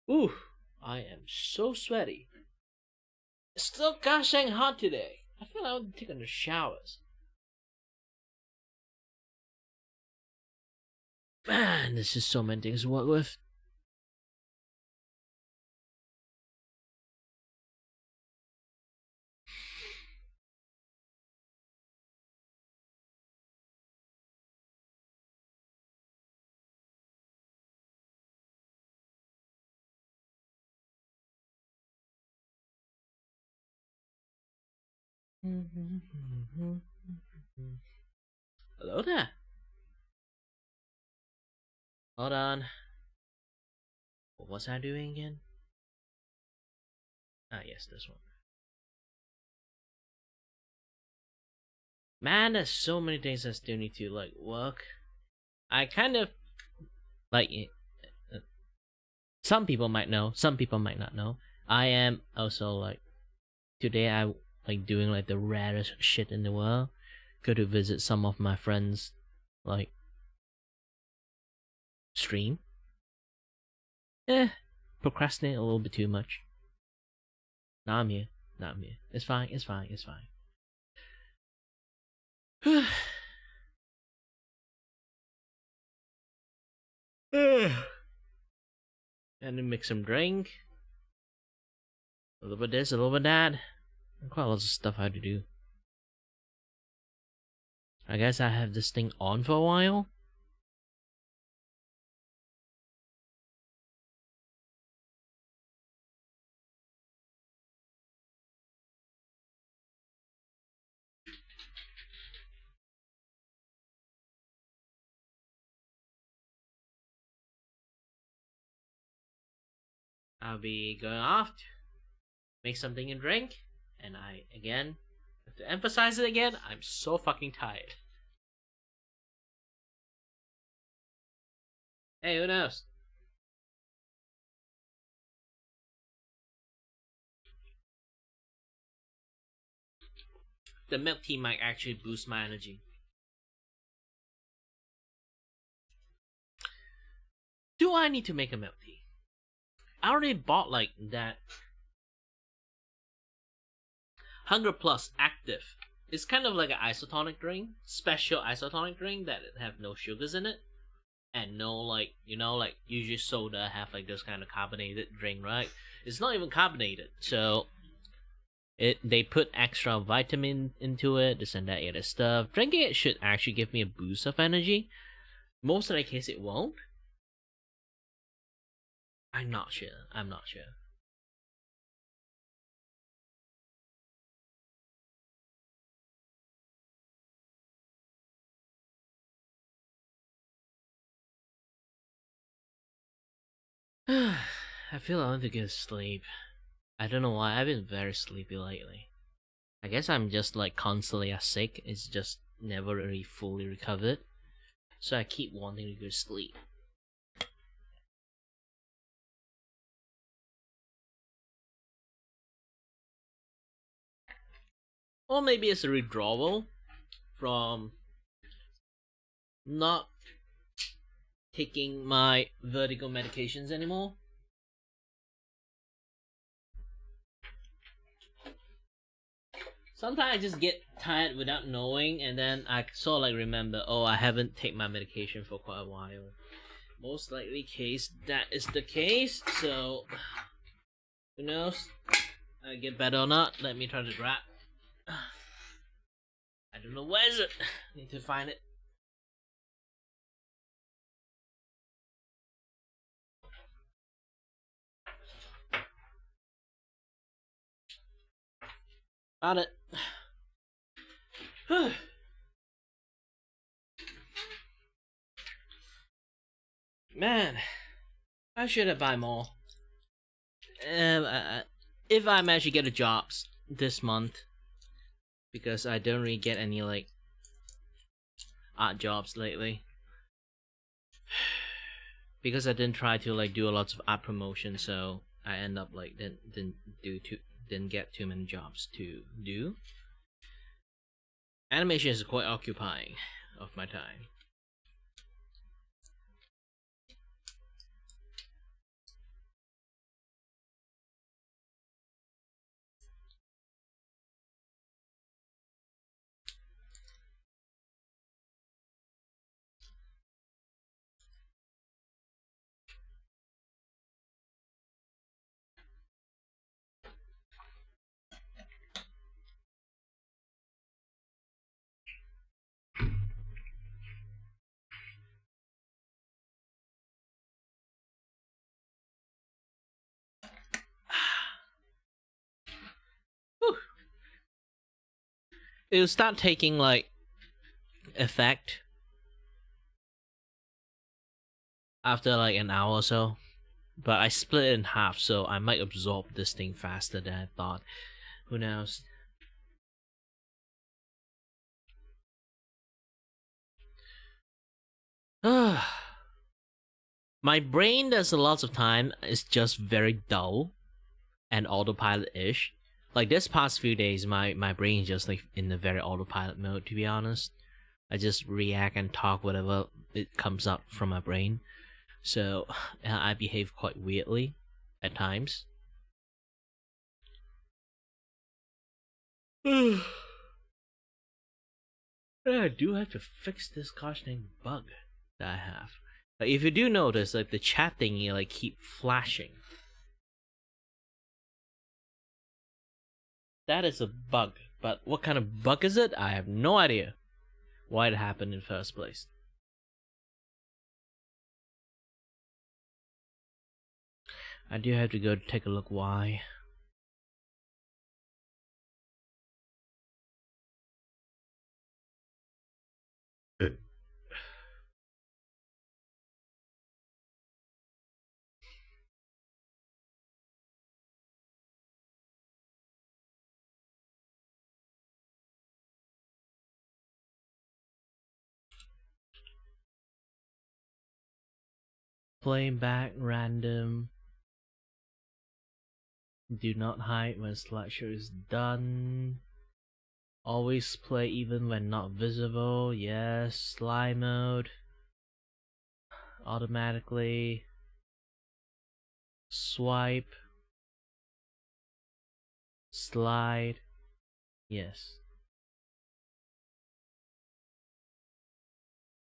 Ooh, I am so sweaty. It's still gosh dang hot today. I feel like I want to take on the showers. Man, there's just so many things to work with. Hello there. Hold on. What was I doing again? Ah, yes, this one. Man, there's so many things I still need to like work. I kind of like some people might know, some people might not know. I am also like today I like doing like the rarest shit in the world. Go to visit some of my friends like stream. Procrastinate a little bit too much. Now I'm here. Now I'm here. It's fine, it's fine, it's fine. And then make some drink. A little bit this, a little bit that. Quite lots of stuff I had to do. I guess I have this thing on for a while. I'll be going off to make something and drink, and I again have to emphasize it again, I'm so fucking tired. Hey, who knows? The milk tea might actually boost my energy. Do I need to make a milk tea? I already bought like that Hunger Plus Active. It's kind of like an isotonic drink, special isotonic drink that have no sugars in it, and no like like usually soda have like this kind of carbonated drink, right? It's not even carbonated, so they put extra vitamin into it, this and that other stuff. Drinking it should actually give me a boost of energy. Most of the case, it won't. I'm not sure. I'm not sure. I feel I want to get to sleep. I don't know why, I've been very sleepy lately. I guess I'm just like constantly sick, it's just never really fully recovered. So I keep wanting to go to sleep. Or maybe it's a withdrawal from not taking my vertigo medications anymore. Sometimes I just get tired without knowing, and then I sort of like remember, oh, I haven't taken my medication for quite a while. Most likely case that is the case, so who knows? I get better or not. Let me try to grab. I don't know, where is it? Need to find it. Found it. Man, I should have buy more. If I manage to get a jobs this month, because I don't really get any like art jobs lately. because I didn't try to like do a lot of art promotion, so I end up like didn't get too many jobs to do. Animation is quite occupying of my time. It'll start taking like effect after like an hour or so, but I split it in half, so I might absorb this thing faster than I thought. Who knows? My brain, there's a lot of time, is just very dull and autopilot-ish. Like this past few days, my brain is just like in a very autopilot mode, to be honest. I just react and talk whatever it comes up from my brain. So I behave quite weirdly at times. I do have to fix this gosh dang bug that I have. Like if you do notice, like the chat thingy like keep flashing. That is a bug, but what kind of bug is it? I have no idea why it happened in the first place. I do have to go take a look why. Playback random. Do not hide when slideshow is done. Always play even when not visible. Yes. Slide mode. Automatically. Swipe. Slide. Yes.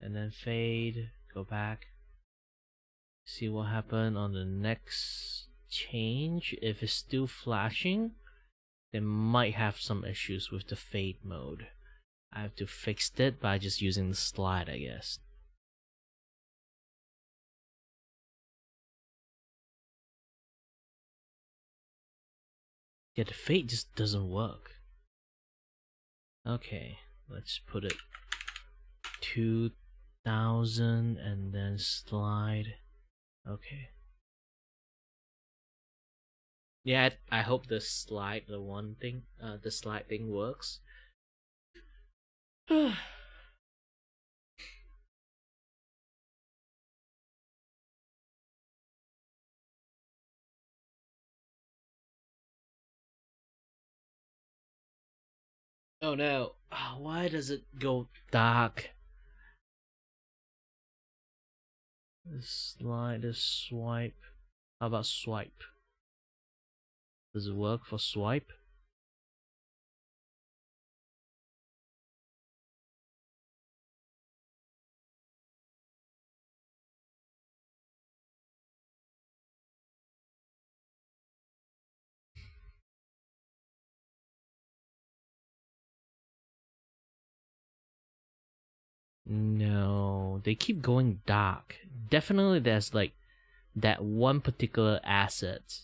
And then fade. Go back. See what happened on the next change. If it's still flashing, they might have some issues with the fade mode. I have to fix it by just using the slide, I guess. Yeah, the fade just doesn't work. Okay, let's put it 2000 and then slide. Okay. Yeah, I hope the slide thing works. Oh no, why does it go dark? The slide, the swipe. How about swipe? Does it work for swipe? No, they keep going dark. Definitely there's like that one particular asset.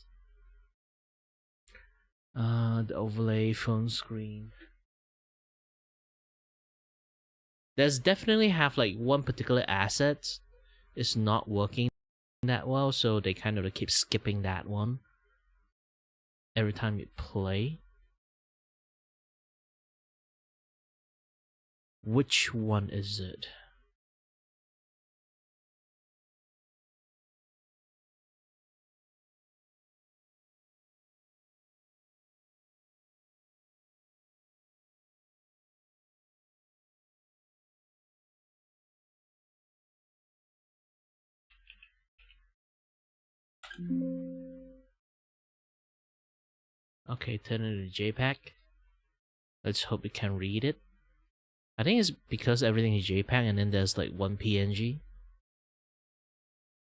The overlay phone screen. There's definitely have like one particular asset is not working that well, so they kind of keep skipping that one every time you play. Which one is it? Okay, turn it into JPEG. Let's hope it can read it. I think it's because everything is JPEG and then there's like one PNG.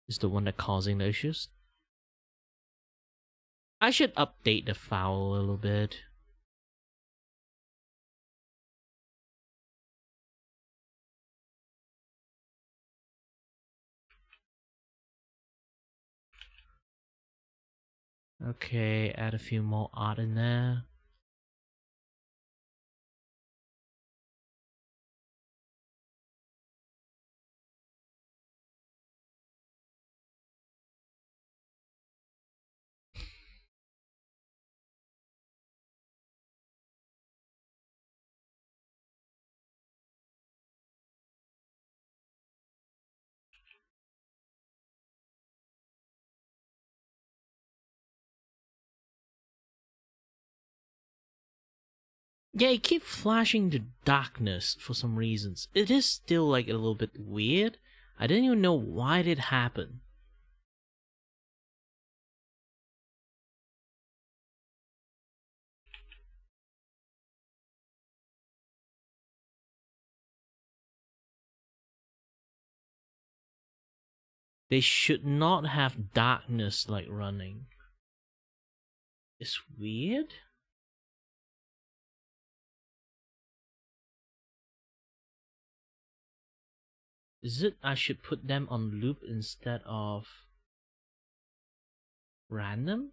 Is the one that causing the issues. I should update the file a little bit. Okay, add a few more art in there. Yeah, it keeps flashing to darkness for some reasons. It is still like a little bit weird. I didn't even know why it happened. They should not have darkness like running. It's weird. Is it I should put them on loop instead of random?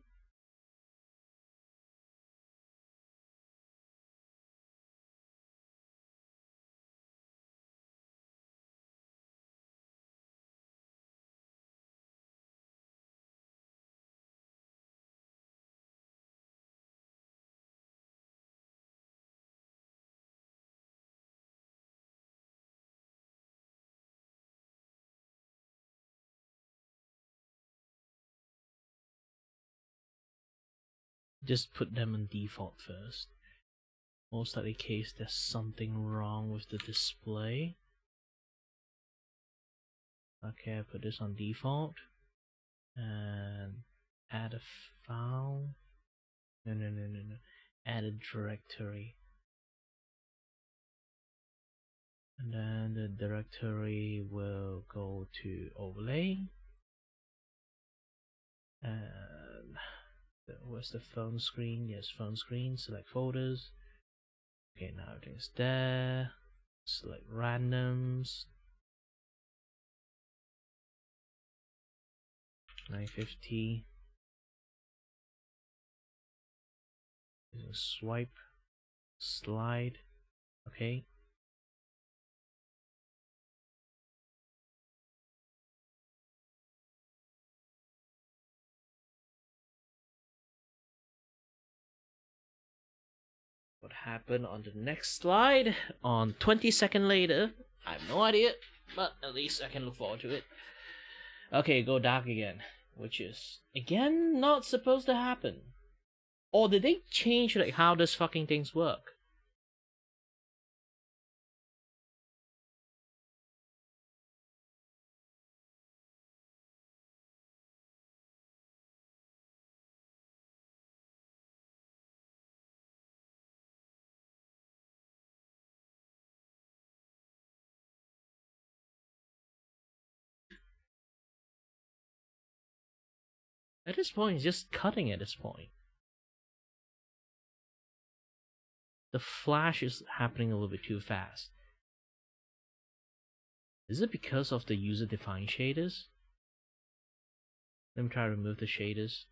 Just put them on default first. Most likely case there's something wrong with the display. Okay, I put this on default. And add a file. No. Add a directory. And then the directory will go to overlay. And where's the phone screen? Yes, phone screen. Select folders. Okay, now everything's there. Select randoms. 950. Swipe. Slide. Okay. What happened on the next slide on 20 seconds later? I have no idea, but at least I can look forward to it. Okay, go dark again, which is again not supposed to happen. Or did they change like how this fucking things work? At this point, it's just cutting at this point. The flash is happening a little bit too fast. Is it because of the user-defined shaders? Let me try to remove the shaders.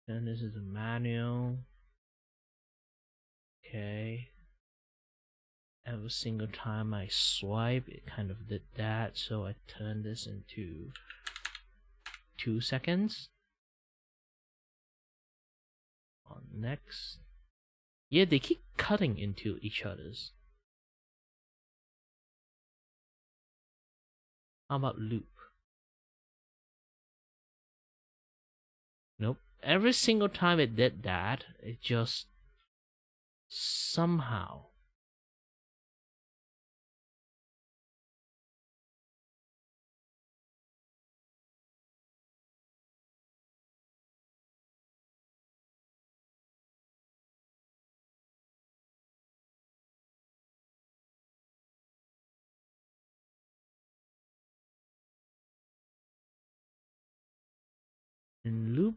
Then this is a manual. Okay. Every single time I swipe, it kind of did that, so I turn this into 2 seconds. On next. Yeah, they keep cutting into each other's. How about loop? Nope, every single time it did that, it just somehow. In loop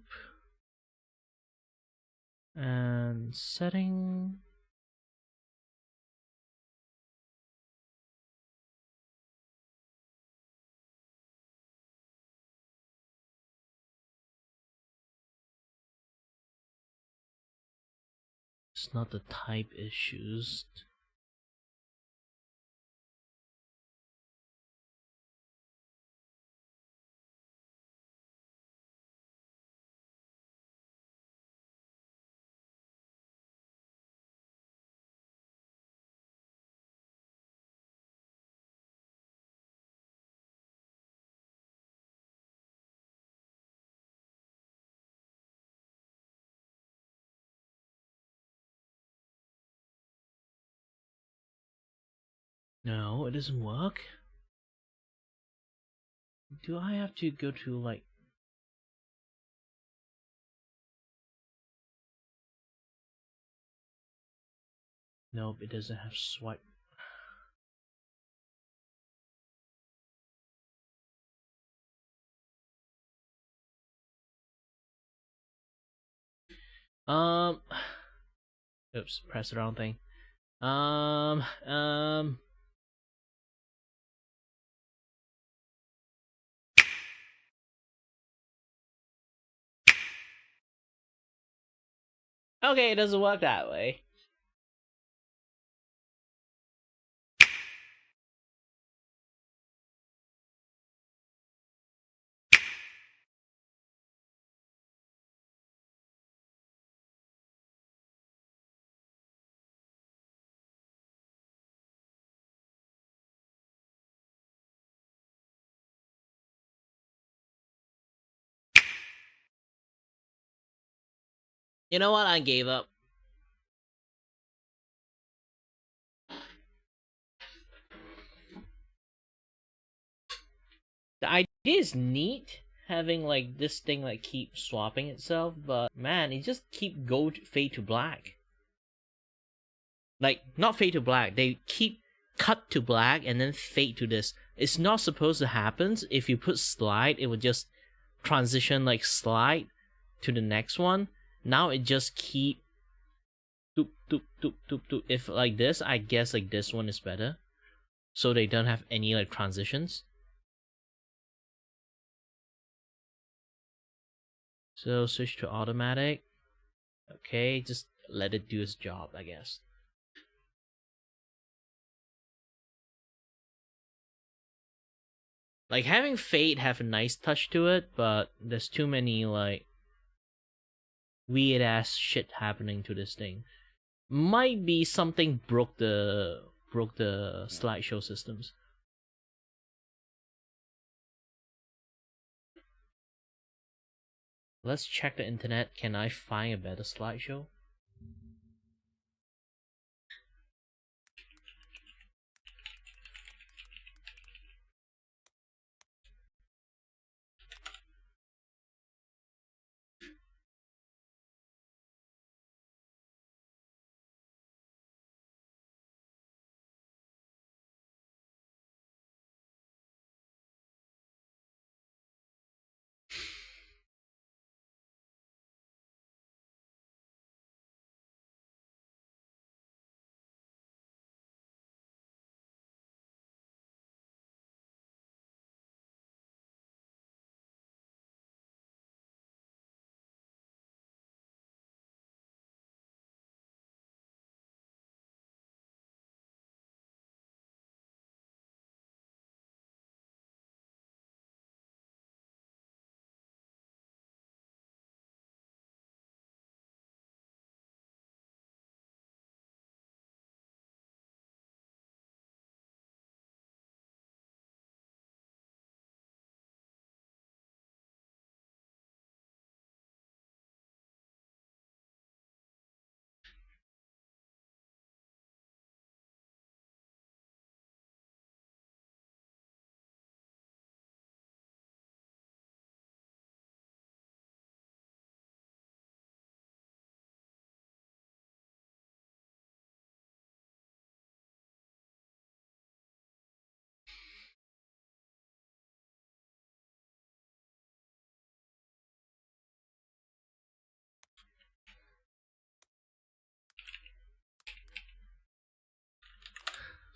and setting. It's not the type issues. No, it doesn't work. Do I have to go to like... Nope, it doesn't have swipe. Oops, press the wrong thing. Okay, it doesn't work that way. You know what? I gave up. The idea is neat, having like this thing like keep swapping itself, but man, it just keep fade to black. Like not fade to black, they keep cut to black and then fade to this. It's not supposed to happen. If you put slide, it would just transition like slide to the next one. Now it just keep doop doop doop doop doop. If like this, I guess like this one is better, so they don't have any like transitions. So switch to automatic. Okay, just let it do its job, I guess. Like having fade have a nice touch to it, but there's too many like weird ass shit happening to this thing. Might be something broke the slideshow systems. Let's check the internet. Can I find a better slideshow?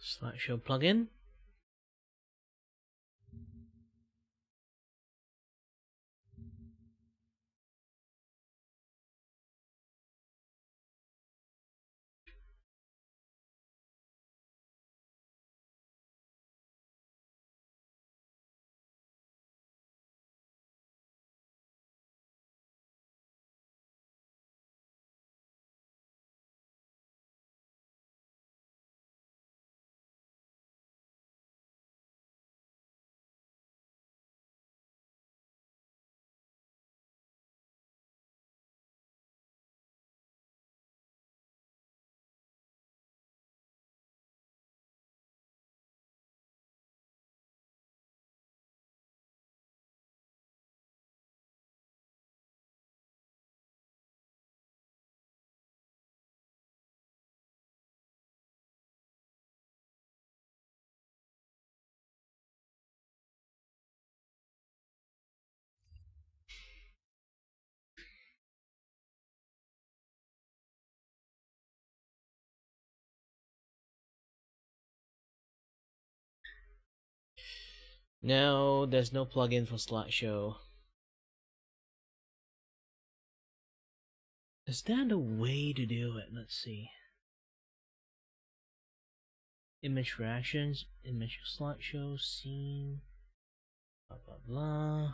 Slideshow plugin. No, there's no plugin for slideshow. Is that a way to do it? Let's see. Image reactions, image slideshow, scene, blah blah blah.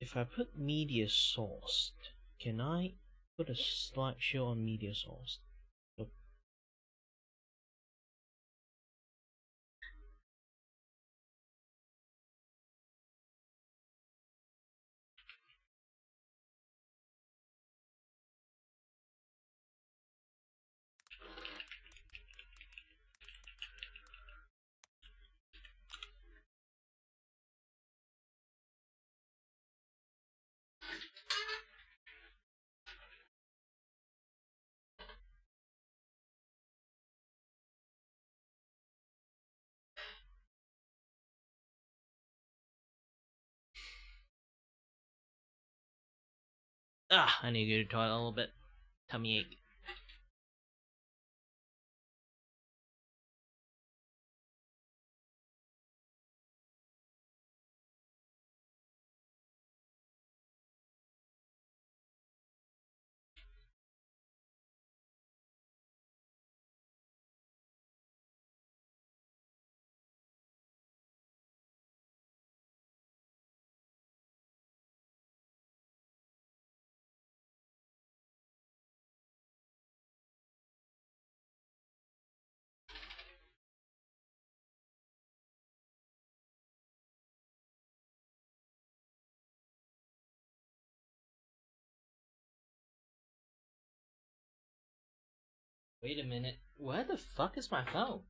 If I put media sourced, can I put a slideshow on media sourced? Nope. I need to go to the toilet a little bit. Tummy ache. Wait a minute. Where the fuck is my phone?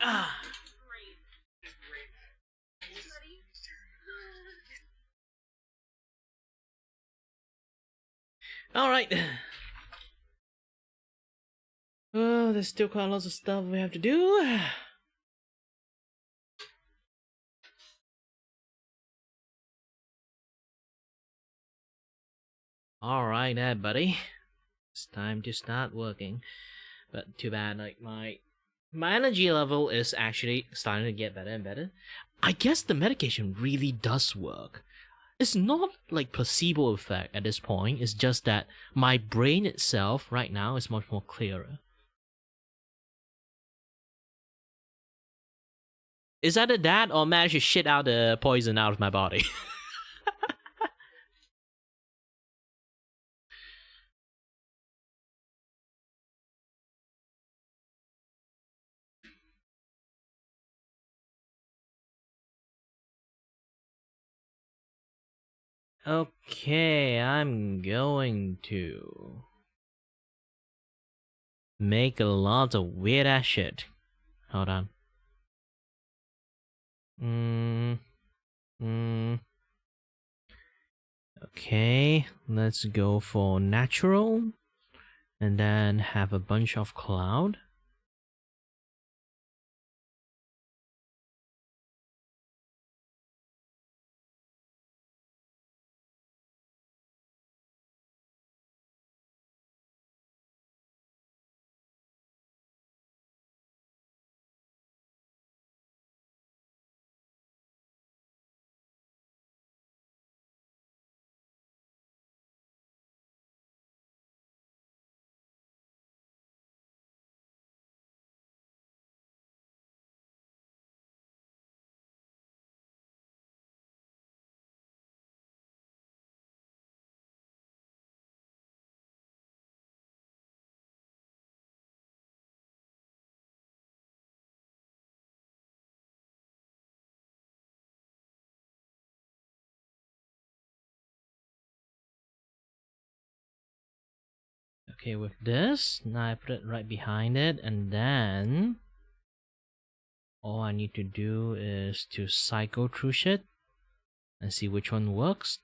Ah. Alright. Oh, there's still quite lots of stuff we have to do. Alright, buddy. It's time to start working. But too bad, like, my energy level is actually starting to get better and better. I guess the medication really does work. It's not like placebo effect at this point, it's just that my brain itself right now is much more clearer. Is either that or manage to shit out the poison out of my body. Okay, I'm going to make a lot of weird ass shit. Hold on. Okay, let's go for natural. And then have a bunch of cloud. Okay, with this, now I put it right behind it, and then all I need to do is to cycle through shit and see which one works.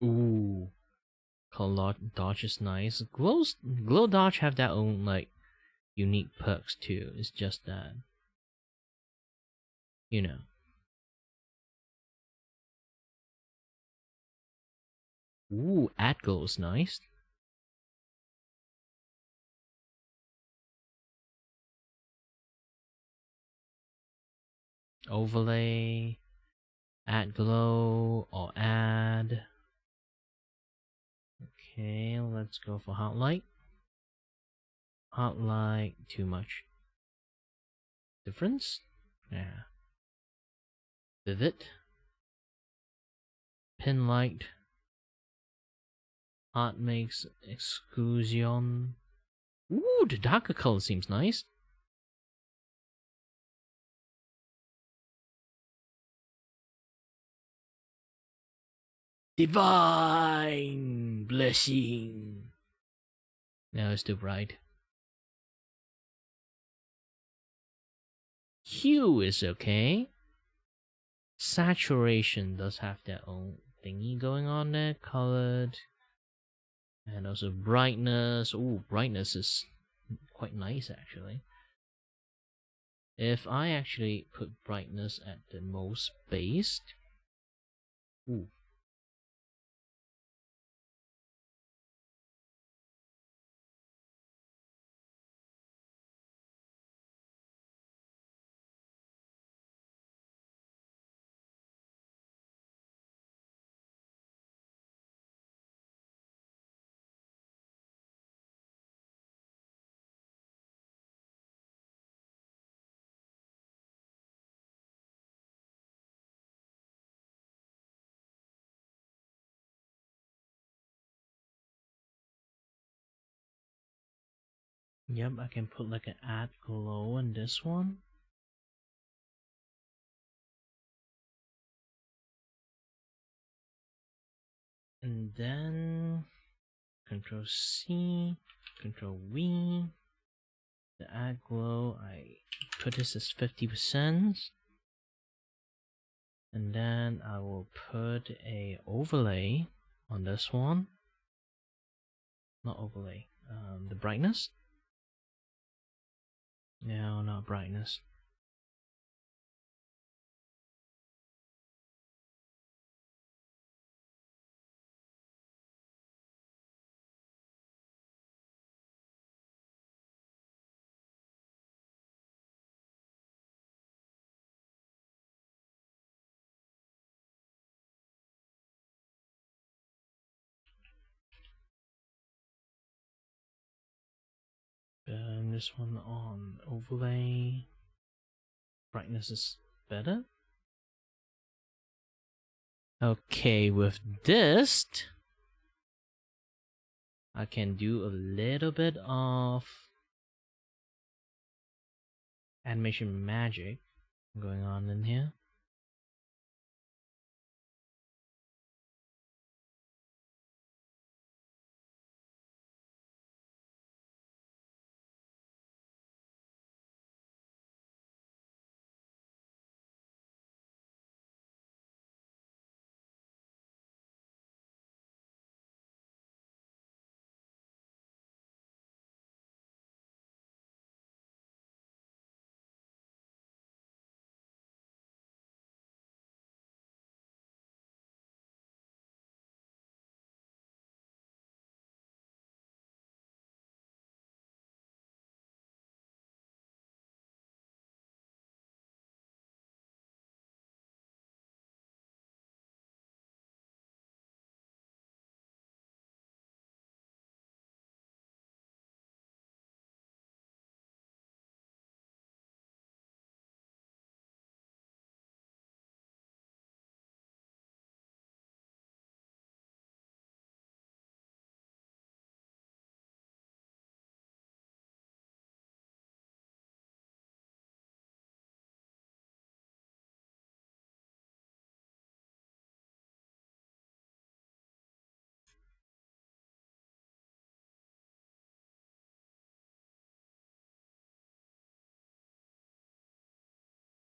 Ooh, color dodge is nice. Glow dodge have their own like unique perks too. It's just that, you know. Ooh, add glow is nice. Overlay, add glow, or add. Okay, let's go for hot light. Hot light, too much difference. Yeah. Vivid. Pin light. Hot makes exclusion. Ooh, the darker color seems nice. Divine blessing. No, it's too bright. Hue is okay. Saturation does have their own thingy going on there. Colored. And also brightness. Ooh, brightness is quite nice actually. If I actually put brightness at the most based. Ooh. Yep, I can put like an add glow on this one. And then Control C, Control V. The add glow, I put this as 50%. And then I will put a overlay on this one. Not overlay, the brightness. No, not brightness. And this one on overlay. Brightness is better. Okay, with this, I can do a little bit of animation magic going on in here.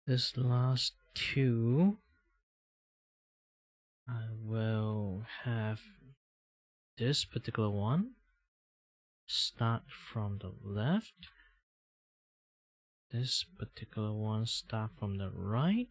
This last two, I will have this particular one start from the left. This particular one start from the right.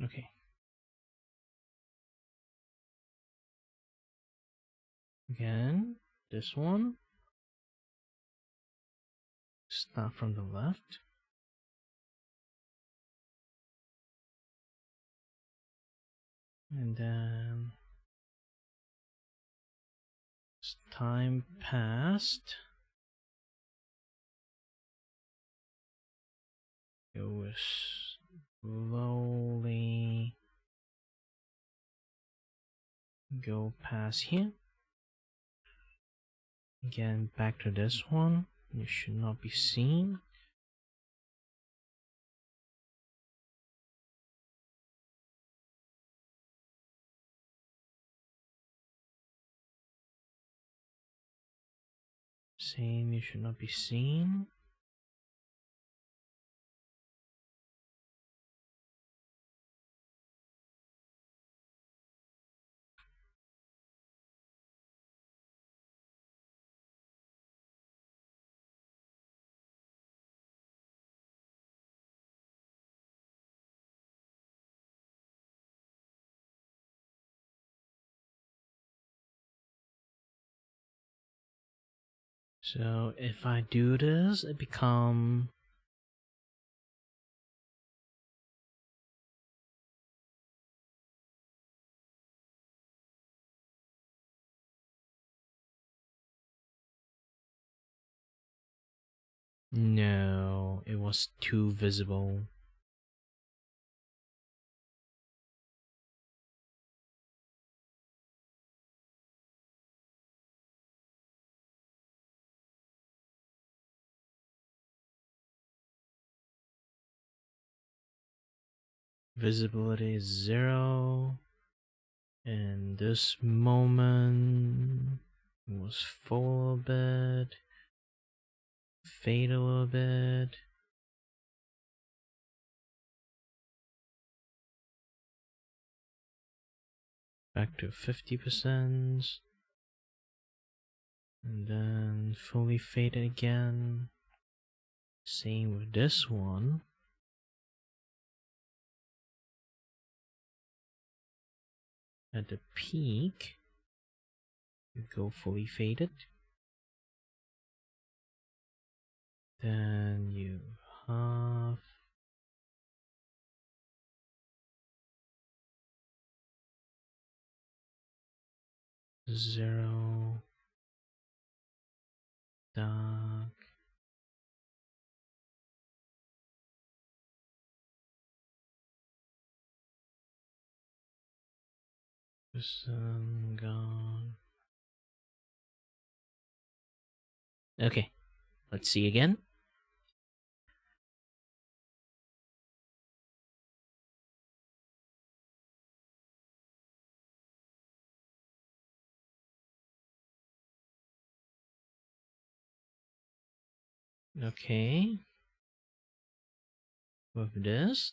Okay. Again, this one start from the left. And then as time passed, it was slowly go past here. Again, back to this one. You should not be seen. Same, you should not be seen. So if I do this, it become No, it was too visible. Visibility is 0. And this moment was full a bit. Fade a little bit. Back to 50%. And then fully fade it again. Same with this one. At the peak, you go fully faded. Then you half. Zero. Dark. Gone. Okay, let's see again. Okay. With this,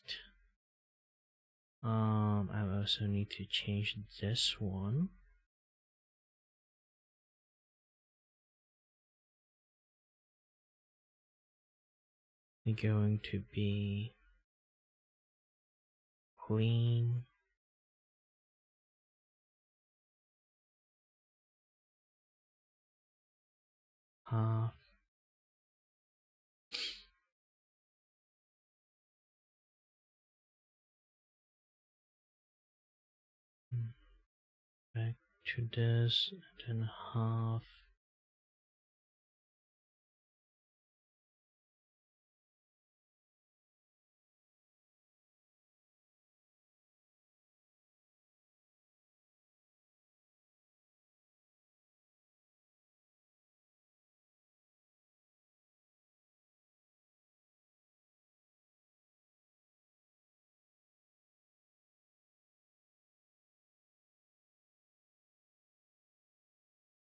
I also need to change this one. It's going to be clean. Half. Back to this, and then half.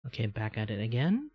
Okay, back at it again.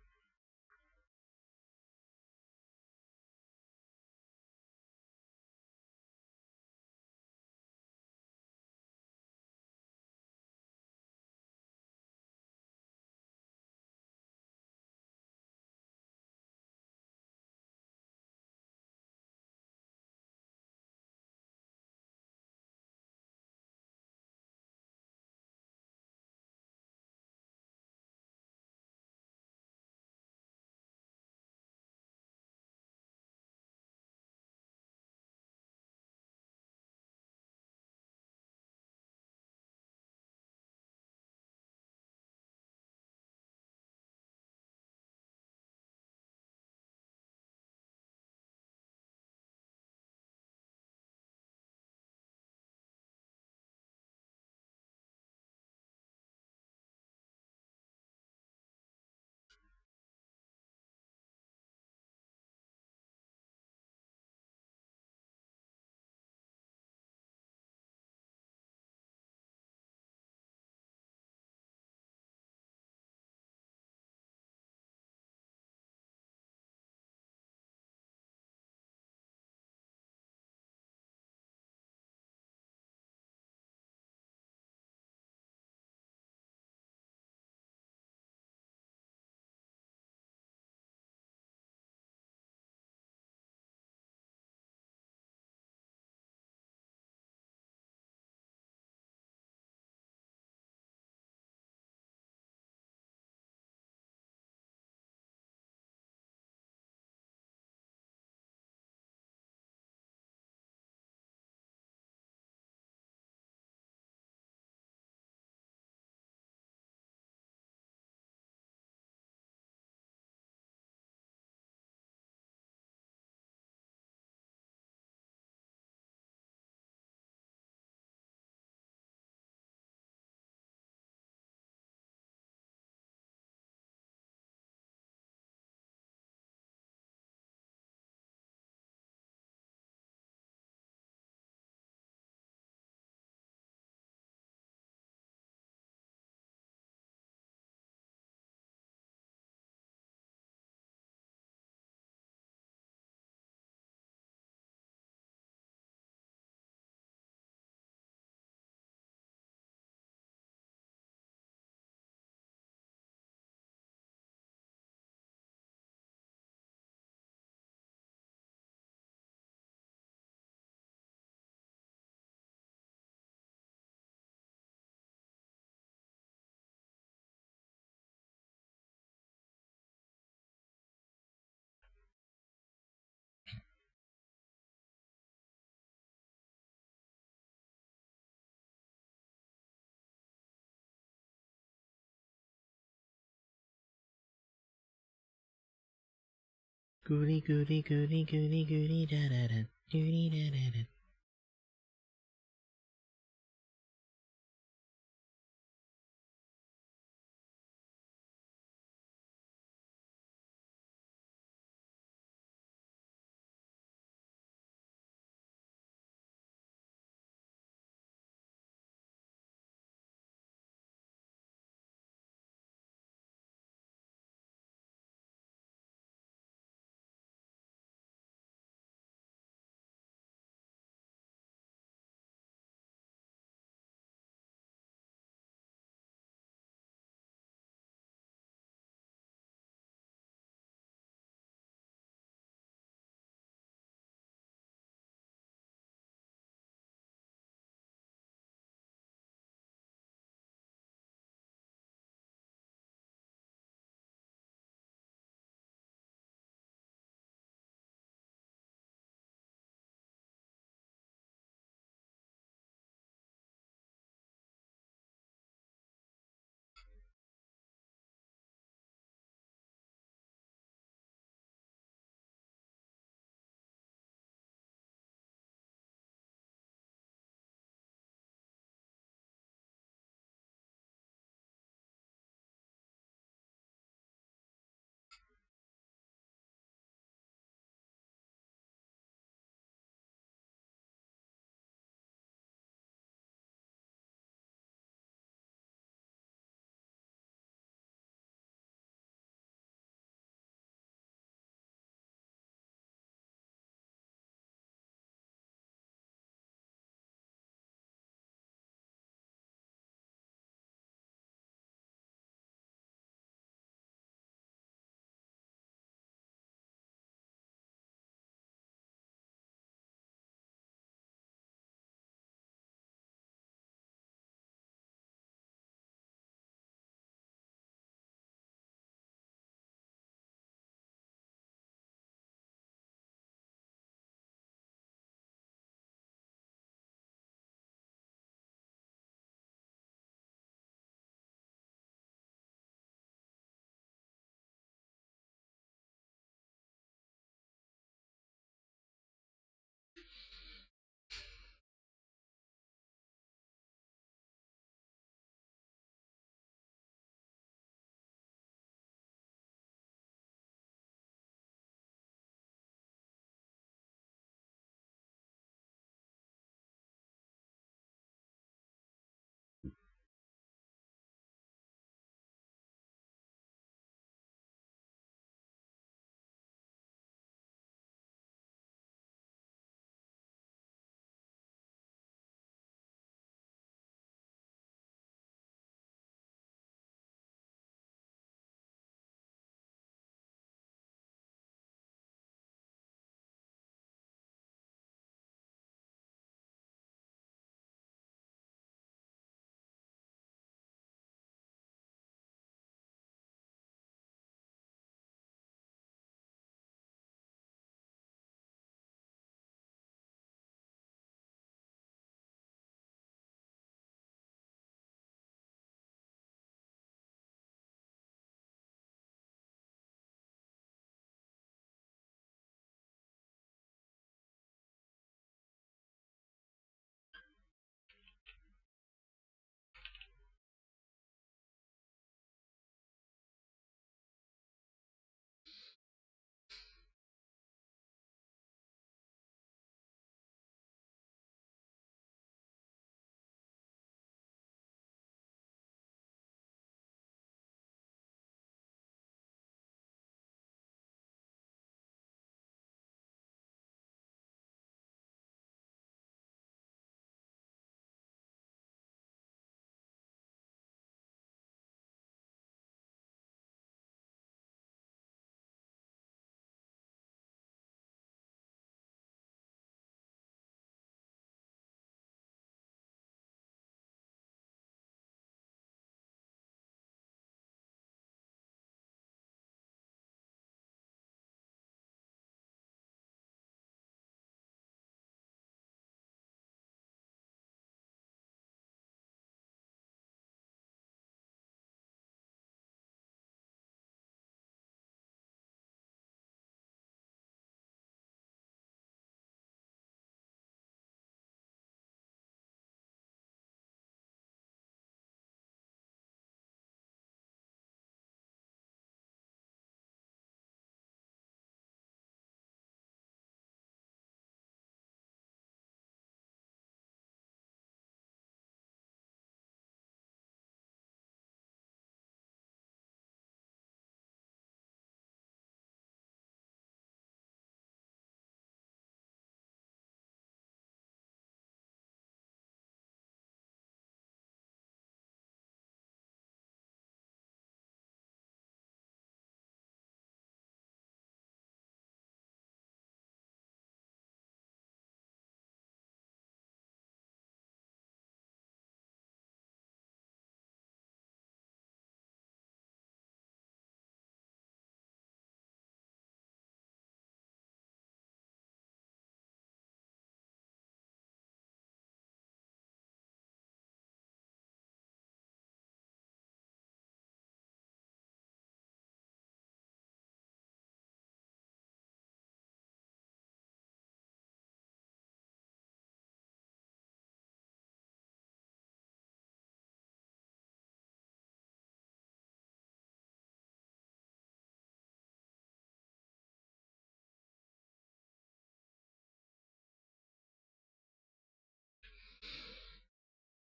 Goody goody goody goody goody da da da goody da da da.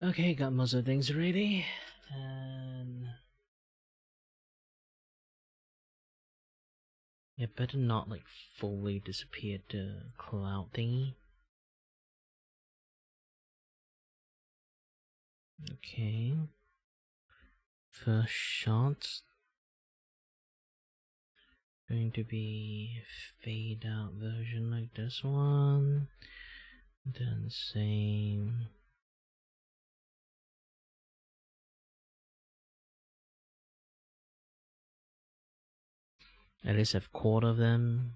Okay, got most of the things ready, and it better not like fully disappear the cloud thingy. Okay. First shot going to be fade out version like this one. Then same. At least have quarter of them.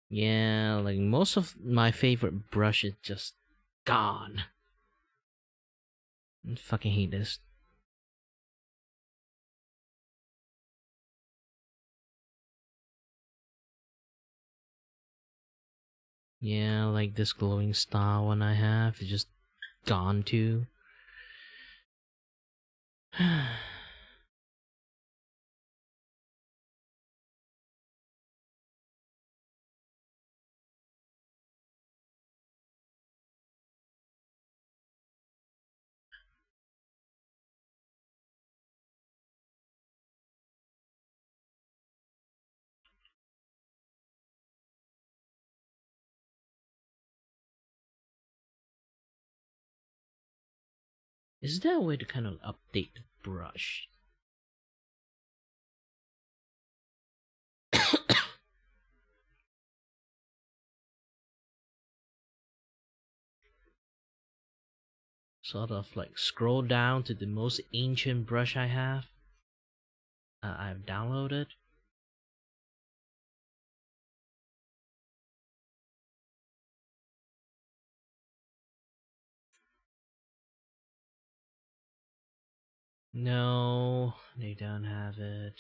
Yeah, like most of my favorite brush is just gone. I fucking hate this. Yeah, like this glowing star one I have is just gone too. Is there a way to kind of update the brush? Sort of like scroll down to the most ancient brush I have. I've downloaded. No, they don't have it.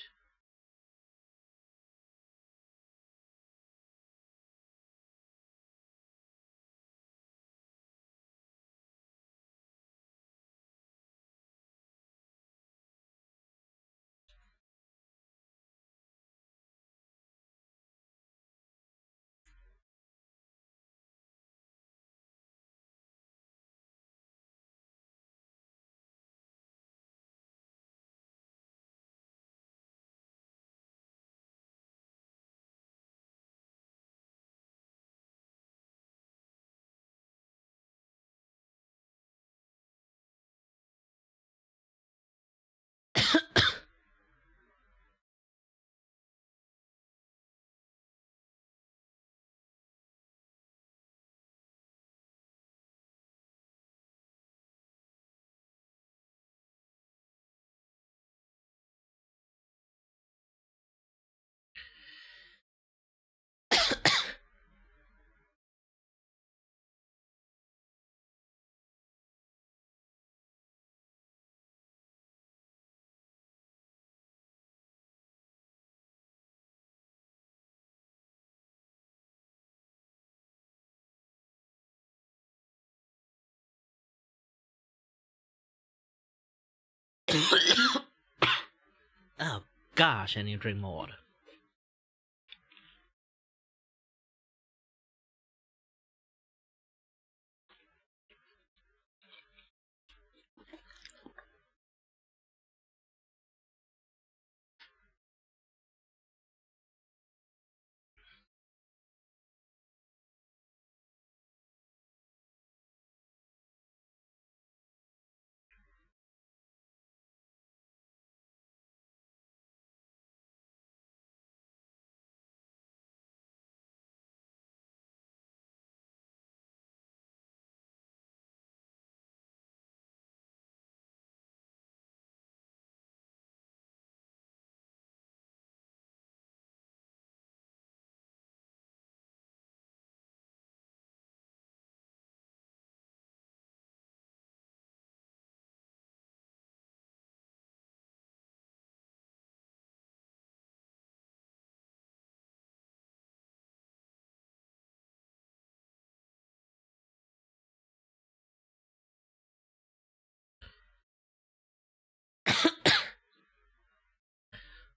Oh gosh, I need to drink more water.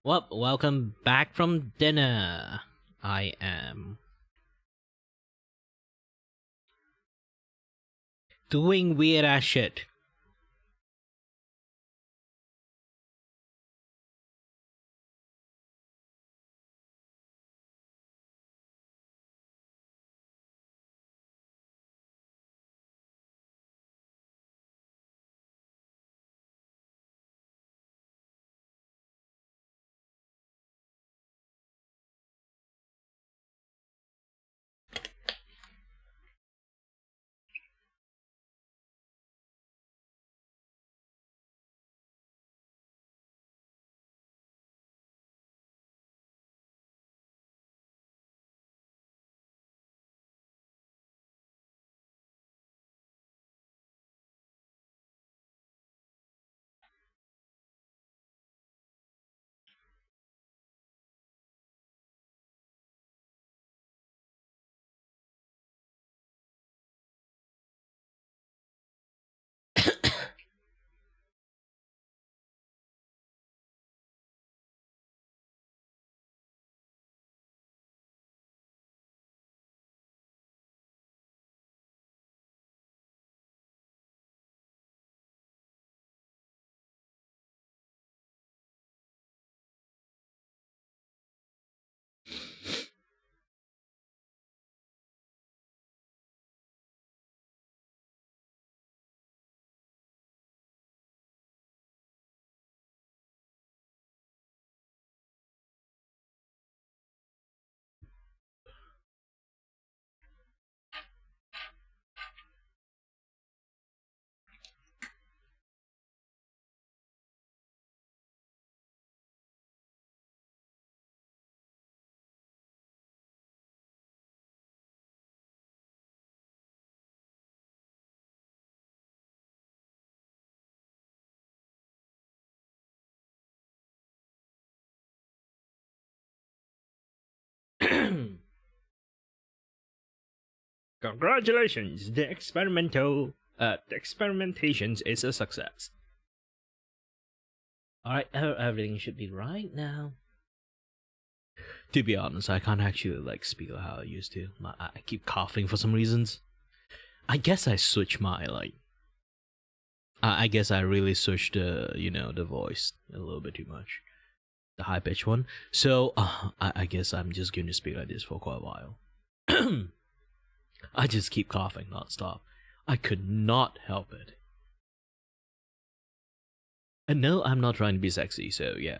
Well, welcome back from dinner. I am doing weird ass shit. Congratulations, the experimentations is a success. Alright, everything should be right now. To be honest, I can't actually like speak how I used to. I keep coughing for some reasons. I guess I switched my like. I guess I really switched the voice a little bit too much, the high pitch one. So I guess I'm just going to speak like this for quite a while. I just keep coughing nonstop. I could not help it. And no, I'm not trying to be sexy, so yeah.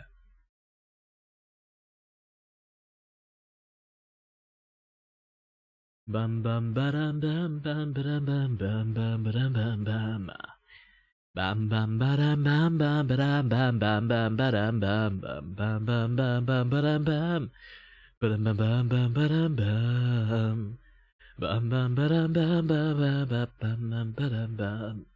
Bum bum ba-dum bum bum ba-dum bum bum bum ba-dum bum bum. Bam bam ba-dum bum bum ba-dum bum bum bum ba-dum bum bum bum bum bum bum ba-dum bum. Ba-dum bum bum bum ba-dum bum. Bum bum ba-dum bum bum bum bum bum ba-dum bum.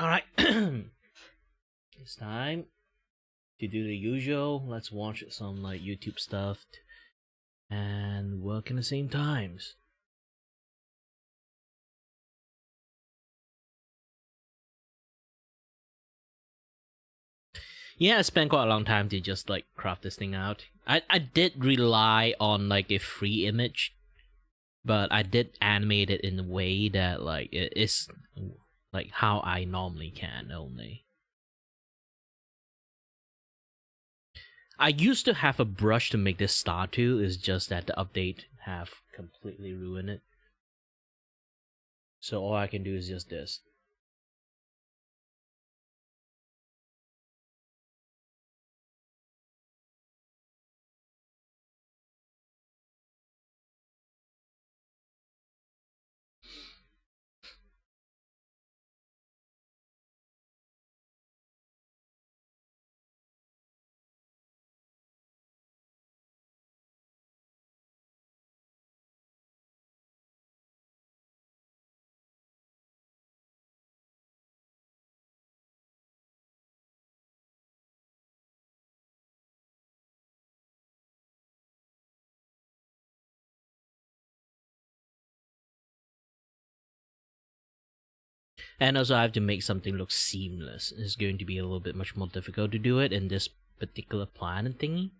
Alright. It's time to do the usual. Let's watch some like YouTube stuff and work in the same times. Yeah, I spent quite a long time to just like craft this thing out. I did rely on like a free image, but I did animate it in a way that like it is like how I normally can only. I used to have a brush to make this statue, it's just that the update have completely ruined it. So all I can do is just this. And also I have to make something look seamless. It's going to be a little bit much more difficult to do it in this particular planet thingy.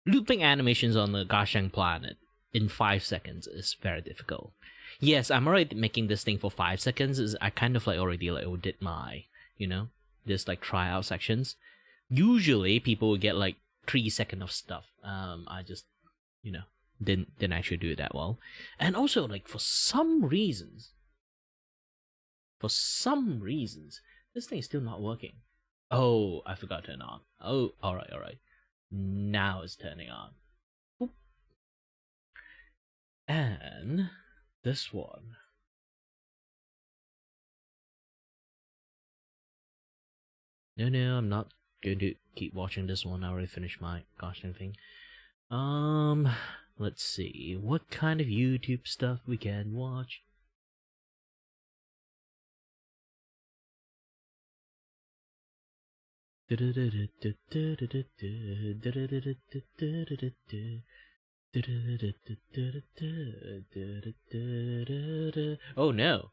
Looping animations on the Gashang planet in 5 seconds is very difficult. Yes, I'm already making this thing for 5 seconds. I kind of like already like did my, this like tryout sections. Usually people will get like 3 seconds of stuff. I just, didn't actually do it that well. And also like for some reasons, this thing is still not working. Oh, I forgot to turn on. Oh, alright. Now it's turning on. Oop. And this one. No, I'm not going to keep watching this one. I already finished my gosh dang thing. Let's see what kind of YouTube stuff we can watch. Oh no!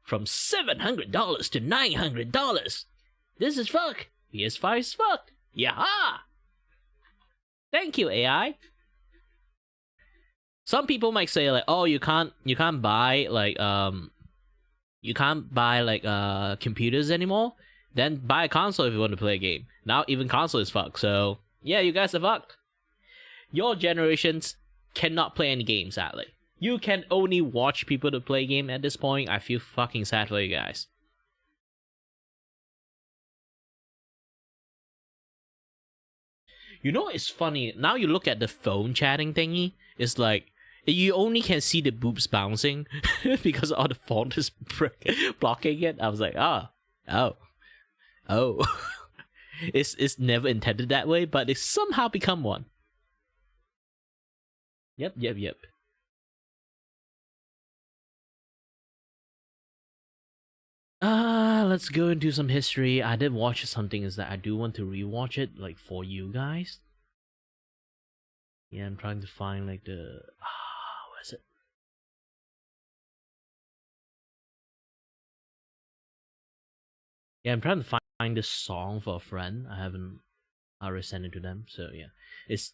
From $700 to $900! This is fuck! PS5 is fucked! Yaha! Thank you, AI! Some people might say like, oh, you can't buy like computers anymore. Then buy a console if you want to play a game. Now even console is fucked. So yeah, you guys are fucked. Your generations cannot play any games, sadly. You can only watch people to play a game at this point. I feel fucking sad for you guys. You know, it's funny. Now you look at the phone chatting thingy. It's like, you only can see the boobs bouncing because all the font is blocking it. I was like, oh. It's never intended that way, but it's somehow become one. Yep. Let's go into some history. I did watch something is that I do want to rewatch it, like for you guys. Yeah, I'm trying to find like the where is it? Yeah, I'm trying to find this song for a friend. I already sent it to them, so yeah. It's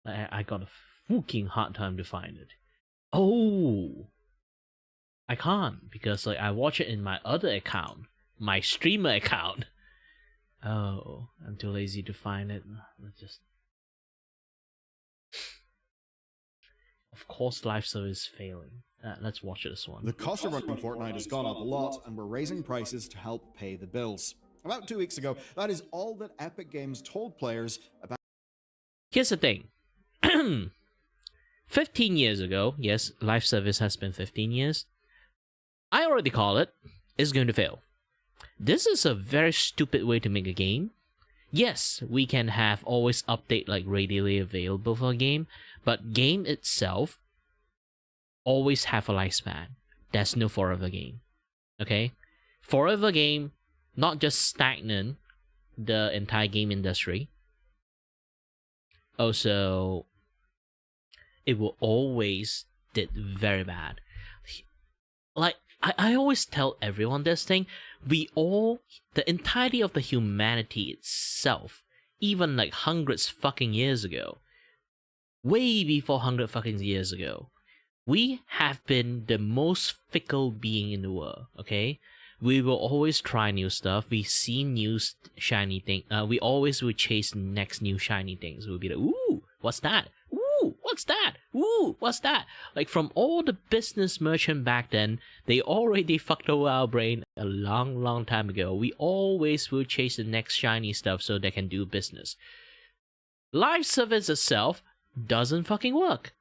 I got a fucking hard time to find it. Oh, I can't because like I watch it in my other account, my streamer account. Oh, I'm too lazy to find it. Let's just. Of course, live service is failing. Let's watch this one. The cost of running Fortnite has gone up a lot, and we're raising prices to help pay the bills. About 2 weeks ago, that is all that Epic Games told players about. Here's the thing. 15 years ago, yes, live service has been 15 years. I already call it. It's going to fail. This is a very stupid way to make a game. Yes, we can have always update like readily available for a game, but game itself always have a lifespan. There's no forever game. Okay? Forever game, not just stagnant, the entire game industry. Also, it will always did very bad. Like, I always tell everyone this thing. The entirety of the humanity itself, even like hundreds fucking years ago, way before 100 fucking years ago, we have been the most fickle being in the world, okay? We will always try new stuff. We see new shiny thing. We always will chase the next new shiny things. We'll be like, ooh, what's that? Ooh, what's that? Ooh, what's that? Like, from all the business merchant back then, they already fucked over our brain a long, long time ago. We always will chase the next shiny stuff so they can do business. Live service itself doesn't fucking work.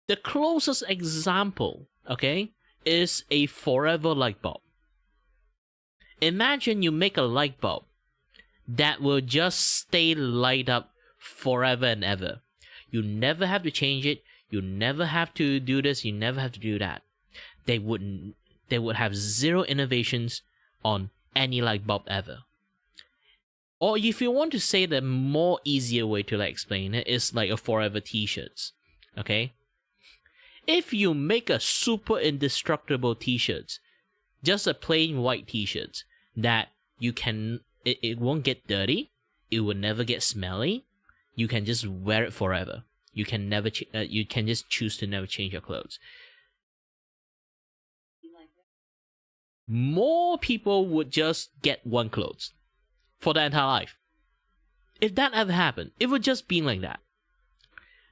The closest example, okay, is a forever light bulb. Imagine you make a light bulb that will just stay light up forever and ever. You never have to change it. You never have to do this. You never have to do that. They would have zero innovations on any light bulb ever. Or if you want to say the more easier way to like explain it is like a forever t-shirts. Okay? If you make a super indestructible t-shirts, just a plain white t-shirts that you can, it won't get dirty, it will never get smelly, you can just wear it forever. You can never, you can just choose to never change your clothes. More people would just get one clothes for their entire life. If that ever happened, it would just be like that.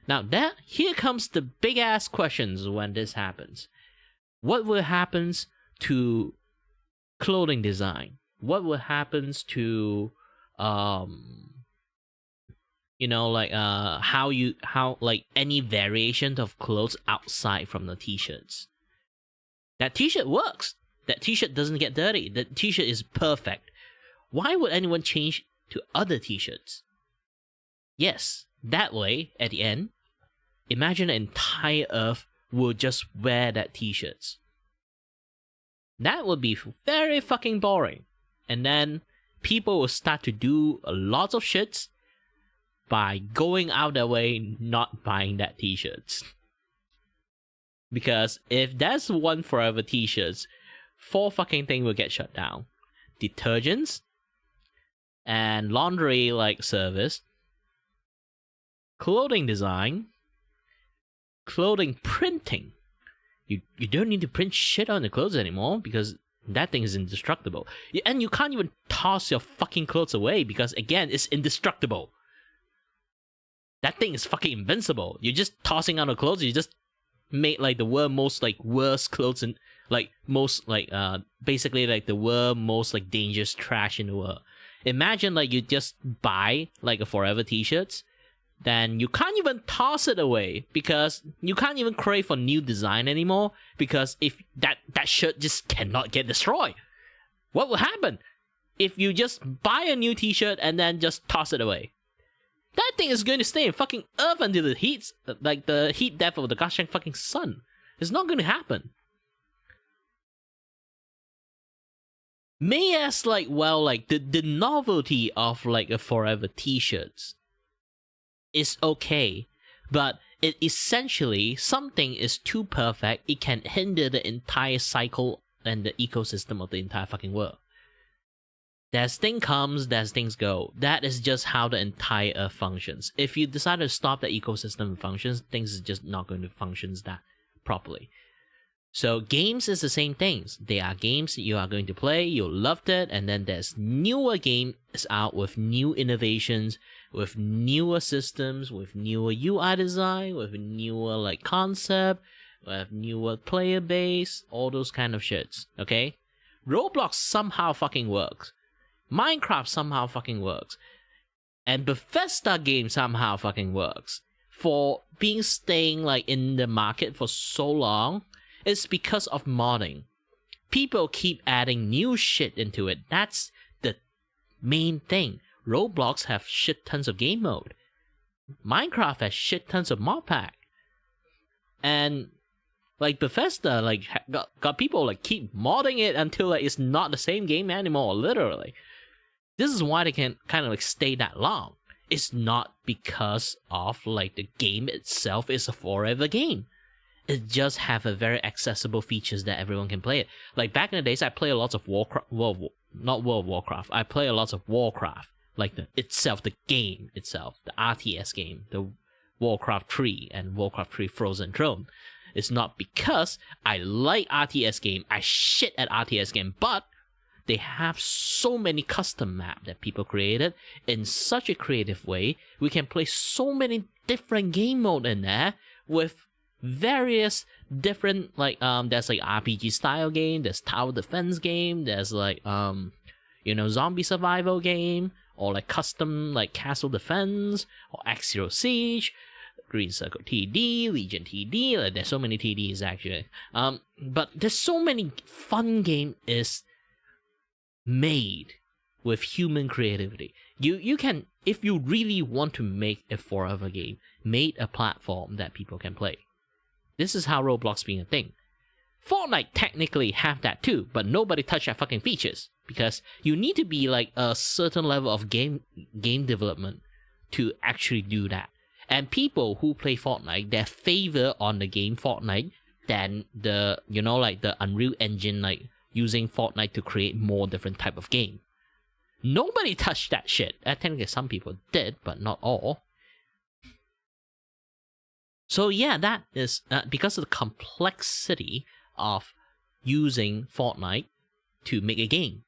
Now here comes the big ass questions when this happens. What will happen to clothing design? What will happen to how any variation of clothes outside from the t-shirts? That t-shirt works. That t-shirt doesn't get dirty. The t-shirt is perfect. Why would anyone change to other t-shirts? Yes, that way, at the end, imagine the entire Earth will just wear that t-shirts. That would be very fucking boring. And then people will start to do a lot of shits by going out their way not buying that t-shirts. Because if there's one forever t-shirts, 4 fucking things will get shut down. Detergents and laundry like service, clothing design, clothing printing. You don't need to print shit on the clothes anymore because that thing is indestructible. And you can't even toss your fucking clothes away because, again, it's indestructible. That thing is fucking invincible. You're just tossing out the clothes. You just made like the world most like worst clothes and like most like basically like the world most like dangerous trash in the world. Imagine like you just buy like a forever t-shirts, then you can't even toss it away because you can't even crave for new design anymore because if that shirt just cannot get destroyed. What will happen if you just buy a new t-shirt and then just toss it away? That thing is going to stay in fucking Earth until the heat, like the heat depth of the gosh dang fucking sun. It's not going to happen. May as like, well, like the novelty of like a forever t-shirts is okay, but it essentially something is too perfect, it can hinder the entire cycle and the ecosystem of the entire fucking world. There's thing comes, there's things go. That is just how the entire Earth functions. If you decide to stop the ecosystem functions, things is just not going to function that properly. So games is the same things. They are games you are going to play, you loved it, and then there's newer games out with new innovations, with newer systems, with newer UI design, with newer like concept, with newer player base, all those kind of shits, okay? Roblox somehow fucking works. Minecraft somehow fucking works. And Bethesda game somehow fucking works. For being staying like in the market for so long, it's because of modding. People keep adding new shit into it. That's the main thing. Roblox have shit tons of game mode. Minecraft has shit tons of mod pack. And like Bethesda like got people like keep modding it until like it's not the same game anymore, literally. This is why they can kind of like stay that long. It's not because of like the game itself is a forever game. It just have a very accessible features that everyone can play it. Like back in the days, I play a lot of not World of Warcraft. I play a lot of Warcraft, like the game itself, the RTS game, the Warcraft 3 and Warcraft 3 Frozen Throne. It's not because I like RTS game, I shit at RTS game, but they have so many custom maps that people created in such a creative way. We can play so many different game mode in there with various different like there's like RPG style game, there's tower defense game, there's like zombie survival game, or like custom like castle defense or Axial Siege, Green Circle TD, Legion TD. Like, there's so many TDs actually. But there's so many fun game is made with human creativity. You can, if you really want to make a forever game, make a platform that people can play. This is how Roblox being a thing. Fortnite technically have that too, but nobody touched that fucking features because you need to be like a certain level of game development to actually do that. And people who play Fortnite, they favor on the game Fortnite than the the Unreal Engine, like using Fortnite to create more different type of game. Nobody touched that shit. Technically some people did, but not all. So yeah, that is because of the complexity of using Fortnite to make a game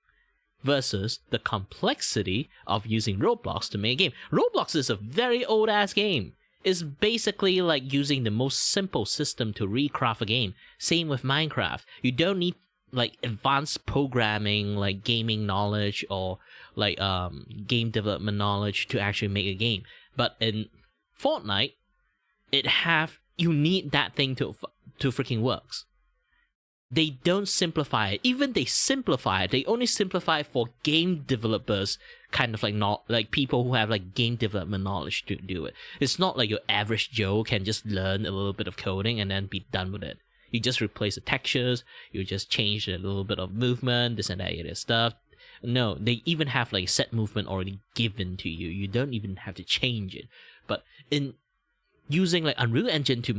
versus the complexity of using Roblox to make a game. Roblox is a very old ass game. It's basically like using the most simple system to recraft a game. Same with Minecraft. You don't need like advanced programming, like gaming knowledge or like game development knowledge to actually make a game. But in Fortnite, you need that thing to freaking works. They don't simplify it. Even they simplify it, they only simplify it for game developers, kind of like not like people who have like game development knowledge to do it. It's not like your average Joe can just learn a little bit of coding and then be done with it. You just replace the textures, you just change a little bit of movement, this and that other stuff. No, they even have like set movement already given to you. You don't even have to change it. But in using like Unreal Engine to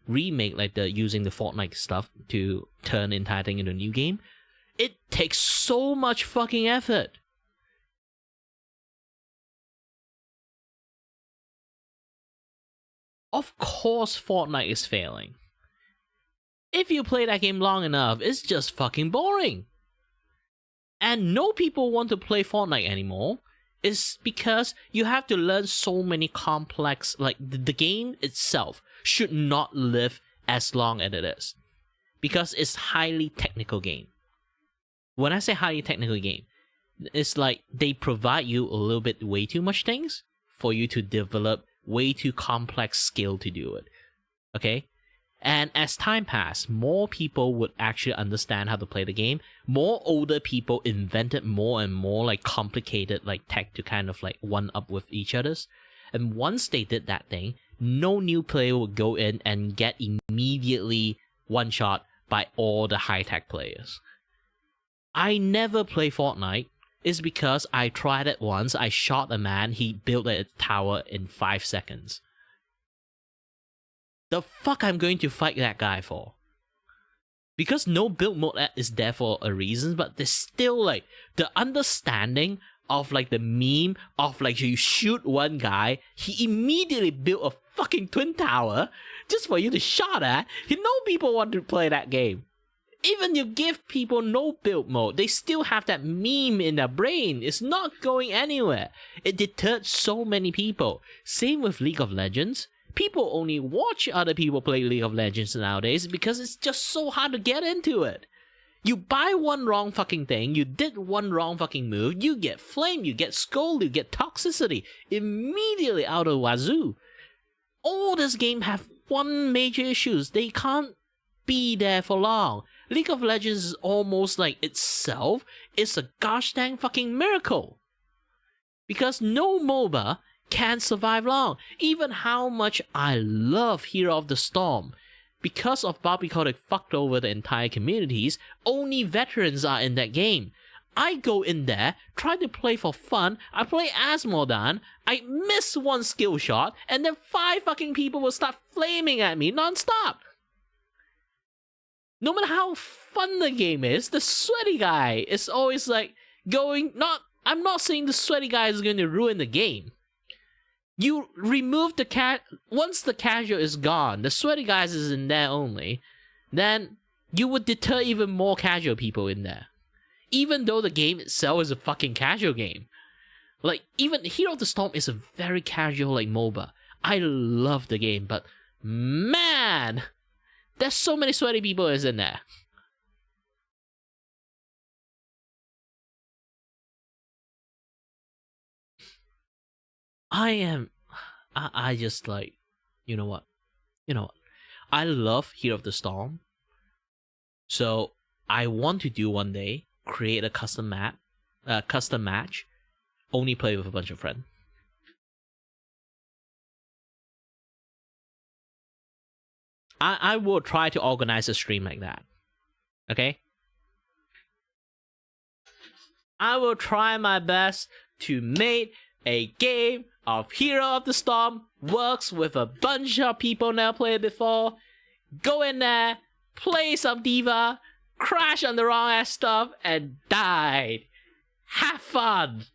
remake like using the Fortnite stuff to turn the entire thing into a new game, it takes so much fucking effort. Of course Fortnite is failing. If you play that game long enough, it's just fucking boring. And no people want to play Fortnite anymore. Is because you have to learn so many complex, like the game itself should not live as long as it is. Because it's highly technical game. When I say highly technical game, it's like they provide you a little bit way too much things for you to develop way too complex skill to do it. Okay? And as time passed, more people would actually understand how to play the game. More older people invented more and more like complicated like tech to kind of like one up with each other's. And once they did that thing, no new player would go in and get immediately one shot by all the high tech players. I never play Fortnite. It's because I tried it once. I shot a man. He built a tower in 5 seconds. The fuck I'm going to fight that guy for? Because no build mode is there for a reason, but there's still like the understanding of like the meme of like you shoot one guy, he immediately built a fucking twin tower just for you to shot at. You know people want to play that game. Even you give people no build mode, they still have that meme in their brain. It's not going anywhere. It deterred so many people. Same with League of Legends. People only watch other people play League of Legends nowadays because it's just so hard to get into it. You buy one wrong fucking thing, you did one wrong fucking move, you get flamed, you get scolded, you get toxicity immediately out of wazoo. All this game have one major issues. They can't be there for long. League of Legends is almost like itself is a gosh dang fucking miracle. Because no MOBA can survive long. Even how much I love Hero of the Storm, because of Bobby Kotick fucked over the entire communities, only veterans are in that game. I go in there, try to play for fun, I play as Mordan, I miss one skill shot, and then 5 fucking people will start flaming at me non-stop. No matter how fun the game is, the sweaty guy is always like going, I'm not saying the sweaty guy is going to ruin the game. You remove the once the casual is gone, the sweaty guys is in there only, then you would deter even more casual people in there. Even though the game itself is a fucking casual game. Like, even Hero of the Storm is a very casual, like, MOBA. I love the game, but man, there's so many sweaty people is in there. I just like, you know what? I love Hero of the Storm. So, I want to do one day, create a custom match, only play with a bunch of friends. I will try to organize a stream like that. Okay? I will try my best to make a game of Hero of the Storm works with a bunch of people never played before. Go in there, play some Diva, crash on the wrong ass stuff, and died. Have fun!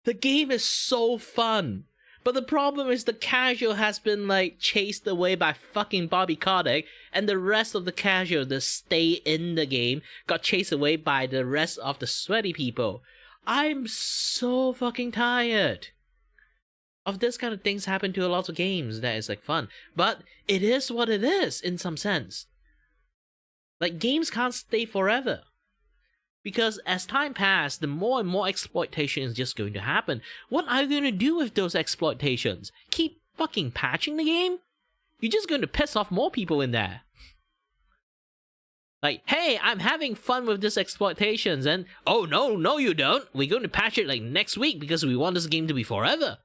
The game is so fun. But the problem is the casual has been like chased away by fucking Bobby Kotick, and the rest of the casual that stay in the game got chased away by the rest of the sweaty people. I'm so fucking tired of this kind of things happen to a lot of games that is like fun. But it is what it is in some sense. Like games can't stay forever. Because as time passes, the more and more exploitation is just going to happen. What are you going to do with those exploitations? Keep fucking patching the game? You're just going to piss off more people in there. Like, hey, I'm having fun with this exploitations, and oh no you don't. We're going to patch it like next week because we want this game to be forever.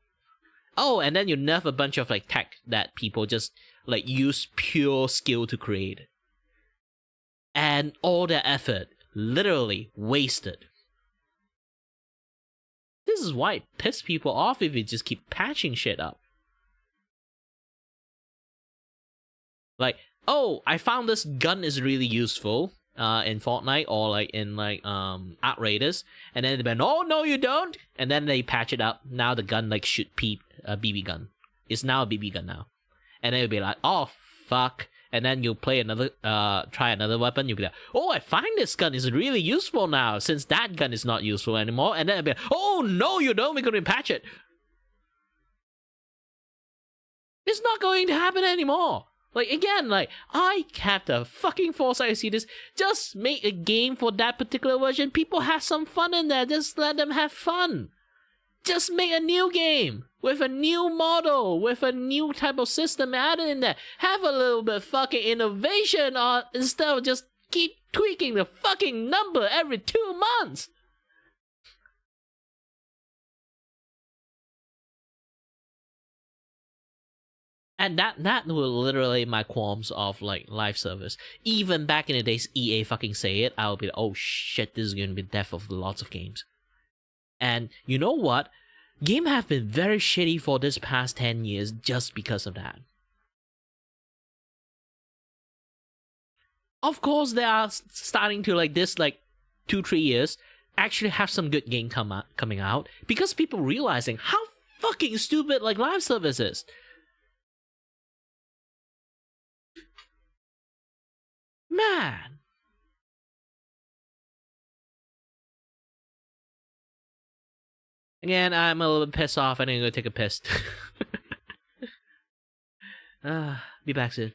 Oh, and then you nerf a bunch of like tech that people just like use pure skill to create. And all their effort literally wasted. This is why it pisses people off if you just keep patching shit up. Like, oh, I found this gun is really useful in Fortnite or like in like Outriders, and then they're like, oh no you don't, and then they patch it up. Now the gun like shoot a BB gun. It's now a BB gun now, and then it'll be like, oh fuck. And then you'll play another, try another weapon. You'll be like, oh, I find this gun is really useful now, since that gun is not useful anymore. And then it'll be like, oh, no, you don't, we're going to patch it. It's not going to happen anymore. Like, again, like, I have the fucking foresight to see this. Just make a game for that particular version. People have some fun in there. Just let them have fun. Just make a new game with a new model, with a new type of system added in there. Have a little bit of fucking innovation instead of just keep tweaking the fucking number every 2 months. And that will literally my qualms of like live service. Even back in the days EA fucking say it, I'll be like, oh shit, this is gonna be the death of lots of games. And you know what? Games have been very shitty for this past 10 years just because of that. Of course, they are starting to like this, like 2-3 years, actually have some good game coming out because people realizing how fucking stupid like live service is. Man. Again, I'm a little bit pissed off. I need to go take a piss. Be back soon.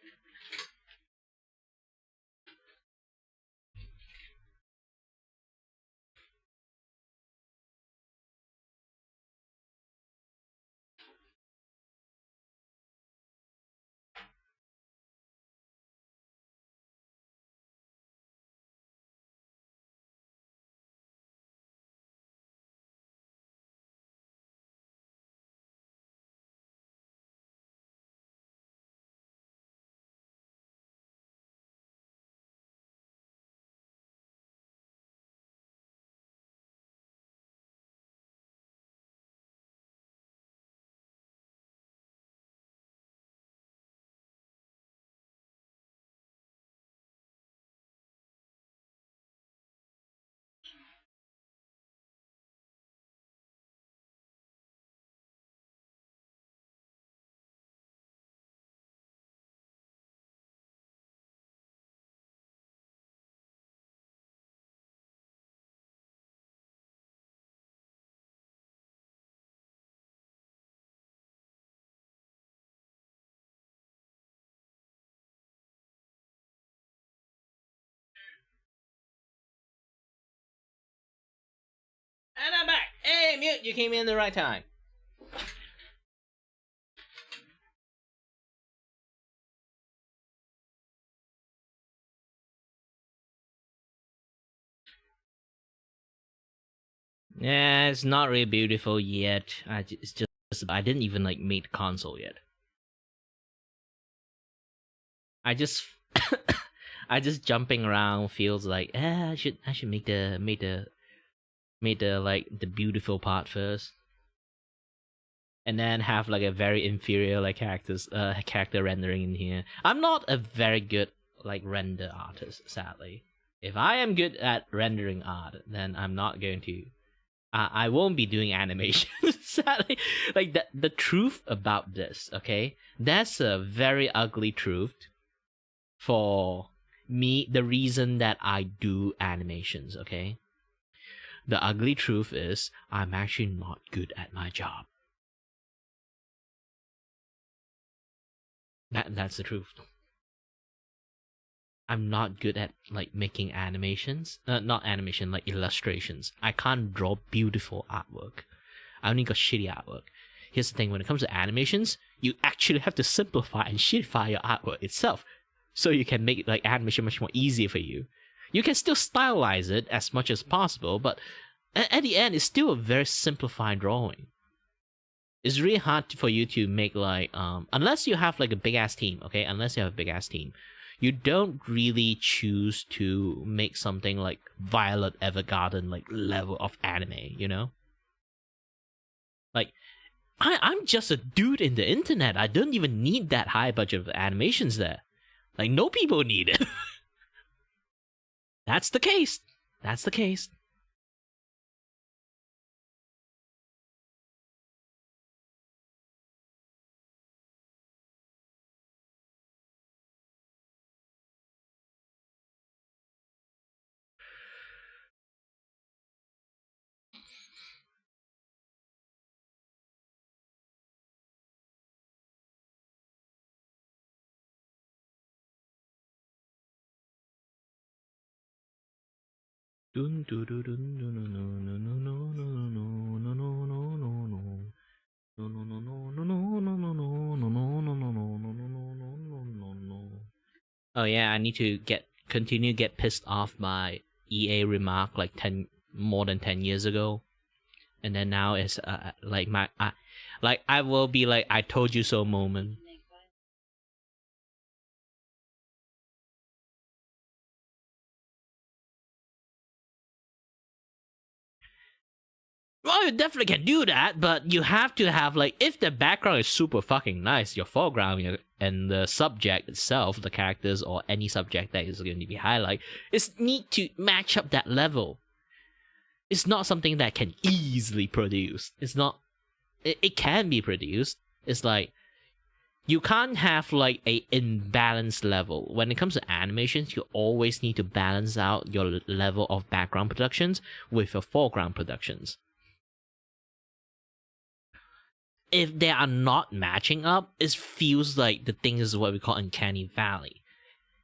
Okay, Mute, you came in the right time. Yeah, it's not really beautiful yet. It's just I didn't even like make the console yet. I just I just jumping around feels like I should make the like the beautiful part first, and then have like a very inferior like character rendering in here. I'm not a very good like render artist, sadly. If I am good at rendering art, then I'm not going to. I won't be doing animation. Sadly, like the truth about this, okay? That's a very ugly truth for me. The reason that I do animations, okay? The ugly truth is I'm actually not good at my job. That's the truth. I'm not good at like making animations. Not animation, like illustrations. I can't draw beautiful artwork. I only got shitty artwork. Here's the thing, when it comes to animations, you actually have to simplify and shitify your artwork itself, so you can make like animation much more easier for you. You can still stylize it as much as possible, but at the end, it's still a very simplified drawing. It's really hard for you to make like unless you have like a big ass team, okay? Unless you have a big ass team, you don't really choose to make something like Violet Evergarden like level of anime, you know? Like, I'm just a dude in the internet. I don't even need that high budget of animations there. Like, no people need it. That's the case. That's the case. Oh yeah, I need to continue get pissed off by EA remark like more than 10 years ago, and then now it's like I will be like I told you so moment. Well, you definitely can do that, but you have to have like, if the background is super fucking nice, your foreground and the subject itself, the characters or any subject that is going to be highlight, is need to match up that level. It's not something that can easily produce. It's not. It can be produced. It's like you can't have like a imbalanced level. When it comes to animations, you always need to balance out your level of background productions with your foreground productions. If they are not matching up, it feels like the thing is what we call uncanny valley.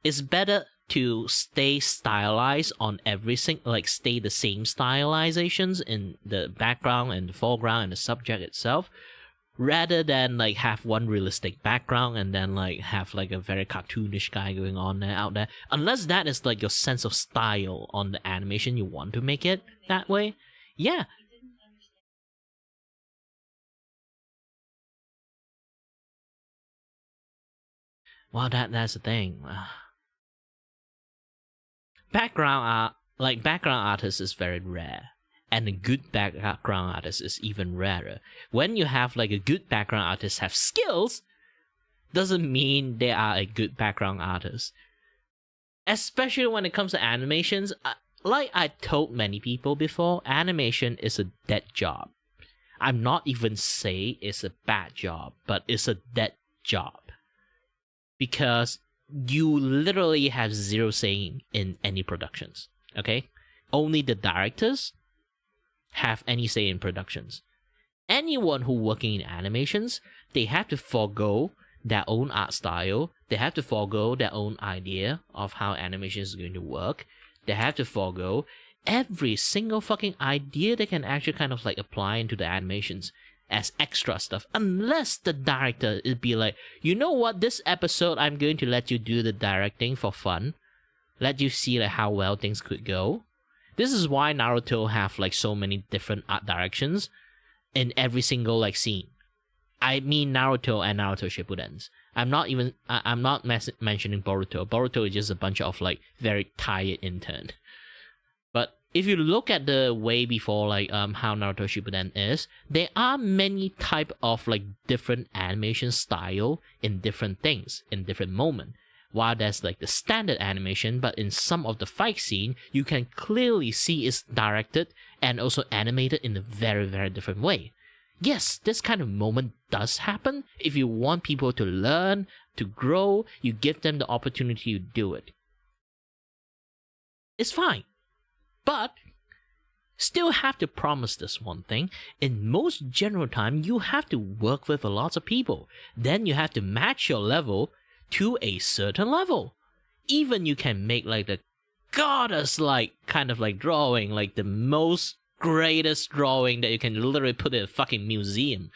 It's better to stay stylized on everything, like stay the same stylizations in the background and the foreground and the subject itself, rather than like have one realistic background and then like have like a very cartoonish guy going on there out there. Unless that is like your sense of style on the animation, you want to make it that way. Yeah. Well, that's the thing. Background artist is very rare, and a good background artist is even rarer. When you have like a good background artist have skills, doesn't mean they are a good background artist. Especially when it comes to animations, like I told many people before, animation is a dead job. I'm not even say it's a bad job, but it's a dead job. Because you literally have zero say in any productions, okay? Only the directors have any say in productions. Anyone who working in animations, they have to forego their own art style. They have to forego their own idea of how animation is going to work. They have to forego every single fucking idea they can actually kind of like apply into the animations as extra stuff, unless the director would be like, you know what, this episode I'm going to let you do the directing for fun, let you see like how well things could go. This is why Naruto have like so many different art directions in every single like scene. I mean Naruto and Naruto Shippuden. I'm not mentioning Boruto. Boruto is just a bunch of like very tired intern. But if you look at the way before like how Naruto Shippuden is, there are many type of like different animation style in different things in different moment. While there's like the standard animation, but in some of the fight scene, you can clearly see it's directed and also animated in a very, very different way. Yes, this kind of moment does happen. If you want people to learn, to grow, you give them the opportunity to do it. It's fine. But still have to promise this one thing. In most general time, you have to work with a lot of people. Then you have to match your level to a certain level. Even you can make like the goddess like kind of like drawing, like the most greatest drawing that you can literally put in a fucking museum.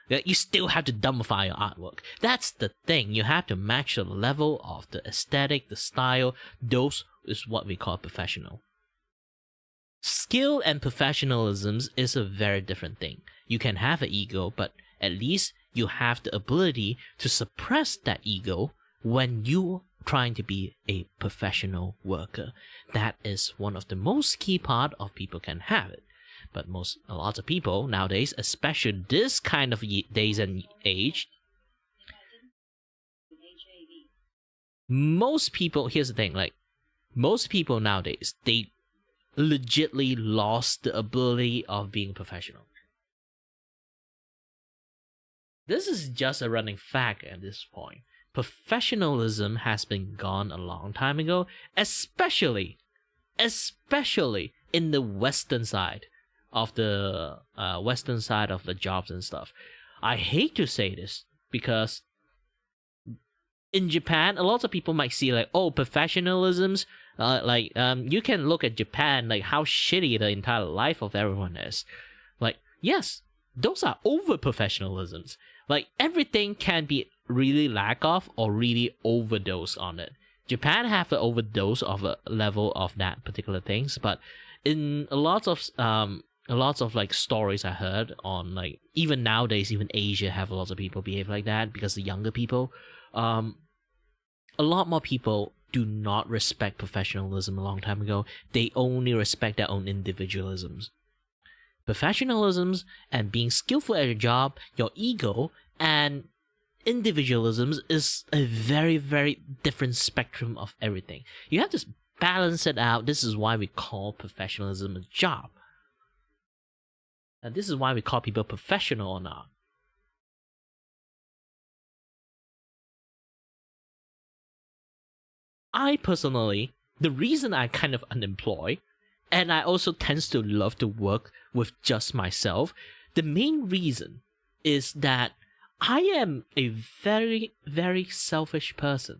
That you still have to dumbify your artwork. That's the thing. You have to match the level of the aesthetic, the style. Those is what we call professional. Skill and professionalism is a very different thing. You can have an ego, but at least you have the ability to suppress that ego when you're trying to be a professional worker. That is one of the most key part of people can have it. But a lot of people nowadays, especially this kind of days and age, most people, here's the thing, like, most people nowadays, they legitly lost the ability of being professional. This is just a running fact at this point. Professionalism has been gone a long time ago, especially in the western side of the jobs and stuff. I hate to say this because in Japan, a lot of people might see like, oh, professionalisms. You can look at Japan, like how shitty the entire life of everyone is. Like, yes, those are over professionalisms. Like everything can be really lack of or really overdose on it. Japan have an overdose of a level of that particular things, but in a lot of like stories I heard on like even nowadays, even Asia have a lot of people behave like that because the younger people, a lot more people do not respect professionalism a long time ago. They only respect their own individualisms. Professionalisms and being skillful at your job, your ego, and individualism is a very, very different spectrum of everything. You have to balance it out. This is why we call professionalism a job. And this is why we call people professional or not. I personally, the reason I kind of unemployed, and I also tends to love to work with just myself, the main reason is that I am a very, very selfish person.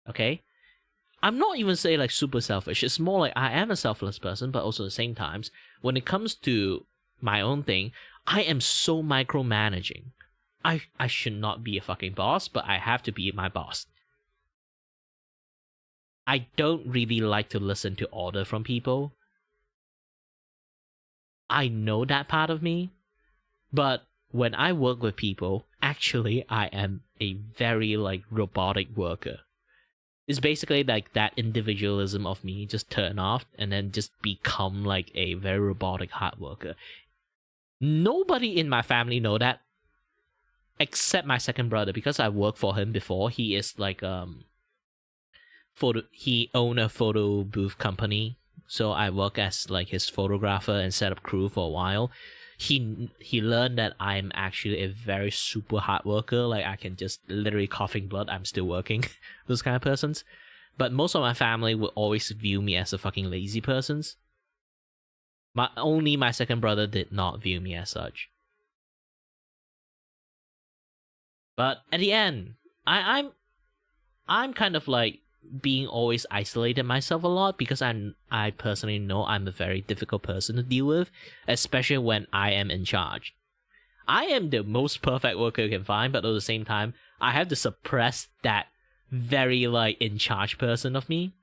Okay? I'm not even saying like super selfish. It's more like I am a selfless person, but also at the same time, when it comes to my own thing, I am so micromanaging. I should not be a fucking boss, but I have to be my boss. I don't really like to listen to order from people. I know that part of me, but when I work with people, actually I am a very like robotic worker. It's basically like that individualism of me just turn off and then just become like a very robotic hard worker. Nobody in my family know that except my second brother, because I worked for him before. He is like he owned a photo booth company, so I work as like his photographer and set up crew for a while. He learned that I'm actually a very super hard worker. Like I can just literally coughing blood, I'm still working. Those kind of persons. But most of my family will always view me as a fucking lazy person. Only my second brother did not view me as such. But at the end, I'm kind of like being always isolated myself a lot because I personally know I'm a very difficult person to deal with, especially when I am in charge. I am the most perfect worker you can find, but at the same time, I have to suppress that very like in charge person of me,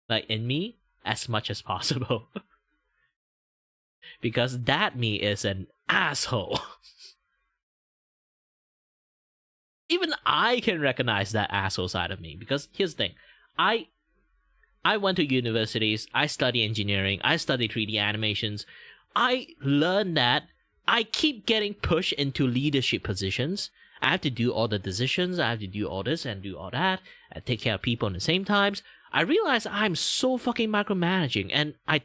like in me, as much as possible. Because that me is an asshole. Even I can recognize that asshole side of me, because here's the thing. I went to universities, I study engineering, I study 3D animations. I learned that I keep getting pushed into leadership positions. I have to do all the decisions, I have to do all this and do all that, and take care of people at the same times. I realize I'm so fucking micromanaging, and I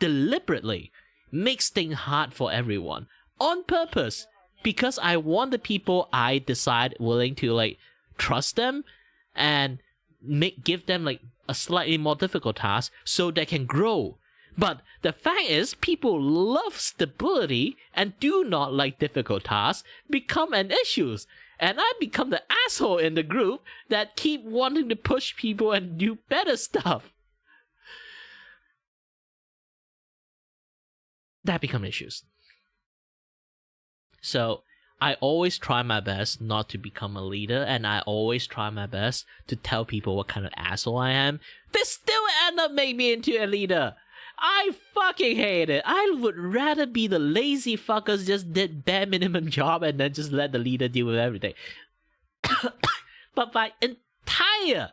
deliberately makes things hard for everyone on purpose, because I want the people I decide willing to like trust them and give them like a slightly more difficult task so they can grow. But the fact is, people love stability and do not like difficult tasks become an issue. And I become the asshole in the group that keep wanting to push people and do better stuff. That become issues. So I always try my best not to become a leader, and I always try my best to tell people what kind of asshole I am. They still end up making me into a leader. I fucking hate it. I would rather be the lazy fuckers just did bare minimum job and then just let the leader deal with everything. But my entire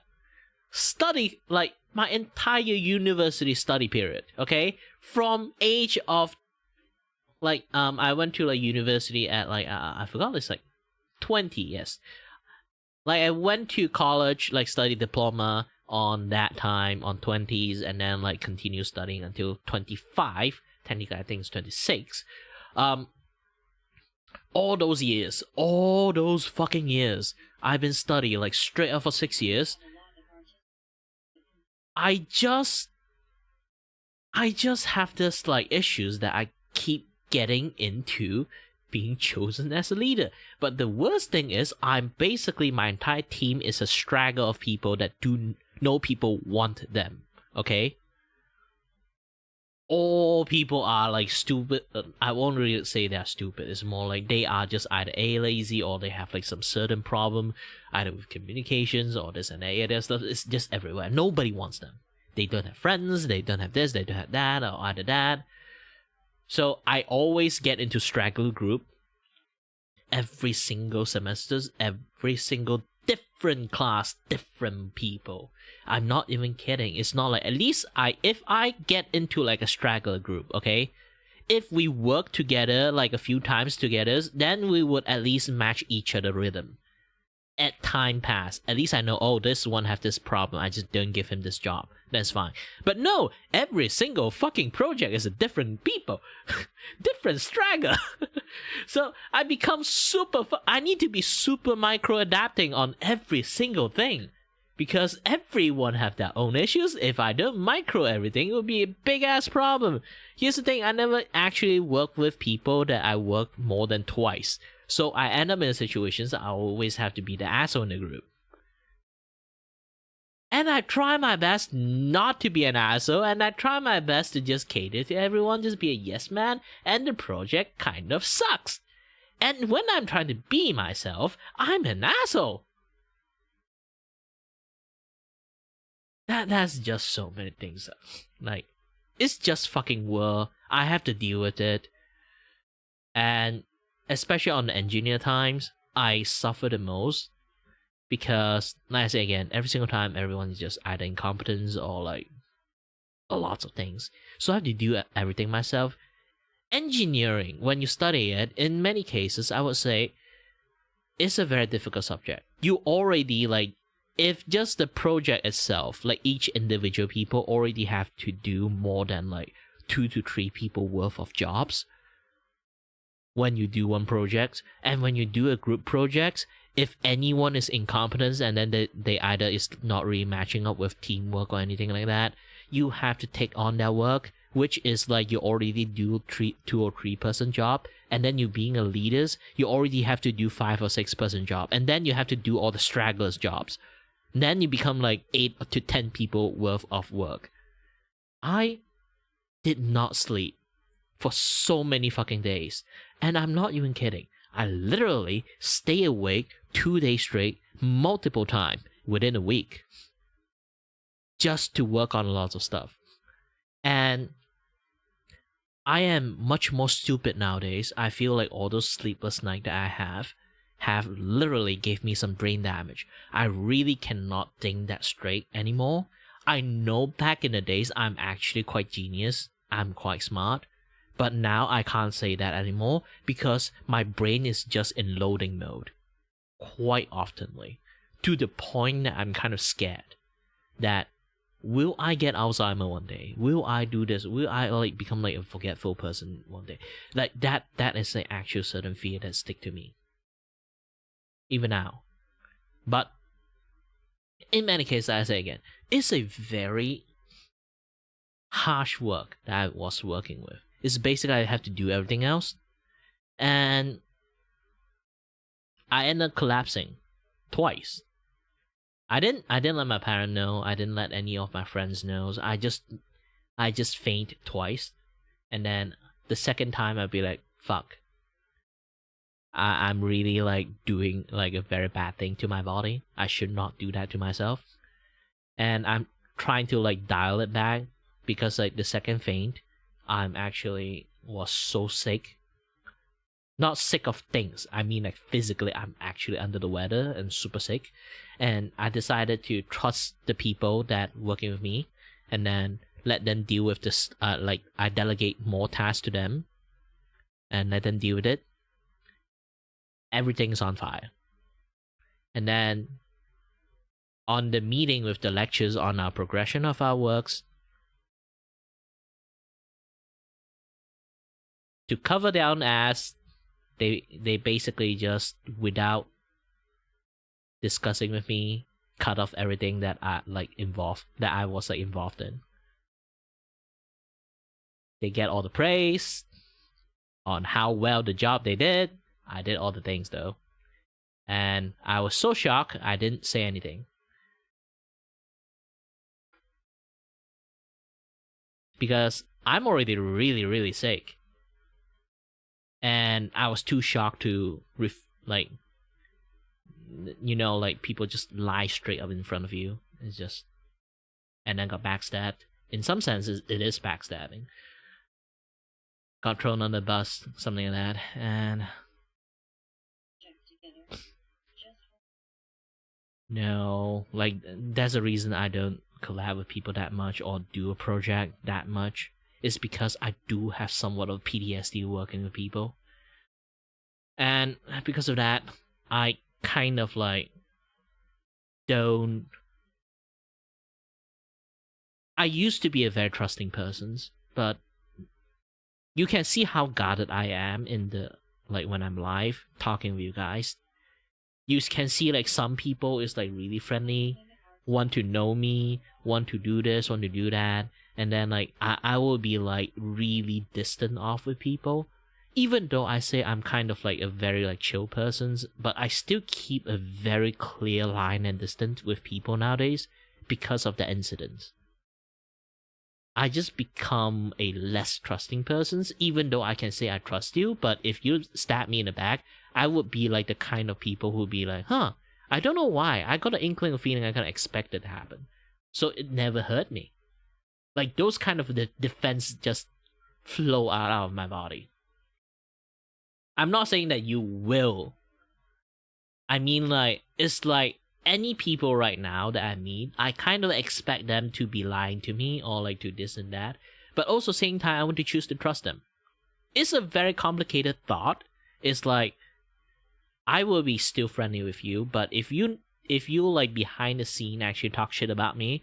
study, like my entire university study period, okay, from age of like I went to like university at like I forgot, it's like 20, yes. Like I went to college, like study diploma on that time on 20s, and then like continue studying until 25. Technically I think it's 26. All those years, all those fucking years, I've been studying like straight up for 6 years. I just have this like issues that I keep getting into being chosen as a leader. But the worst thing is, I'm basically, my entire team is a straggle of people that do know people want them, okay? All people are like stupid. I won't really say they're stupid. It's more like they are just either A, lazy, or they have like some certain problem, either with communications or this and that other stuff. It's just everywhere. Nobody wants them. They don't have friends, they don't have this, they don't have that, or either that. So I always get into straggler group every single semesters, every single different class, different people. I'm not even kidding. It's not like, at least if I get into like a straggler group, okay, if we work together like a few times together, then we would at least match each other rhythm. At time pass, at least I know, oh, this one have this problem, I just don't give him this job. That's fine. But no, every single fucking project is a different people. Different straggler. So I become I need to be super micro adapting on every single thing. Because everyone have their own issues. If I don't micro everything, it would be a big ass problem. Here's the thing, I never actually work with people that I work more than twice. So I end up in situations that I always have to be the asshole in the group. And I try my best not to be an asshole, and I try my best to just cater to everyone, just be a yes man, and the project kind of sucks. And when I'm trying to be myself, I'm an asshole. That's just so many things. Like, it's just fucking world. I have to deal with it. And especially on the engineer times, I suffer the most. Because, like I say again, every single time everyone is just either incompetent or like lots of things. So I have to do everything myself. Engineering, when you study it, in many cases, I would say, it's a very difficult subject. You already like, if just the project itself, like each individual people already have to do more than like 2 to 3 people worth of jobs when you do one project. And when you do a group project, if anyone is incompetent and then they either is not really matching up with teamwork or anything like that, you have to take on their work, which is like you already do 2 or 3 person job, and then you being a leaders, you already have to do 5 or 6 person job, and then you have to do all the stragglers jobs. Then you become like 8 to 10 people worth of work. I did not sleep for so many fucking days. And I'm not even kidding. I literally stay awake 2 days straight, multiple times within a week, just to work on lots of stuff. And I am much more stupid nowadays. I feel like all those sleepless nights that I have literally gave me some brain damage. I really cannot think that straight anymore. I know back in the days I'm actually quite genius. I'm quite smart. But now I can't say that anymore because my brain is just in loading mode quite oftenly, to the point that I'm kind of scared that will I get Alzheimer one day? Will I do this? Will I like become like a forgetful person one day? Like that is the actual certain fear that stick to me even now. But in many cases, I say again, it's a very harsh work that I was working with. It's basically I have to do everything else, and I ended up collapsing twice. I didn't let my parents know. I didn't let any of my friends know. I just faint twice, and then the second time I'd be like, "Fuck, I'm really like doing like a very bad thing to my body. I should not do that to myself." And I'm trying to like dial it back because like the second faint, I'm actually was so sick. Not sick of things. I mean like physically I'm actually under the weather and super sick. And I decided to trust the people that working with me and then let them deal with this. Like I delegate more tasks to them and let them deal with it. Everything's on fire. And then on the meeting with the lectures on our progression of our works, to cover their own ass, they basically just, without discussing with me, cut off everything that I was involved in. They get all the praise on how well the job they did. I did all the things though. And I was so shocked I didn't say anything. Because I'm already really, really sick. And I was too shocked to, people just lie straight up in front of you. It's just... And then got backstabbed. In some senses, it is backstabbing. Got thrown on the bus, something like that. And... No, like, that's the reason I don't collab with people that much or do a project that much. It's because I do have somewhat of PTSD working with people. And because of that, I kind of like don't... I used to be a very trusting person, but you can see how guarded I am in the, like, when I'm live talking with you guys. You can see like some people is like really friendly, want to know me, want to do this, want to do that, and then like I will be like really distant off with people, even though I say I'm kind of like a very like chill person, but I still keep a very clear line and distance with people nowadays because of the incidents. I just become a less trusting person, even though I can say I trust you, but if you stab me in the back, I would be like the kind of people who would be like, I don't know why. I got an inkling of feeling I kind of expect it to happen. So it never hurt me. Like those kind of the defense just flow out of my body. I'm not saying that you will. I mean like, it's like any people right now that I meet, I kind of expect them to be lying to me or like to this and that. But also same time, I want to choose to trust them. It's a very complicated thought. It's like, I will be still friendly with you, but if you like behind the scene actually talk shit about me,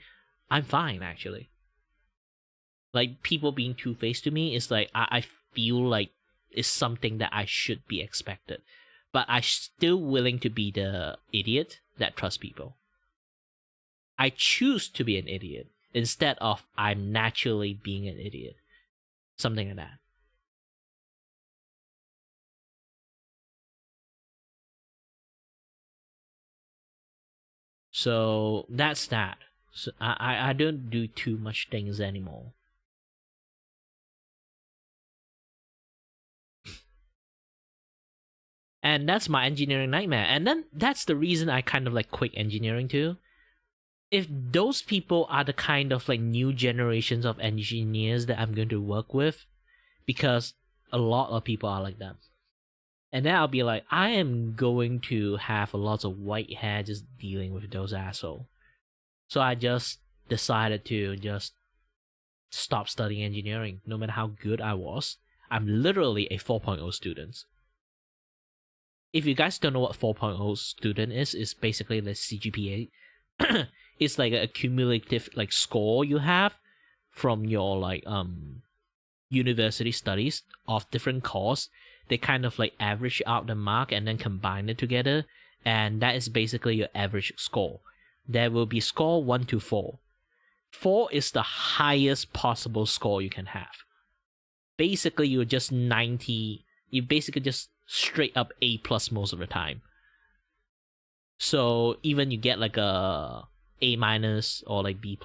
I'm fine actually. Like people being two-faced to me is like I feel like it's something that I should be expected. But I'm still willing to be the idiot that trusts people. I choose to be an idiot instead of I'm naturally being an idiot. Something like that. So that's that. So I don't do too much things anymore. And that's my engineering nightmare. And then that's the reason I kind of like quit engineering too. If those people are the kind of like new generations of engineers that I'm going to work with, because a lot of people are like that. And then I'll be like, I am going to have a lot of white hair just dealing with those assholes. So I just decided to just stop studying engineering. No matter how good I was, I'm literally a 4.0 student. If you guys don't know what 4.0 student is, it's basically the CGPA. It's like a cumulative like score you have from your like university studies of different courses. They kind of like average out the mark and then combine it together, and that is basically your average score. There will be score 1 to 4. 4 is the highest possible score you can have. Basically, you're just 90. You basically just straight up A+ most of the time. So even you get like a A- or like B+,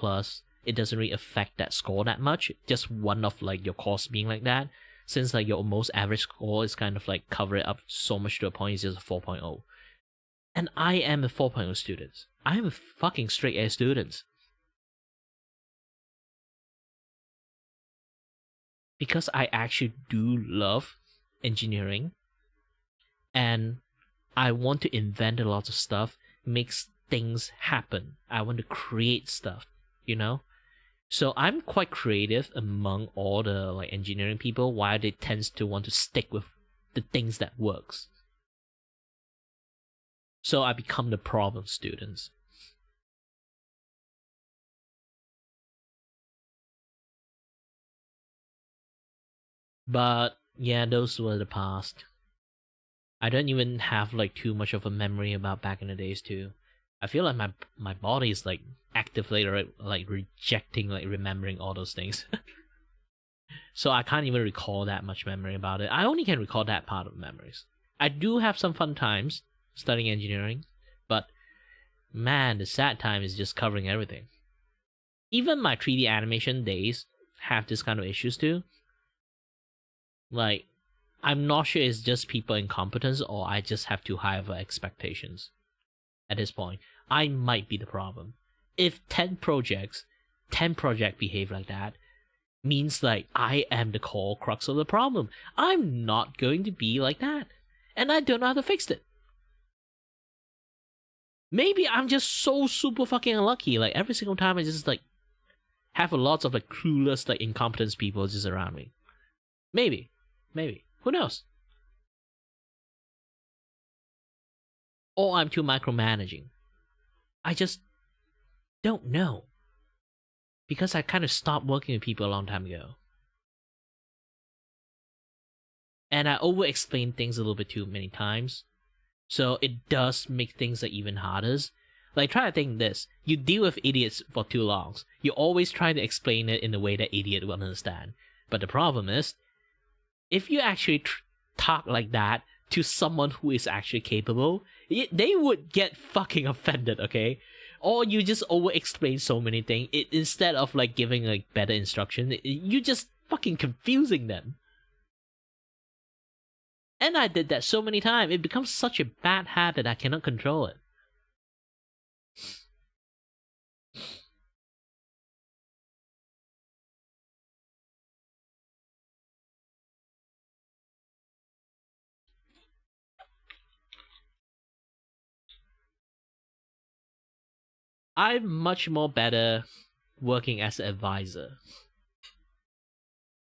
it doesn't really affect that score that much. Just one of like your course being like that, since like your most average score is kind of like covered up so much to a point, it's just a 4.0. And I am a 4.0 student. I am a fucking straight A student. Because I actually do love engineering, and I want to invent a lot of stuff, makes things happen. I want to create stuff, you know? So I'm quite creative among all the like engineering people, while they tends to want to stick with the things that works. So I become the problem students. But yeah, those were the past. I don't even have like too much of a memory about back in the days too. I feel like my body is like actively like rejecting like remembering all those things. So I can't even recall that much memory about it. I only can recall that part of memories. I do have some fun times studying engineering, but man, the sad time is just covering everything. Even my 3D animation days have this kind of issues too. Like, I'm not sure it's just people incompetence or I just have too high of expectations. At this point, I might be the problem. If 10 projects behave like that, means like I am the core crux of the problem. I'm not going to be like that. And I don't know how to fix it. Maybe I'm just so super fucking unlucky. Like every single time I just like have a lot of like clueless, like incompetent people just around me. Maybe. Who knows? Or I'm too micromanaging. I just don't know. Because I kind of stopped working with people a long time ago. And I over-explain things a little bit too many times. So it does make things like even harder. Like try to think this. You deal with idiots for too long. You always try to explain it in a way that idiot will understand. But the problem is, if you actually talk like that to someone who is actually capable, they would get fucking offended, okay? Or you just over-explain so many things, instead of like giving like better instruction, you just fucking confusing them. And I did that so many times, it becomes such a bad habit I cannot control it. I'm much more better working as an advisor.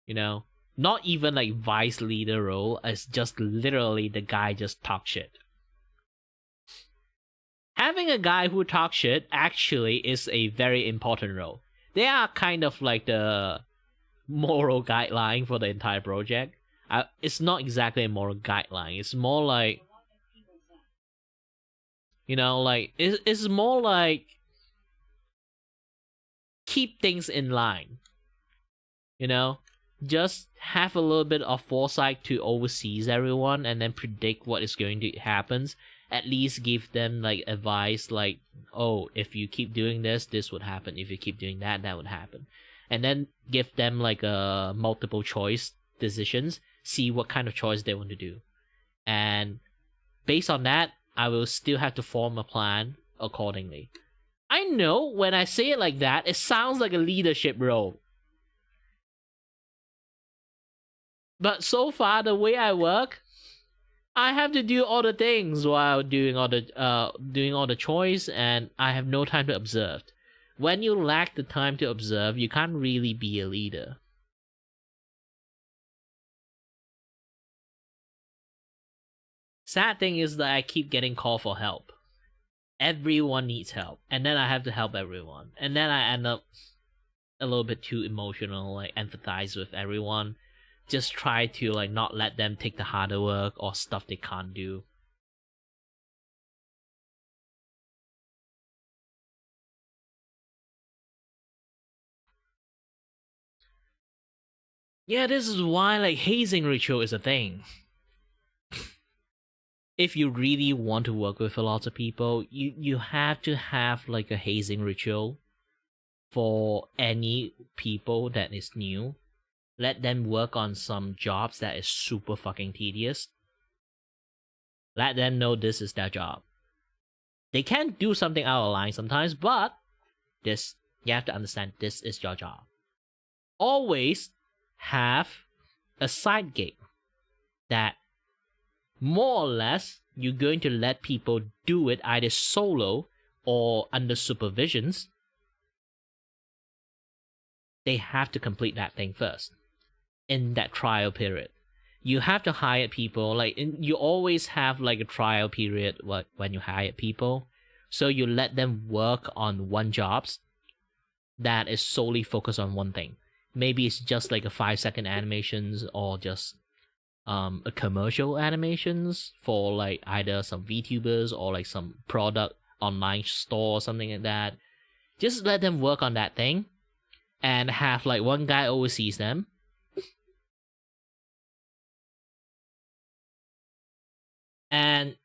You know? Not even like vice leader role, as just literally the guy just talk shit. Having a guy who talks shit actually is a very important role. They are kind of like the moral guideline for the entire project. It's not exactly a moral guideline. It's more like, you know, like it's more like keep things in line. You know, just have a little bit of foresight to oversee everyone and then predict what is going to happen, at least give them like advice, like, oh, if you keep doing this, this would happen. If you keep doing that, that would happen. And then give them like a multiple choice decisions, see what kind of choice they want to do. And based on that, I will still have to form a plan accordingly. I know when I say it like that, it sounds like a leadership role. But so far, the way I work, I have to do all the things while doing all the choice, and I have no time to observe. When you lack the time to observe, you can't really be a leader. Sad thing is that I keep getting called for help. Everyone needs help, and then I have to help everyone, and then I end up a little bit too emotional, like empathize with everyone. Just try to like not let them take the harder work or stuff they can't do. Yeah, this is why like hazing ritual is a thing. If you really want to work with a lot of people, you have to have like a hazing ritual for any people that is new. Let them work on some jobs that is super fucking tedious. Let them know this is their job. They can do something out of line sometimes, but this, you have to understand, this is your job. Always have a side gig that more or less you're going to let people do it either solo or under supervisions. They have to complete that thing first in that trial period. You have to hire people, like you always have like a trial period when you hire people, so you let them work on one jobs that is solely focused on one thing. Maybe it's just like a 5-second animations, or just a commercial animations for like either some VTubers or like some product online store or something like that. Just let them work on that thing and have like one guy oversees them. And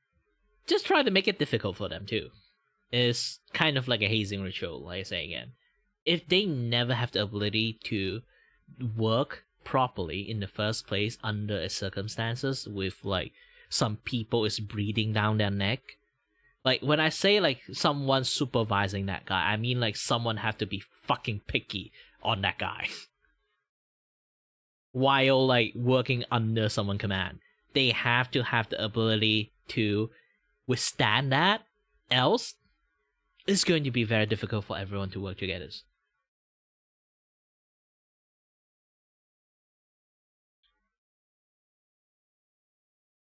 just try to make it difficult for them too. It's kind of like a hazing ritual, like I say again. If they never have the ability to work properly in the first place under a circumstances with like some people is breathing down their neck. Like when I say like someone supervising that guy, I mean like someone have to be fucking picky on that guy. While like working under someone's command. They have to have the ability to withstand that, else it's going to be very difficult for everyone to work together.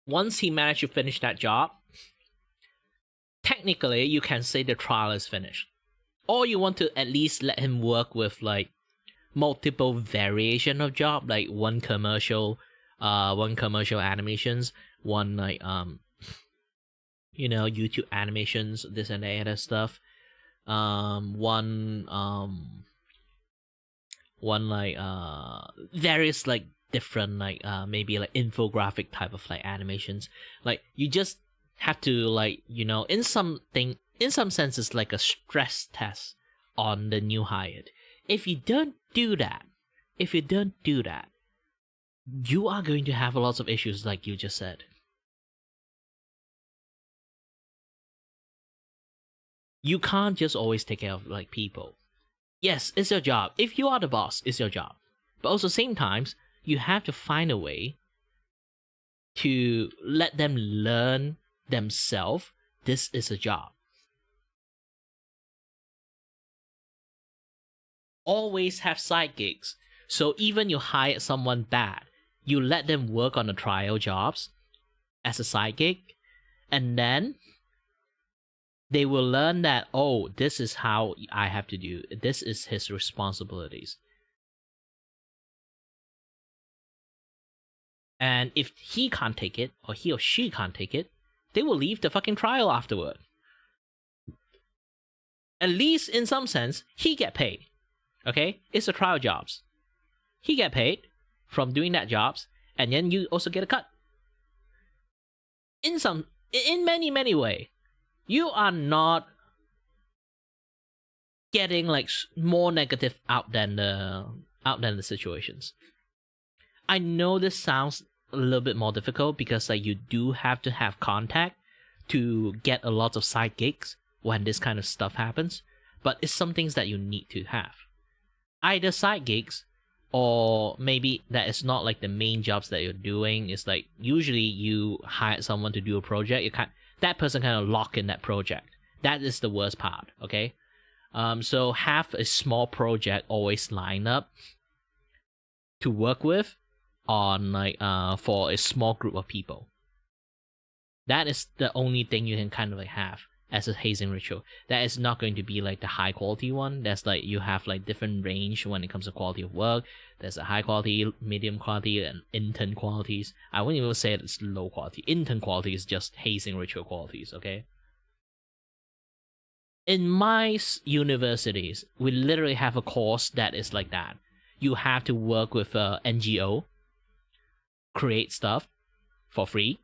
Once he managed to finish that job, technically you can say the trial is finished. Or you want to at least let him work with like multiple variation of job, like one commercial animations, one like YouTube animations, this and that other stuff, one like various like different like maybe like infographic type of like animations. Like you just have to like in some senses like a stress test on the new hired. If you don't do that, you are going to have lots of issues like you just said. You can't just always take care of like people. Yes, it's your job. If you are the boss, it's your job. But also same times, you have to find a way to let them learn themselves. This is a job. Always have side gigs. So even you hire someone bad, you let them work on the trial jobs as a side gig, and then they will learn that, oh, this is how I have to do. This is his responsibilities. And if he can't take it, or he or she can't take it, they will leave the fucking trial afterward. At least in some sense, he get paid. Okay? It's a trial jobs. He get paid from doing that jobs, and then you also get a cut. In in many way, you are not getting like more negative out than the situations. I know this sounds a little bit more difficult because like you do have to have contact to get a lot of side gigs when this kind of stuff happens, but it's some things that you need to have. Either side gigs, or maybe that is not like the main jobs that you're doing. It's like usually you hire someone to do a project, that person kind of lock in that project. That is the worst part, okay? So have a small project always lined up to work with on like for a small group of people. That is the only thing you can kind of like have as a hazing ritual. That is not going to be like the high quality one. That's like you have like different range when it comes to quality of work. There's a high quality, medium quality, and intern qualities. I wouldn't even say it's low quality. Intern quality is just hazing ritual qualities, okay? In my universities, we literally have a course that is like that. You have to work with a NGO, create stuff for free,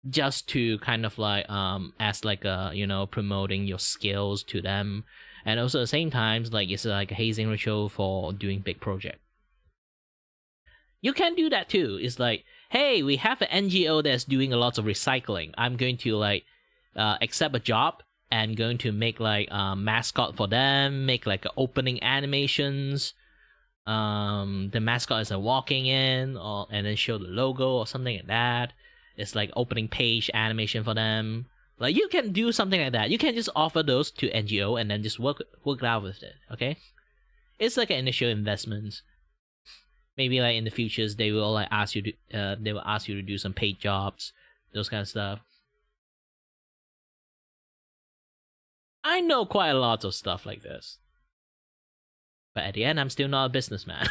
just to kind of like as like a, you know, promoting your skills to them, and also at the same time like it's like a hazing ritual for doing big project. You can do that too. It's like, hey, we have an NGO that's doing a lot of recycling. I'm going to like accept a job and going to make like a mascot for them, make like opening animations. The mascot is walking in, and then show the logo or something like that. It's like opening page animation for them. Like you can do something like that. You can just offer those to NGO and then just work out with it. Okay, it's like an initial investment. Maybe like in the futures they will like ask you to do some paid jobs, those kind of stuff. I know quite a lot of stuff like this. But at the end, I'm still not a businessman.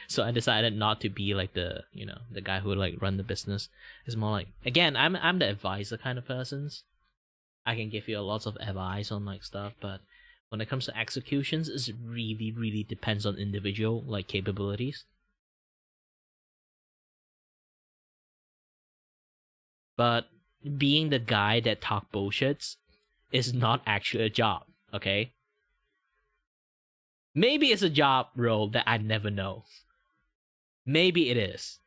So I decided not to be like the guy who would like run the business. It's more like, again, I'm the advisor kind of persons. I can give you a lot of advice on like stuff, but when it comes to executions, it really depends on individual like capabilities. But being the guy that talk bullshits is not actually a job, okay? Maybe it's a job role that I never know. Maybe it is.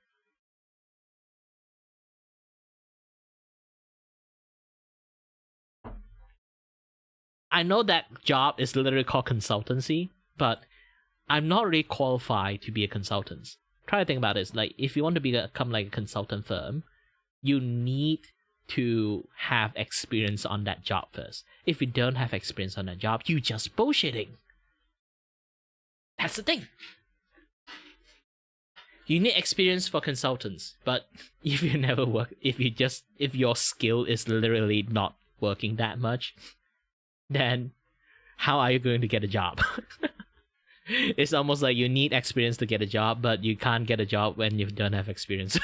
I know that job is literally called consultancy, but I'm not really qualified to be a consultant. Try to think about this. Like, if you want to become like a consultant firm, you need to have experience on that job first. If you don't have experience on that job, you just bullshitting. That's the thing. You need experience for consultants, but if you never work, if your skill is literally not working that much, then how are you going to get a job? It's almost like you need experience to get a job, but you can't get a job when you don't have experience.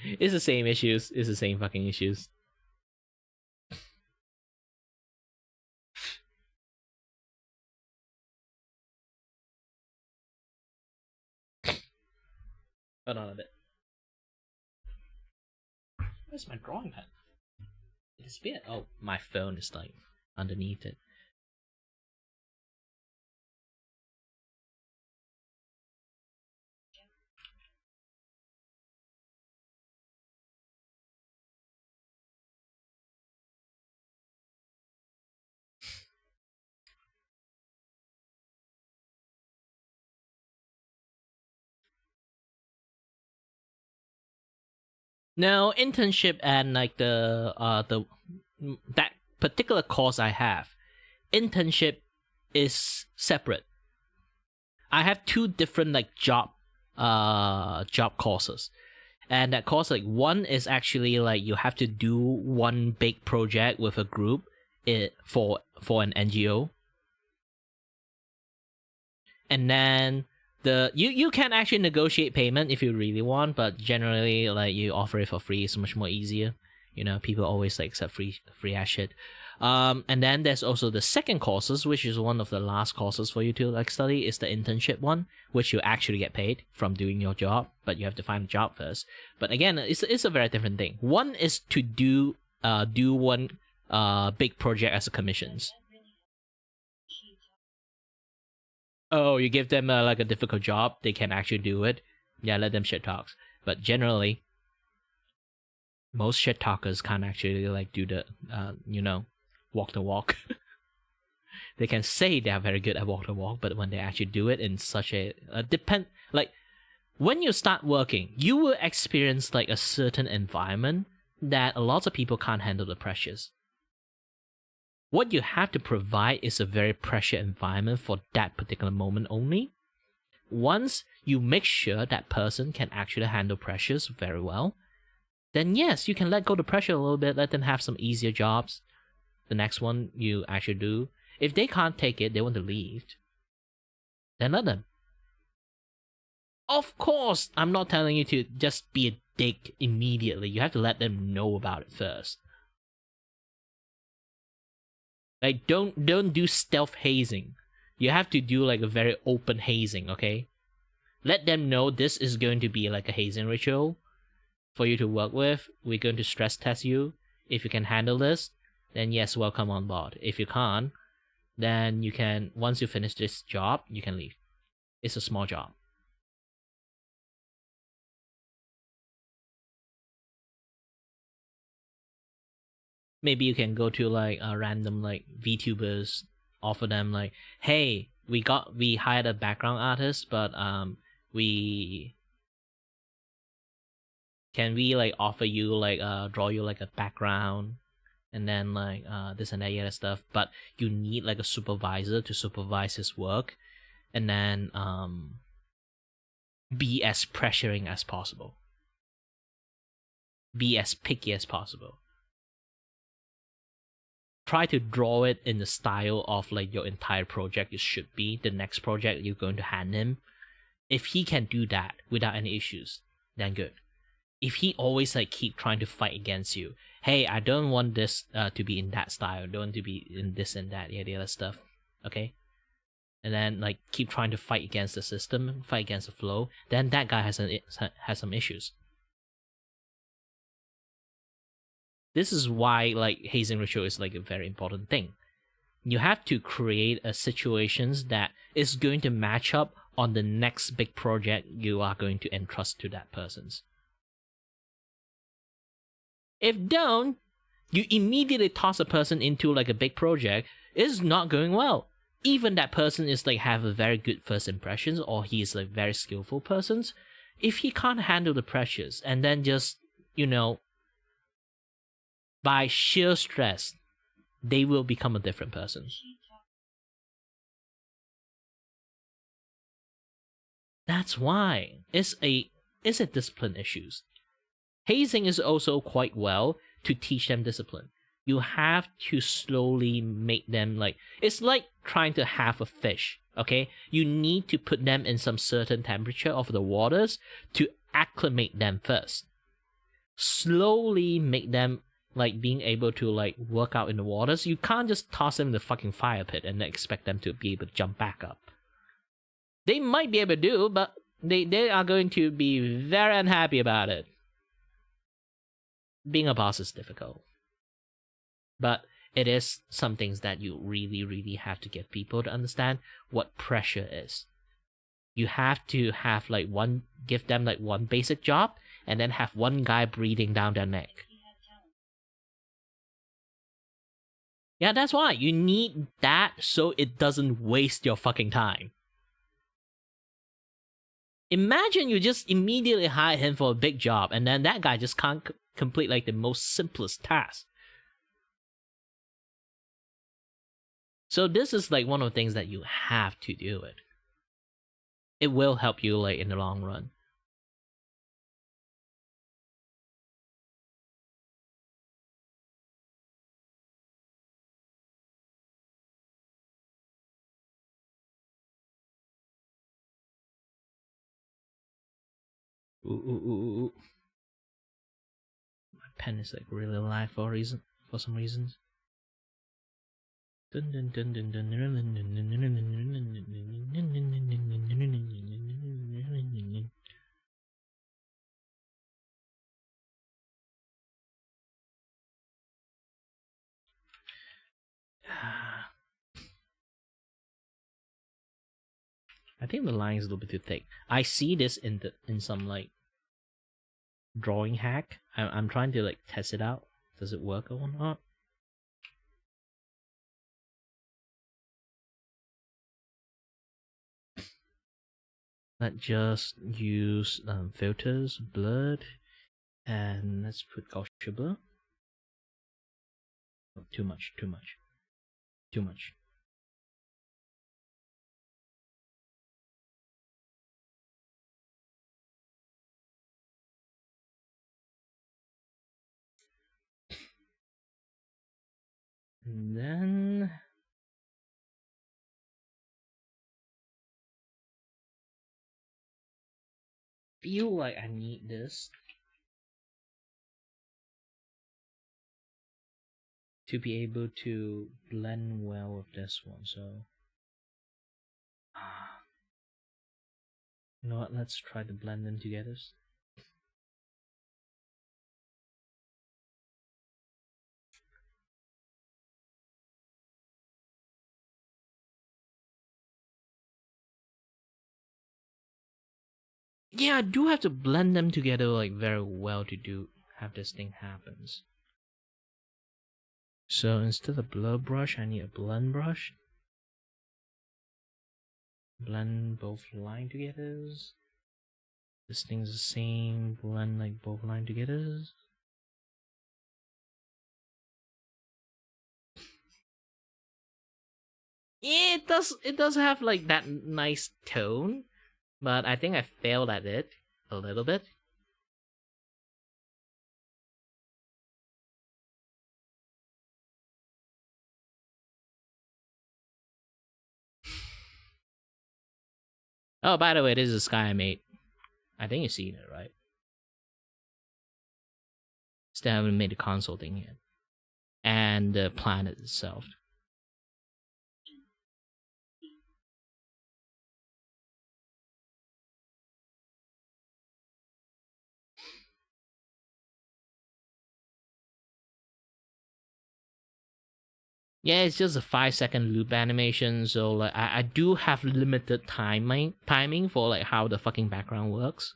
It's the same issues. It's the same fucking issues. Hold on a bit. Where's my drawing pad? It disappeared. Oh, my phone is like underneath it. No, internship and like that particular course I have, internship is separate. I have two different like job courses. And that course, like, one is actually like you have to do one big project with a group for an NGO. And then you can actually negotiate payment if you really want, but generally like you offer it for free. It's much more easier. You know, people always like accept free ass shit. And then there's also the second courses, which is one of the last courses for you to like study, is the internship one, which you actually get paid from doing your job, but you have to find a job first. But again, it's a very different thing. One is to do one big project as a commissions. Oh, you give them like a difficult job, they can actually do it. Yeah, let them shit talks. But generally, most shit talkers can't actually like do the walk the walk. They can say they are very good at walk the walk, but when they actually do it in such a when you start working, you will experience like a certain environment that a lot of people can't handle the pressures. What you have to provide is a very pressure environment for that particular moment only. Once you make sure that person can actually handle pressures very well, then yes, you can let go the pressure a little bit, let them have some easier jobs. The next one you actually do. If they can't take it, they want to leave, then let them. Of course, I'm not telling you to just be a dick immediately. You have to let them know about it first. Like, don't do stealth hazing. You have to do like a very open hazing, okay? Let them know this is going to be like a hazing ritual for you to work with. We're going to stress test you. If you can handle this, then yes, welcome on board. If you can't, then you can, once you finish this job, you can leave. It's a small job. Maybe you can go to like a random like VTubers, offer them like, hey, we hired a background artist, but we like offer you like draw you like a background, and then like this and that other stuff, but you need like a supervisor to supervise his work, and then be as pressuring as possible, be as picky as possible. Try to draw it in the style of like your entire project it should be, the next project you're going to hand him. If he can do that without any issues, then good. If he always like keep trying to fight against you, hey, I don't want this to be in that style, I don't want to be in this and that, the other stuff, okay? And then like keep trying to fight against the system, fight against the flow, then that guy has some issues. This is why like hazing ritual is like a very important thing. You have to create a situations that is going to match up on the next big project you are going to entrust to that person's. If don't, you immediately toss a person into like a big project, it's not going well. Even that person is like have a very good first impressions, or he is like very skillful persons, if he can't handle the pressures and then just, by sheer stress, they will become a different person. That's why it's a discipline issues. Hazing is also quite well to teach them discipline. You have to slowly make them like, it's like trying to have a fish, okay? You need to put them in some certain temperature of the waters to acclimate them first. Slowly make them like being able to like work out in the waters. You can't just toss them in the fucking fire pit and expect them to be able to jump back up. They might be able to do, but they are going to be very unhappy about it. Being a boss is difficult, but it is some things that you really, really have to get people to understand what pressure is. You have to have like give them like one basic job, and then have one guy breathing down their neck. Yeah, that's why you need that so it doesn't waste your fucking time. Imagine you just immediately hire him for a big job, and then that guy just can't complete like the most simplest task. So this is like one of the things that you have to do it. It will help you like in the long run. Ooh. My pen is like really live for some reasons. I think the line is a little bit too thick. I see this in some like drawing hack. I'm trying to like test it out. Does it work or not? Let's just use filters, blurred, and let's put Gaussian blur. Oh, too much. And then feel like I need this to be able to blend well with this one. So you know what, let's try to blend them together. Yeah, I do have to blend them together like very well to have this thing happens. So instead of blur brush, I need a blend brush. Blend both line together. This thing's the same, blend like both line together. Yeah, it does have like that nice tone, but I think I failed at it a little bit. Oh, by the way, this is a sky I made. I think you've seen it, right? Still haven't made the console thing yet. And the planet itself. Yeah, it's just a 5-second loop animation, so like I do have limited timing for like how the fucking background works.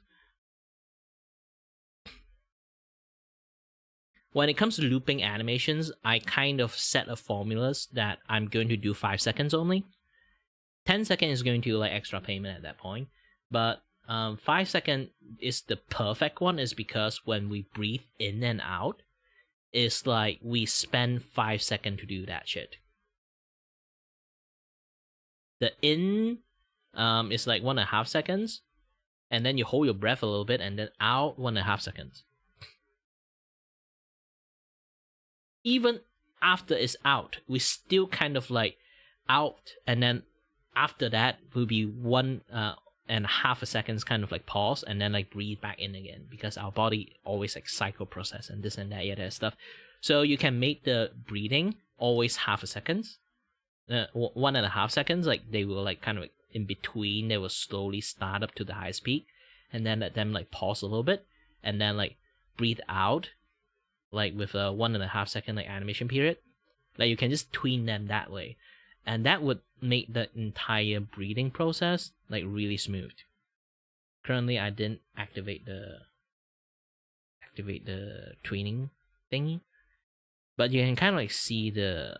When it comes to looping animations, I kind of set a formulas that I'm going to do 5 seconds only. 10 seconds is going to like extra payment at that point, but 5 second is the perfect one, is because when we breathe in and out, it's like we spend 5 seconds to do that shit. The in is like 1.5 seconds, and then you hold your breath a little bit, and then out 1.5 seconds. Even after it's out, we still kind of like out, and then after that will be 1.5 seconds kind of like pause, and then like breathe back in again, because our body always like cycle process and this and that, yeah, that stuff. So you can make the breathing always 0.5 seconds, 1.5 seconds, like they will like kind of like in between, they will slowly start up to the highest peak, and then let them like pause a little bit, and then like breathe out like with a 1.5 second like animation period. Like you can just tween them that way, and that would make the entire breathing process like really smooth. Currently I didn't activate the tweening thingy, but you can kind of like see the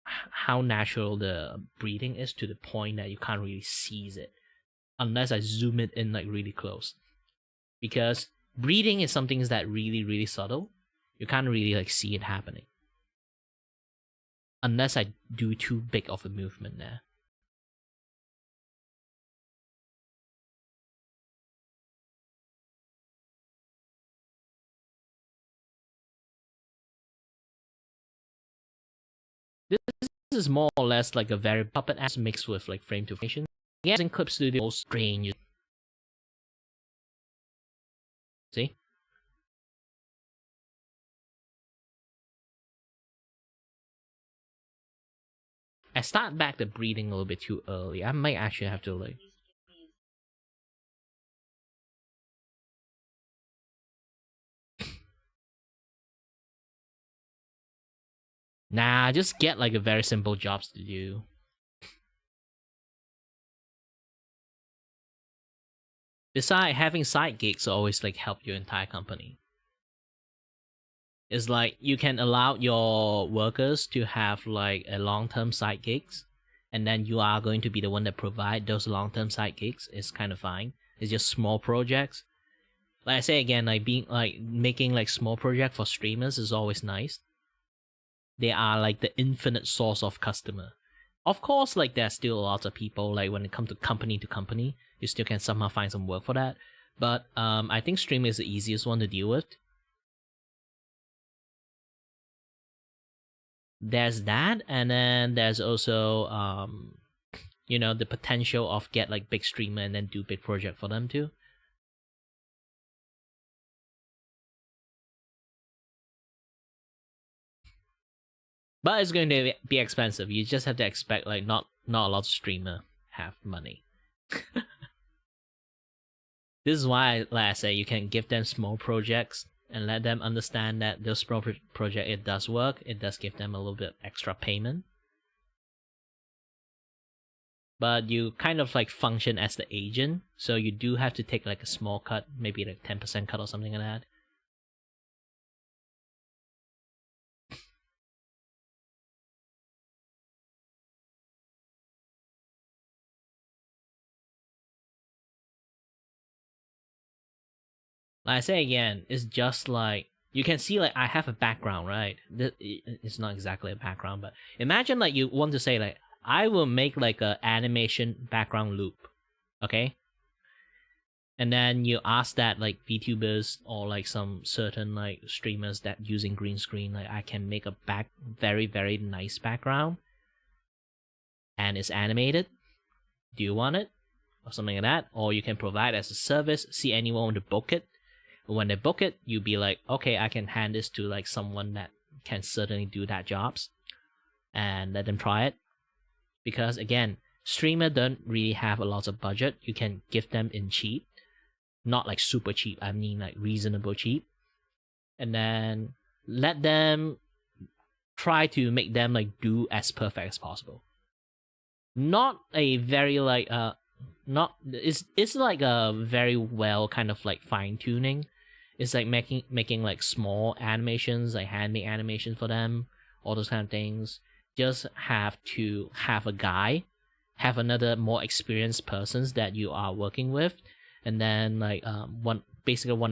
how natural the breathing is, to the point that you can't really seize it unless I zoom it in like really close, because breathing is something that really subtle. You can't really like see it happening unless I do too big of a movement there. This is more or less like a very puppet ass mixed with like frame to frame. Yeah, in Clip Studio, strange. See? I start back the breeding a little bit too early. I might actually have to like. Nah, just get like a very simple jobs to do. Besides, having side gigs always like help your entire company. It's like you can allow your workers to have like a long-term side gigs, and then you are going to be the one that provide those long-term side gigs. It's kind of fine. It's just small projects. Like I say again, like making like small project for streamers is always nice. They are like the infinite source of customer. Of course, like there's still lots of people like when it comes to company, you still can somehow find some work for that. But I think streaming is the easiest one to deal with. There's that, and then there's also the potential of get like big streamer and then do big project for them too. But it's going to be expensive. You just have to expect like not a lot of streamer have money. This is why, like I say, you can give them small projects and let them understand that those small project, it does work. It does give them a little bit extra payment. But you kind of like function as the agent, so you do have to take like a small cut, maybe like 10% cut or something like that. Like I say again, it's just like you can see like I have a background, right? It's not exactly a background, but imagine like you want to say like I will make like a animation background loop, okay? And then you ask that like VTubers or like some certain like streamers that using green screen, like I can make a very very nice background, and it's animated. Do you want it? Or something like that, or you can provide as a service. See anyone want to book it. When they book it, you be like, okay, I can hand this to like someone that can certainly do that jobs, and let them try it. Because again, streamer don't really have a lot of budget. You can give them in cheap, not like super cheap. I mean like reasonable cheap, and then let them try to make them like do as perfect as possible. Not a very like not it's like a very well kind of like fine tuning. It's like making like small animations, like handmade animations for them, all those kind of things. Just have to have a guy, have another more experienced persons that you are working with, and then like one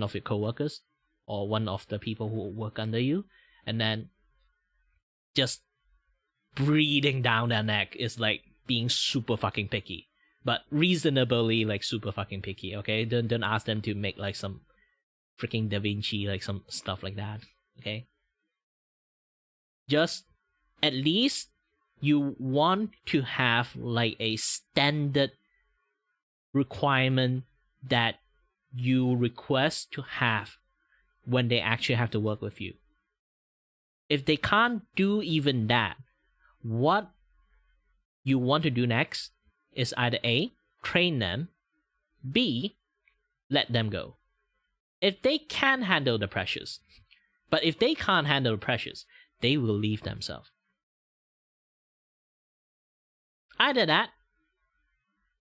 of your coworkers or one of the people who work under you, and then just breathing down their neck is like being super fucking picky. But reasonably like super fucking picky, okay? Don't ask them to make like some freaking Da Vinci, like some stuff like that, okay? Just at least you want to have like a standard requirement that you request to have when they actually have to work with you. If they can't do even that, what you want to do next is either A, train them, B, let them go. If they can handle the pressures, but if they can't handle the pressures, they will leave themselves. Either that,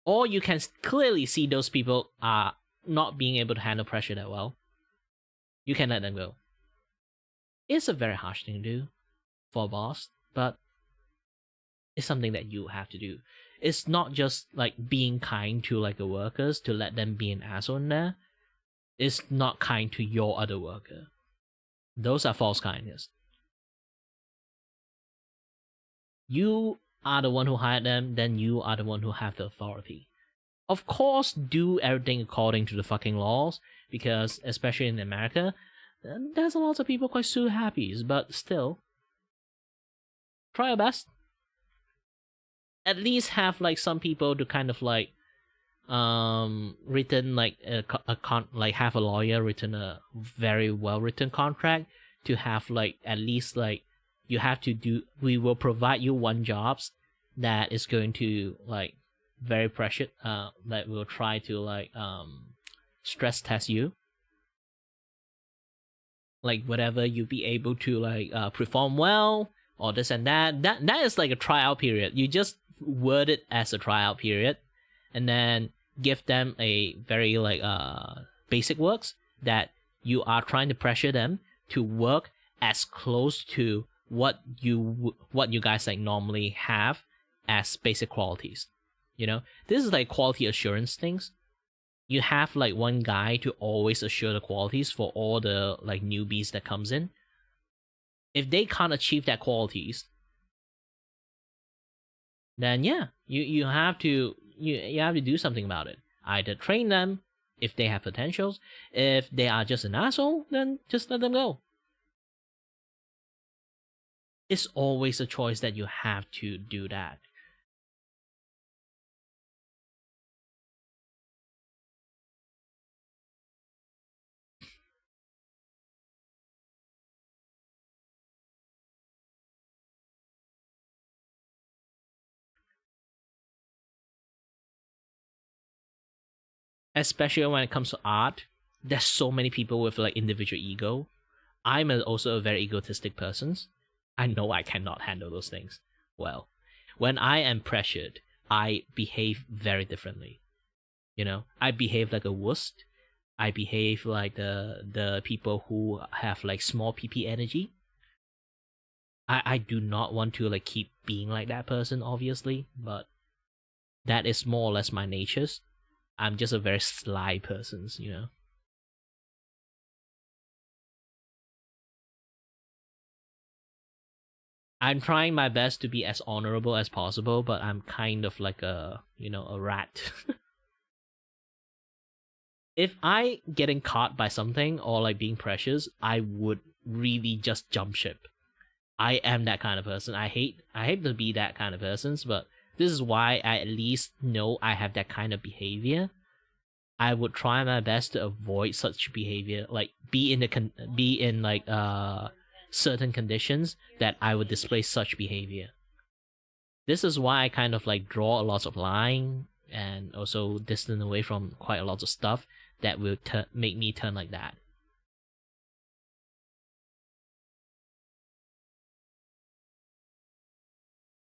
or you can clearly see those people are not being able to handle pressure that well. You can let them go. It's a very harsh thing to do for a boss, but it's something that you have to do. It's not just like being kind to like the workers to let them be an asshole in there. It's not kind to your other worker. Those are false kindness. You are the one who hired them, then you are the one who have the authority. Of course, do everything according to the fucking laws, because especially in America, there's a lot of people quite super happy, but still, try your best. At least have like some people to kind of like written like have a lawyer written a very well written contract to have like at least like you have to do, we will provide you one jobs, that is going to like very pressure that will try to like stress test you, like whatever you be able to like perform well or this and that is like a tryout period. You just word it as a tryout period, and then give them a very like basic works that you are trying to pressure them to work as close to what you guys like normally have as basic qualities. You know, this is like quality assurance things. You have like one guy to always assure the qualities for all the like newbies that comes in. If they can't achieve that qualities, then yeah, you have to you have to do something about it. Either train them if they have potentials. If they are just an asshole, then just let them go. It's always a choice that you have to do that. Especially when it comes to art, there's so many people with like individual ego. I'm also a very egotistic person. I know I cannot handle those things well. When I am pressured, I behave very differently. You know, I behave like a wuss. I behave like the people who have like small PP energy. I do not want to like keep being like that person, obviously, but that is more or less my natures. I'm just a very sly person, you know. I'm trying my best to be as honorable as possible, but I'm kind of like a, you know, a rat. If I getting caught by something or like being precious, I would really just jump ship. I am that kind of person. I hate to be that kind of person, but this is why I at least know I have that kind of behavior. I would try my best to avoid such behavior, like be in like certain conditions that I would display such behavior. This is why I kind of like draw a lot of line and also distance away from quite a lot of stuff that will make me turn like that.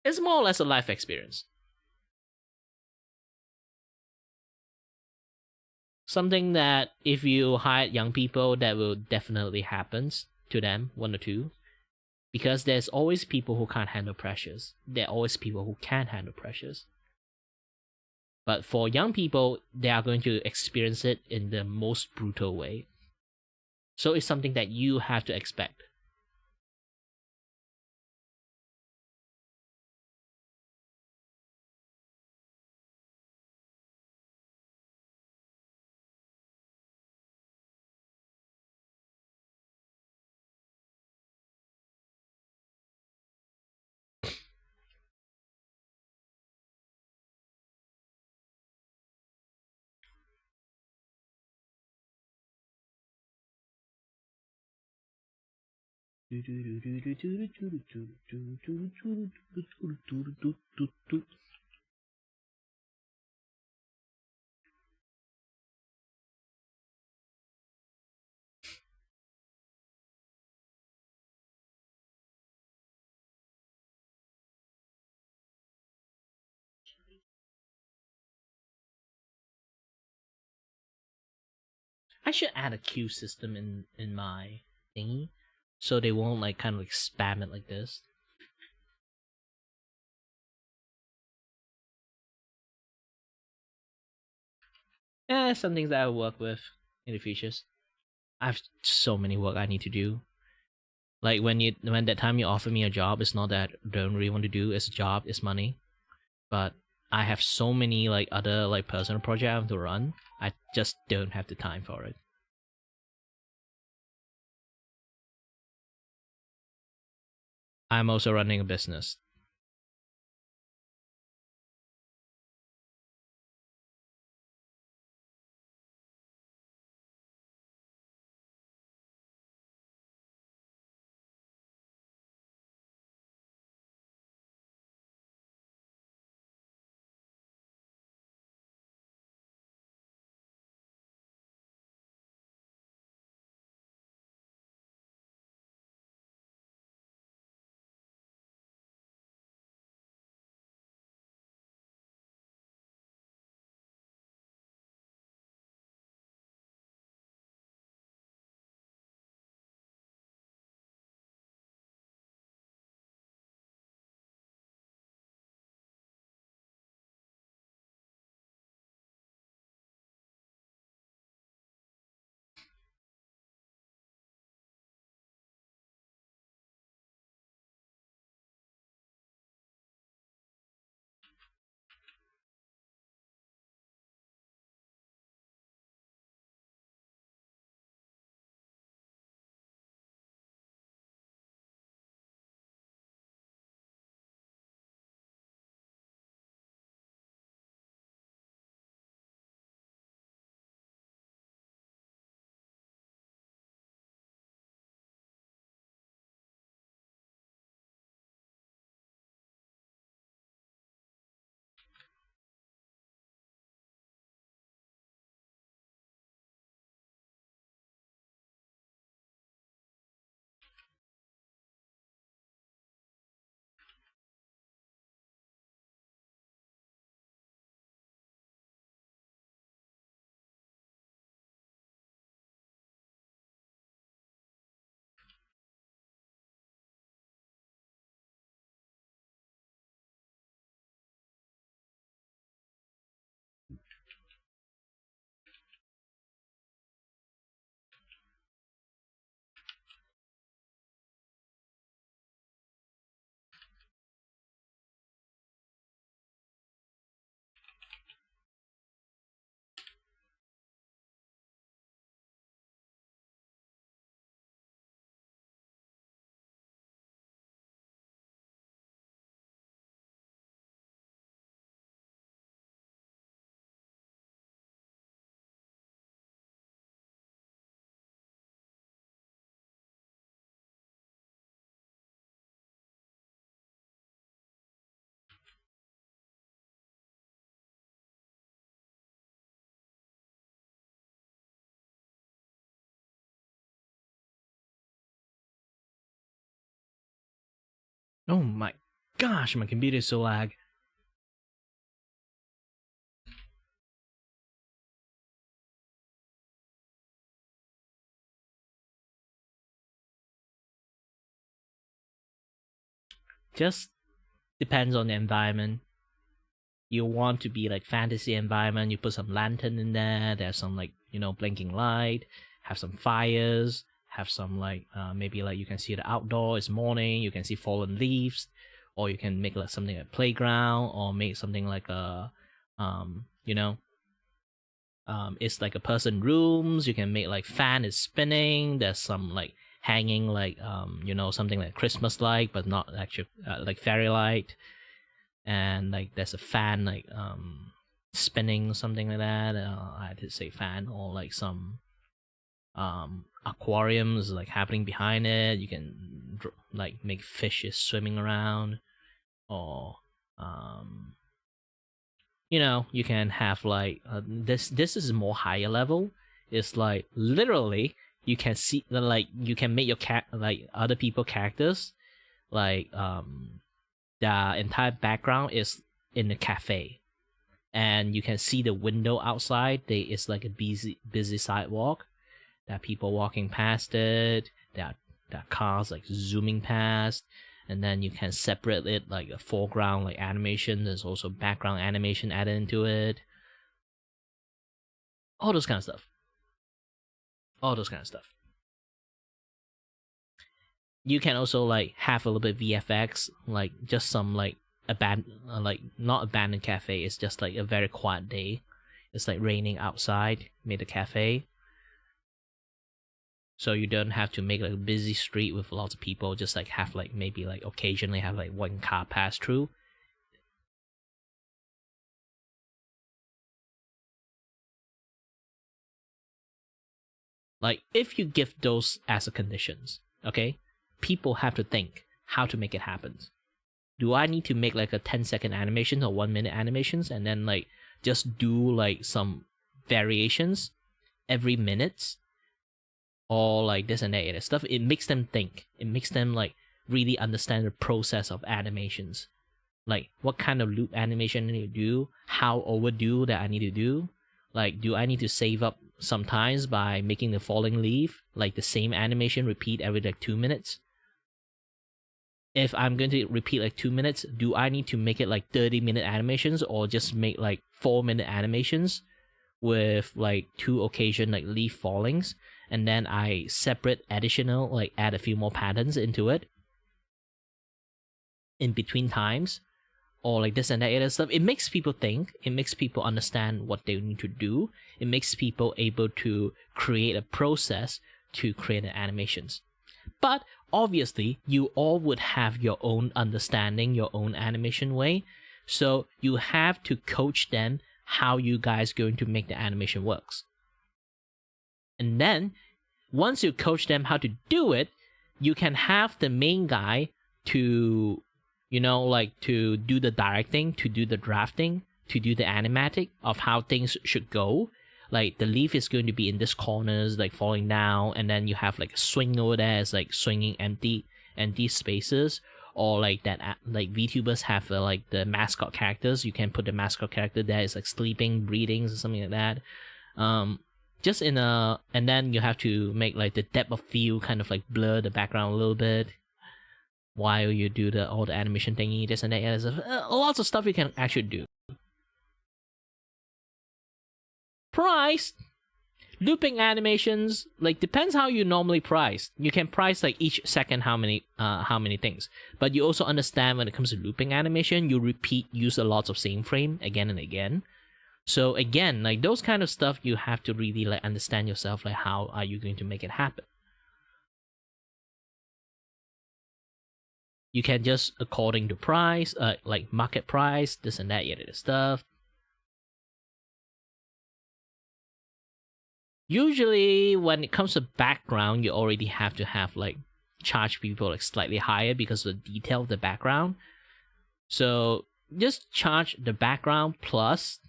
It's more or less a life experience. Something that if you hire young people, that will definitely happens to them, one or two. Because there's always people who can't handle pressures. There are always people who can handle pressures. But for young people, they are going to experience it in the most brutal way. So it's something that you have to expect. I should add a queue system in my thingy, so they won't like kind of like spam it like this. Some things that I will work with in the futures. I have so many work I need to do. Like when that time you offer me a job, it's not that I don't really want to do. It's a job, it's money, but I have so many like other like personal projects I have to run. I just don't have the time for it. I'm also running a business. Oh my gosh, my computer is so lag. Just depends on the environment. You want to be like fantasy environment, you put some lantern in there, there's some like, blinking light, have some fires, have some like maybe like you can see the outdoor, it's morning, you can see fallen leaves, or you can make like something like a playground, or make something like a it's like a person rooms. You can make like fan is spinning, there's some like hanging like something like Christmas light but not actually like fairy light, and like there's a fan like spinning, something like that. I did say fan, or like some aquariums like happening behind it. You can like make fishes swimming around, or you can have like this is more higher level. It's like literally you can see like you can make your like other people characters, like the entire background is in a cafe, and you can see the window outside. It's like a busy sidewalk. There are people walking past it. There are cars like zooming past, and then you can separate it like a foreground like animation. There's also background animation added into it. All those kind of stuff. You can also like have a little bit of VFX, like just some like like not abandoned cafe. It's just like a very quiet day. It's like raining outside. Made a cafe, so you don't have to make like a busy street with lots of people. Just like have like maybe like occasionally have like one car pass through. Like if you give those as a conditions, okay, people have to think how to make it happen. Do I need to make like a 10-second animation or 1 minute animations, and then like just do like some variations every minute, or like this and that stuff? It makes them think. It makes them like really understand the process of animations. Like what kind of loop animation I need to do, how overdue that I need to do. Like, do I need to save up sometimes by making the falling leaf, like the same animation repeat every like 2 minutes? If I'm going to repeat like 2 minutes, do I need to make it like 30-minute animations, or just make like 4-minute animations with like 2 occasion like leaf fallings, and then I separate additional like add a few more patterns into it in between times, or like this and that other stuff? It makes people think. It makes people understand what they need to do. It makes people able to create a process to create animations. But obviously, you all would have your own understanding, your own animation way. So you have to coach them how you guys going to make the animation works. And then, once you coach them how to do it, you can have the main guy to, like to do the directing, to do the drafting, to do the animatic of how things should go. Like the leaf is going to be in this corners, like falling down, and then you have like a swing over there, it's like swinging empty spaces, or like that, like VTubers have like the mascot characters. You can put the mascot character there, it's like sleeping, breathing, or something like that. Just in a, and then you have to make like the depth of field kind of like blur the background a little bit while you do all the animation thingy, this and that. There's lots of stuff you can actually do. Price, looping animations, like depends how you normally price. You can price like each second how many things, but you also understand when it comes to looping animation, you use a lot of same frame again and again. So again, like those kind of stuff, you have to really like understand yourself, like how are you going to make it happen. You can just according to price, like market price, this and that other stuff. Usually when it comes to background, you already have to have like charge people like slightly higher because of the detail of the background. So just charge the background plus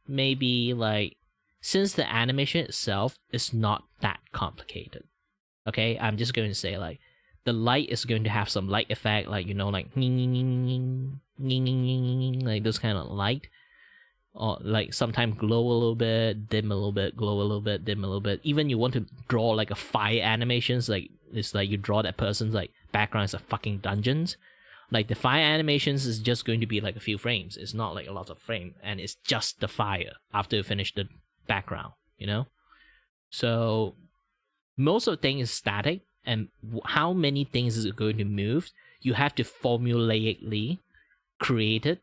maybe like, since the animation itself is not that complicated. Okay, I'm just going to say like the light is going to have some light effect, like, you know, like like those kind of light, or like sometimes glow a little bit, dim a little bit, glow a little bit, dim a little bit. Even you want to draw like a fire animations, like it's like you draw that person's like background as a fucking dungeons. Like the fire animations is just going to be like a few frames. It's not like a lot of frame, and it's just the fire after you finish the background, you know? So most of the thing is static, and how many things is it going to move, you have to formulaically create it,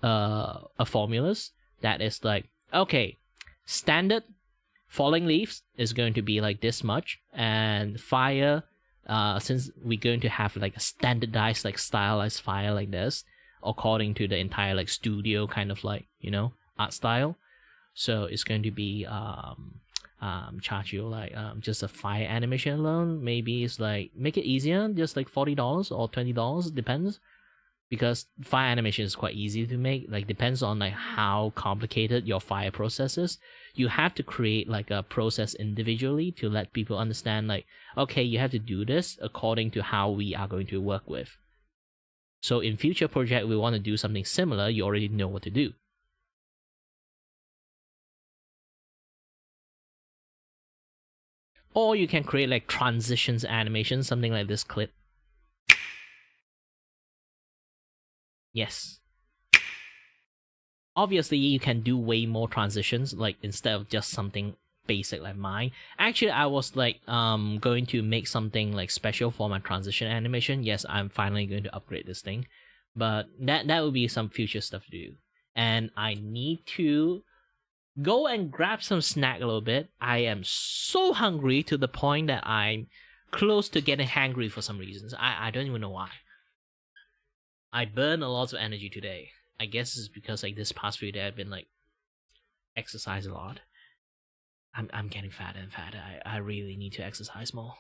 a formulas that is like, okay, standard falling leaves is going to be like this much, and fire, since we're going to have like a standardized like stylized fire like this according to the entire like studio kind of like, you know, art style, so it's going to be charge you like just a fire animation alone. Maybe it's like make it easier, just like $40 or $20, depends, because fire animation is quite easy to make. Like depends on like how complicated your fire process is. You have to create like a process individually to let people understand like, okay, you have to do this according to how we are going to work with. So in future project we want to do something similar, you already know what to do. Or you can create like transitions animation, something like this clip. Yes. Obviously, you can do way more transitions, like instead of just something basic like mine. Actually, I was like going to make something like special for my transition animation. Yes, I'm finally going to upgrade this thing, but that will be some future stuff to do. And I need to go and grab some snack a little bit. I am so hungry to the point that I'm close to getting hangry for some reasons. I don't even know why. I burned a lot of energy today. I guess it's because like this past few days I've been like exercise a lot. I'm getting fatter and fatter. I really need to exercise more.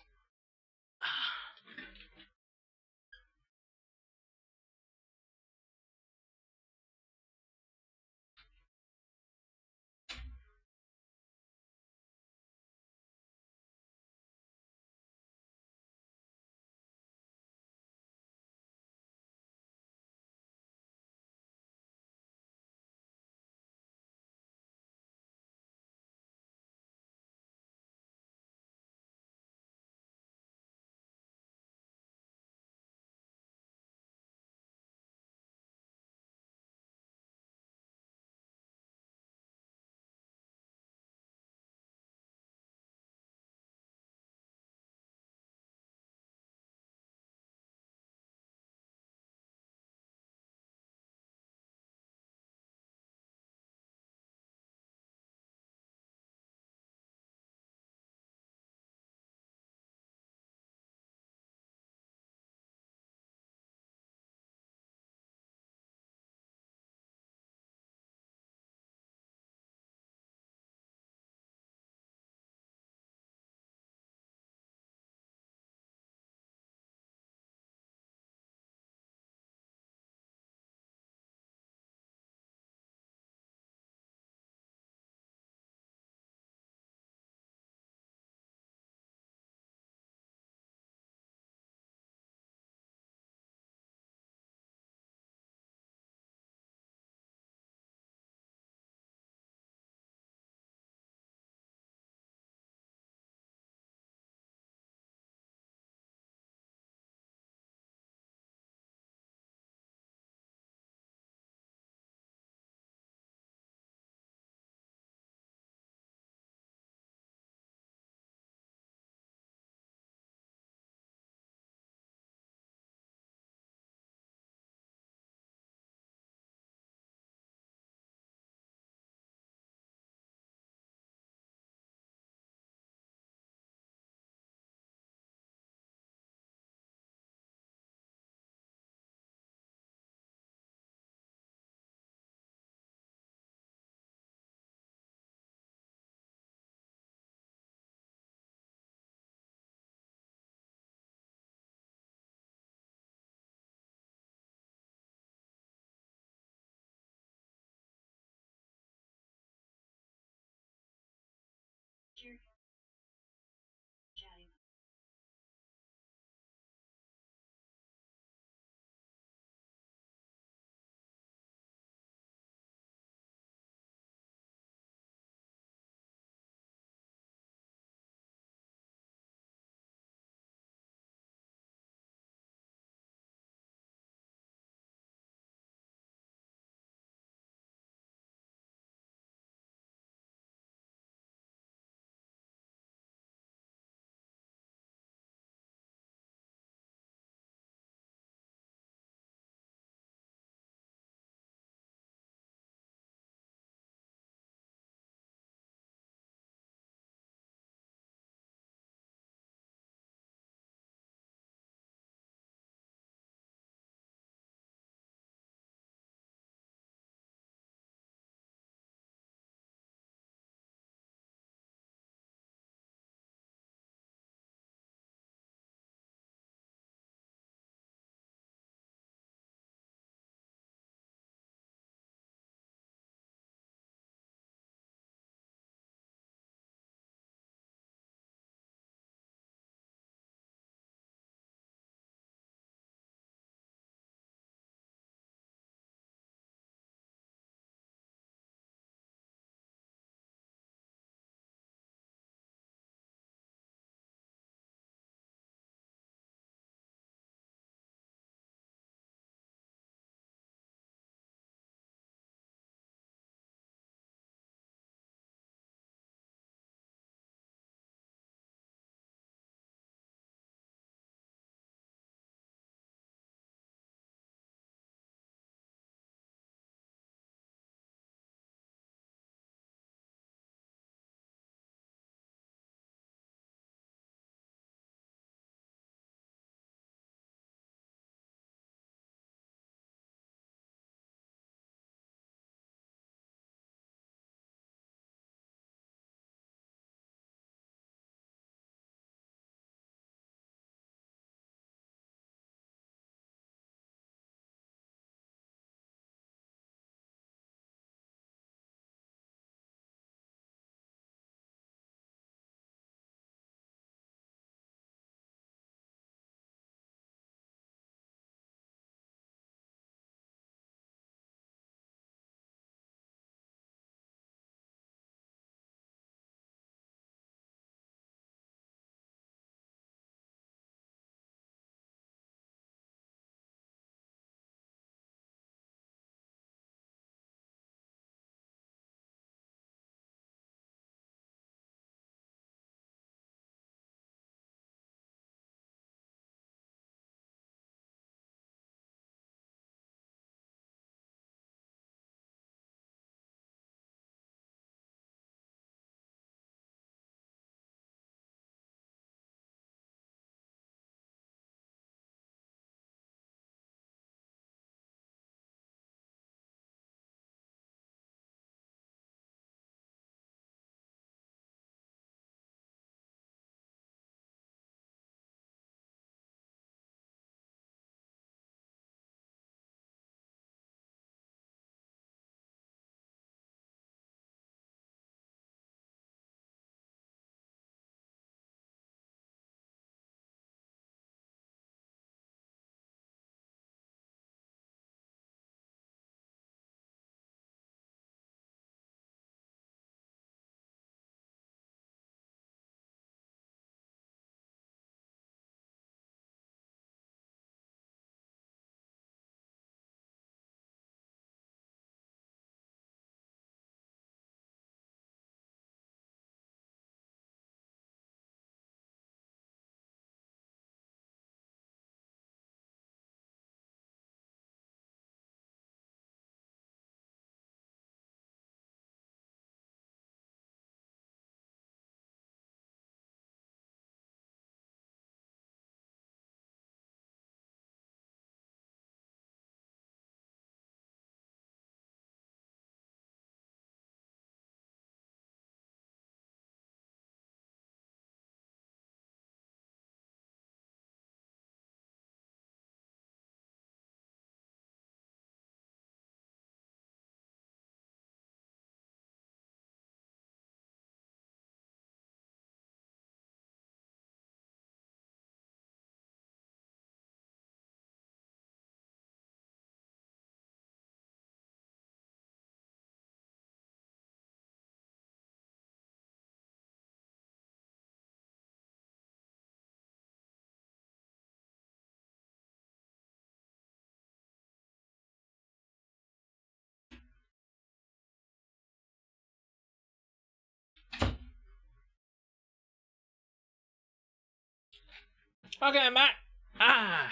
Okay, I'm back. Ah.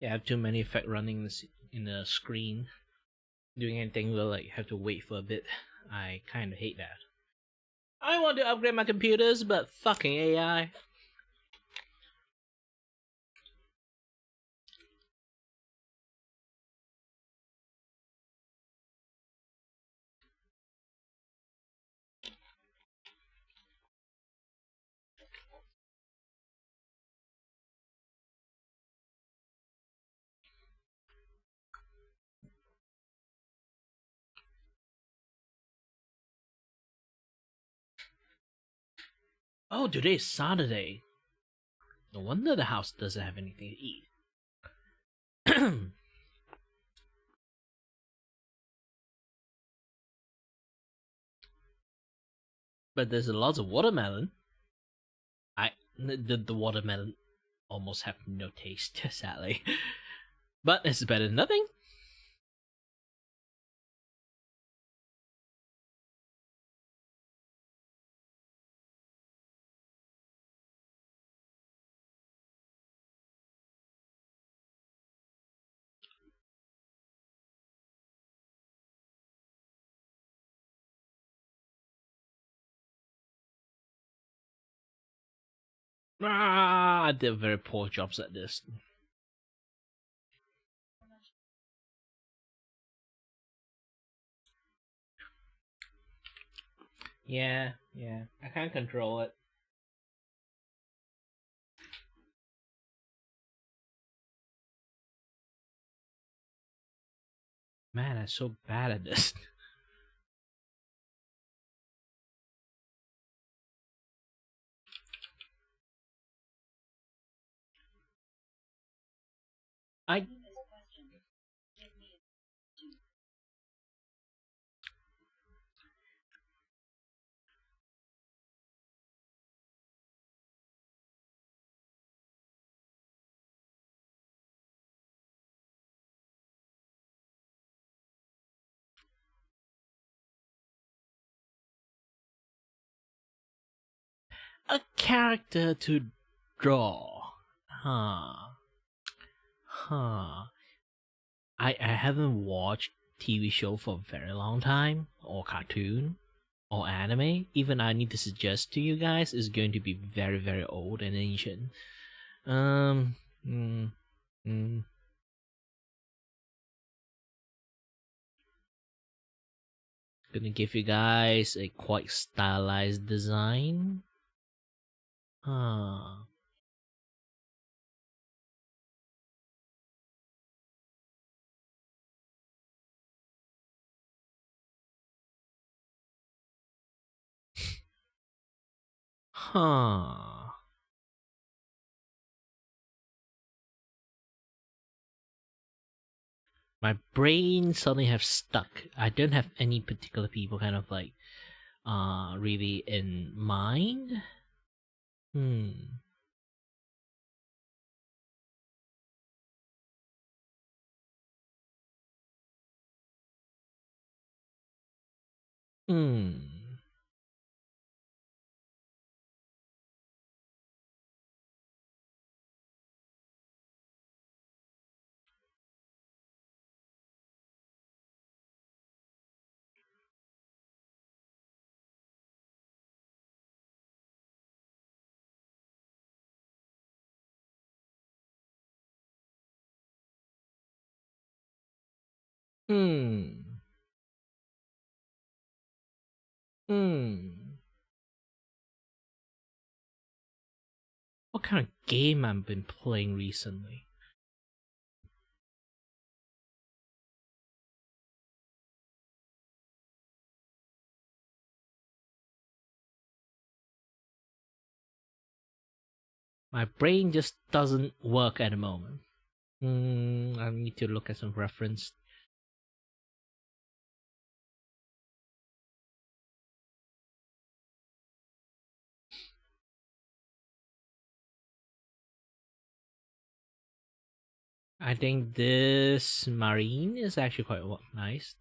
Yeah, I have too many effects running in the screen. Doing anything will like have to wait for a bit. I kind of hate that. I want to upgrade my computers, but fucking AI. Oh, today's Saturday. No wonder the house doesn't have anything to eat. But there's a lot of watermelon. The watermelon almost have no taste, sadly. But it's better than nothing. I did very poor jobs at this. Yeah, I can't control it. Man, I'm so bad at this. I a character to draw. Huh. I haven't watched TV show for a very long time, or cartoon, or anime. Even I need to suggest to you guys is going to be very, very old and ancient. Um, mm, mm. Gonna give you guys a quite stylized design. Huh. Huh. My brain suddenly have stuck. I don't have any particular people kind of like really in mind. Hmm. Hmm. Hmm. Hmm. What kind of game I've been playing recently? My brain just doesn't work at the moment. I need to look at some reference. I think this marine is actually quite nice.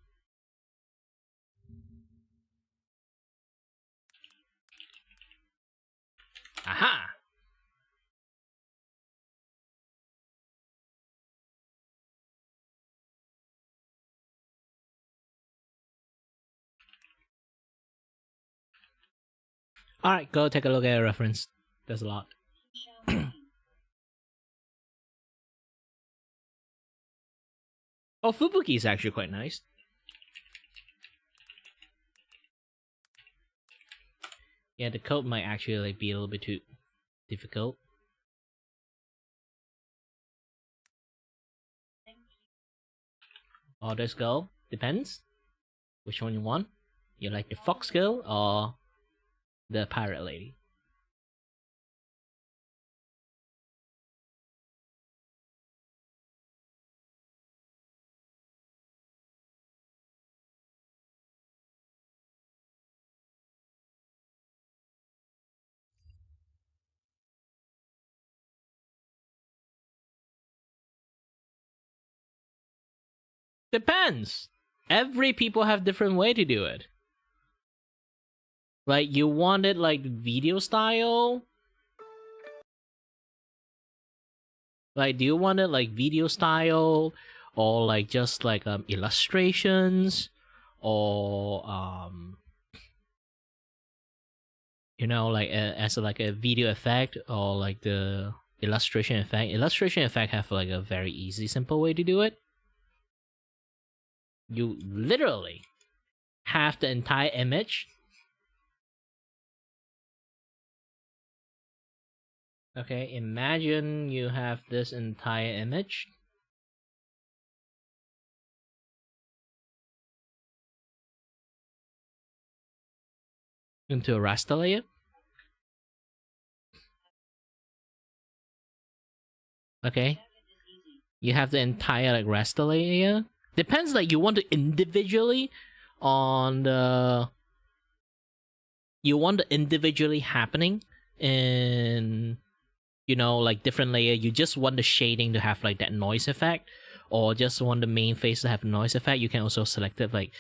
Aha! Alright, go take a look at a reference. There's a lot. Oh, Fubuki is actually quite nice. Yeah, the code might actually like be a little bit too difficult. Others go. Depends. Which one you want? You like the fox girl or the pirate lady? Depends. Every people have different way to do it. Like you want it like video style? Like do you want it like video style or like just like illustrations or you know like as like a video effect or like the illustration effect? Illustration effect have like a very easy simple way to do it. You literally have the entire image. Okay, imagine you have this entire image. Into a raster layer. Okay. You have the entire like raster layer. Depends like you want to individually on the you want the individually happening in you know like different layer. You just want the shading to have like that noise effect, or just want the main face to have noise effect. You can also select it like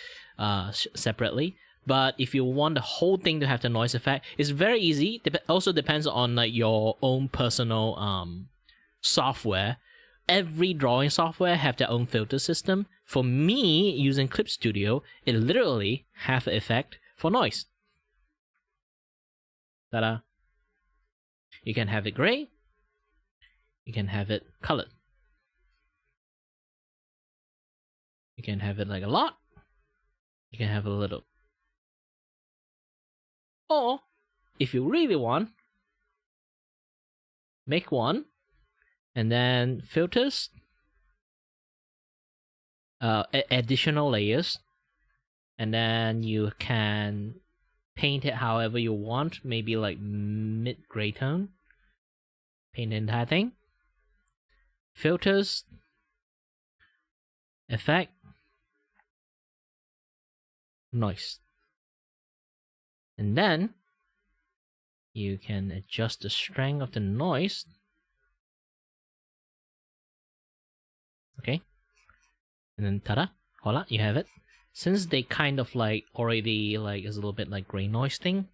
separately. But if you want the whole thing to have the noise effect, it's very easy. Also depends on like your own personal software. Every drawing software have their own filter system. For me, using Clip Studio, it literally have an effect for noise. Ta-da! You can have it gray. You can have it colored. You can have it like a lot. You can have a little. Or, if you really want, make one, and then filters, additional layers, and then you can paint it however you want, maybe like mid-gray tone. Paint the entire thing. Filters, effect, noise. And then you can adjust the strength of the noise. Okay. And then ta-da, voila, you have it. Since they kind of like already like is a little bit like gray noise thing,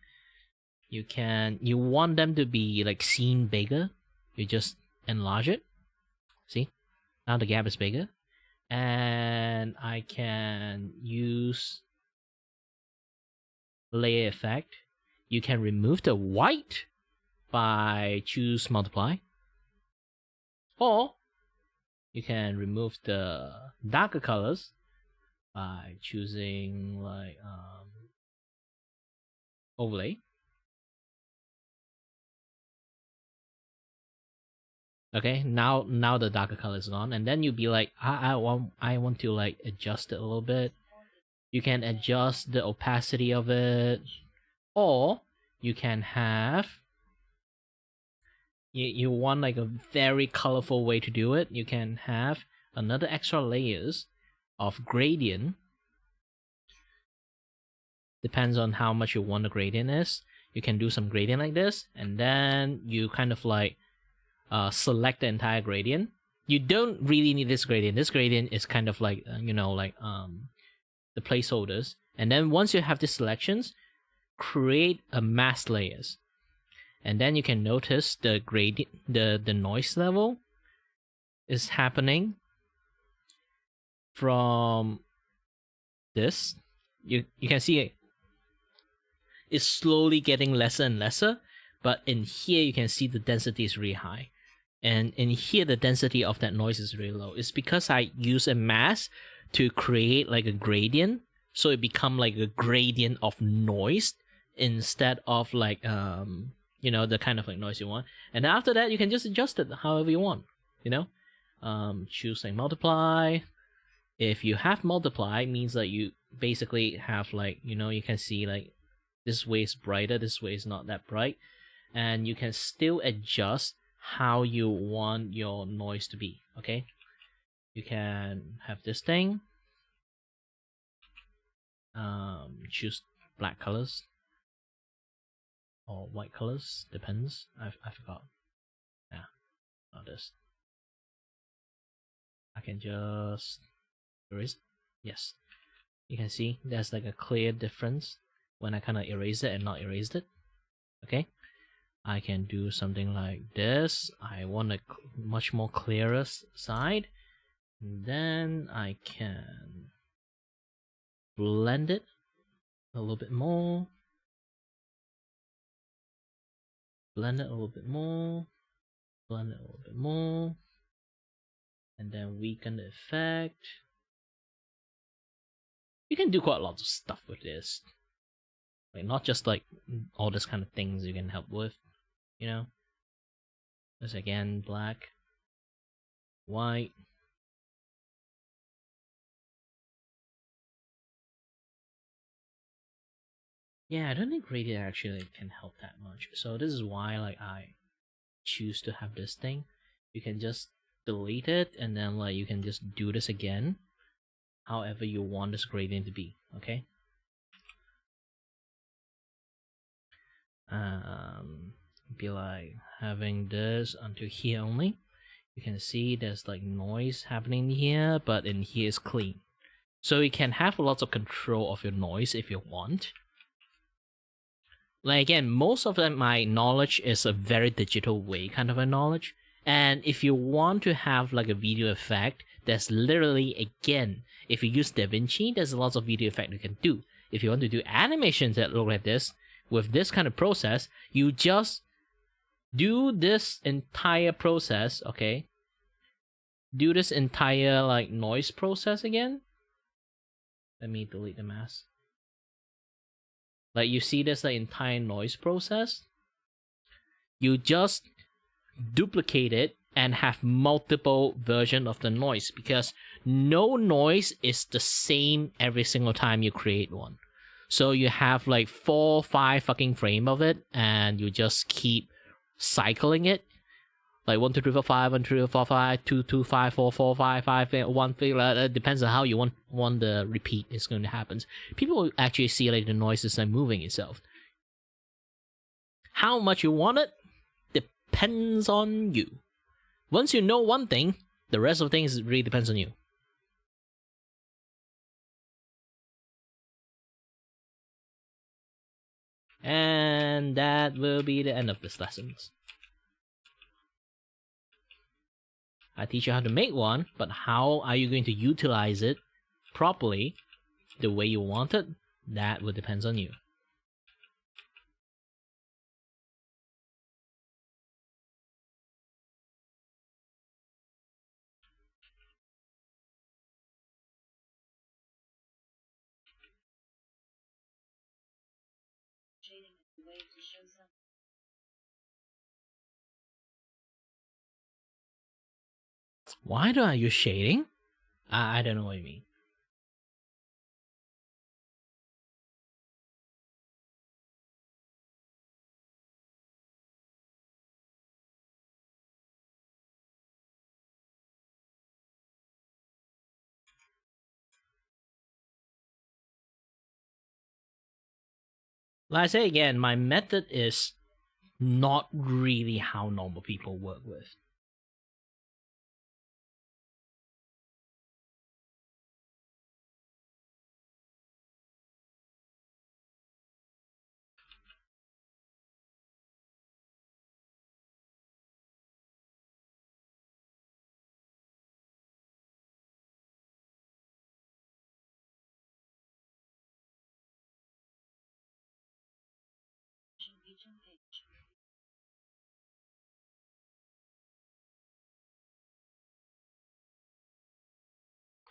you want them to be like seen bigger, you just enlarge it. See? Now the gap is bigger. And I can use layer effect. You can remove the white by choose multiply, or you can remove the darker colors by choosing like overlay. Okay, now the darker color is gone, and then you'll be like, I want to like adjust it a little bit. You can adjust the opacity of it, or you can you want like a very colorful way to do it, you can have another extra layers of gradient. Depends on how much you want the gradient is. You can do some gradient like this, and then you kind of like select the entire gradient. You don't really need this gradient. This gradient is kind of like the placeholders. And then once you have these selections, create a mask layers. And then you can notice the gradient, the noise level is happening from this. You can see it. It's slowly getting lesser and lesser, but in here you can see the density is really high. And in here the density of that noise is really low. It's because I use a mask to create like a gradient, so it become like a gradient of noise instead of like the kind of like noise you want. And after that you can just adjust it however you want, choose like multiply. If you have multiply, it means that you basically have like you can see like this way is brighter, this way is not that bright, and you can still adjust how you want your noise to be. Okay, you can have this thing, choose black colors or white colors, depends. I forgot. Yeah, not this. I can just erase it. Yes, you can see there's like a clear difference when I kind of erase it and not erased it. Okay, I can do something like this. I want a much more clearer side. And then I can blend it a little bit more. Blend it a little bit more. Blend it a little bit more. And then weaken the effect. You can do quite a lot of stuff with this. Like not just like all this kind of things you can help with, This again, black, white. Yeah, I don't think gradient actually can help that much. So this is why like I choose to have this thing. You can just delete it and then like you can just do this again, however you want this gradient to be. Okay. Be like having this until here only. You can see there's like noise happening here, but in here is clean. So you can have lots of control of your noise if you want. Like again, most of my knowledge is a very digital way kind of a knowledge. And if you want to have like a video effect, there's literally, again, if you use DaVinci, there's lots of video effect you can do. If you want to do animations that look like this, with this kind of process, you just do this entire process, okay? Do this entire like noise process again. Let me delete the mask. Like you see this like entire noise process. You just duplicate it and have multiple versions of the noise, because no noise is the same every single time you create one. So you have like 4, 5 fucking frame of it, and you just keep cycling it. Like 1, 2, 3, 4, 5, 1, 2, 3, 4, 5, 2, 2, 5, 4, 4, 5, 5, 1, 3. It depends on how you want the repeat is going to happen. People will actually see like the noise is like moving itself. How much you want it depends on you. Once you know one thing, the rest of things really depends on you. And that will be the end of this lesson. I teach you how to make one, but how are you going to utilize it properly, the way you want it? That will depend on you. Why do I use shading? I don't know what you mean. Like I say again, my method is not really how normal people work with.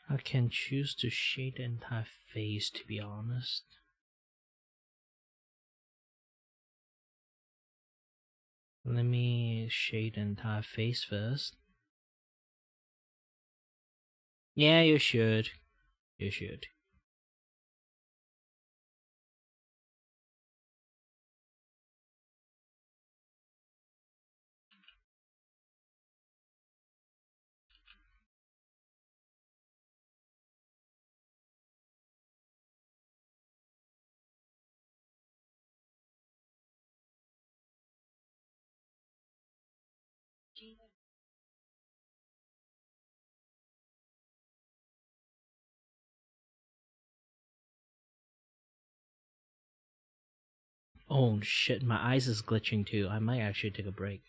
I can choose to shade the entire face, to be honest. Let me shade the entire face first. Yeah, you should. You should. Oh shit, my eyes is glitching too. I might actually take a break.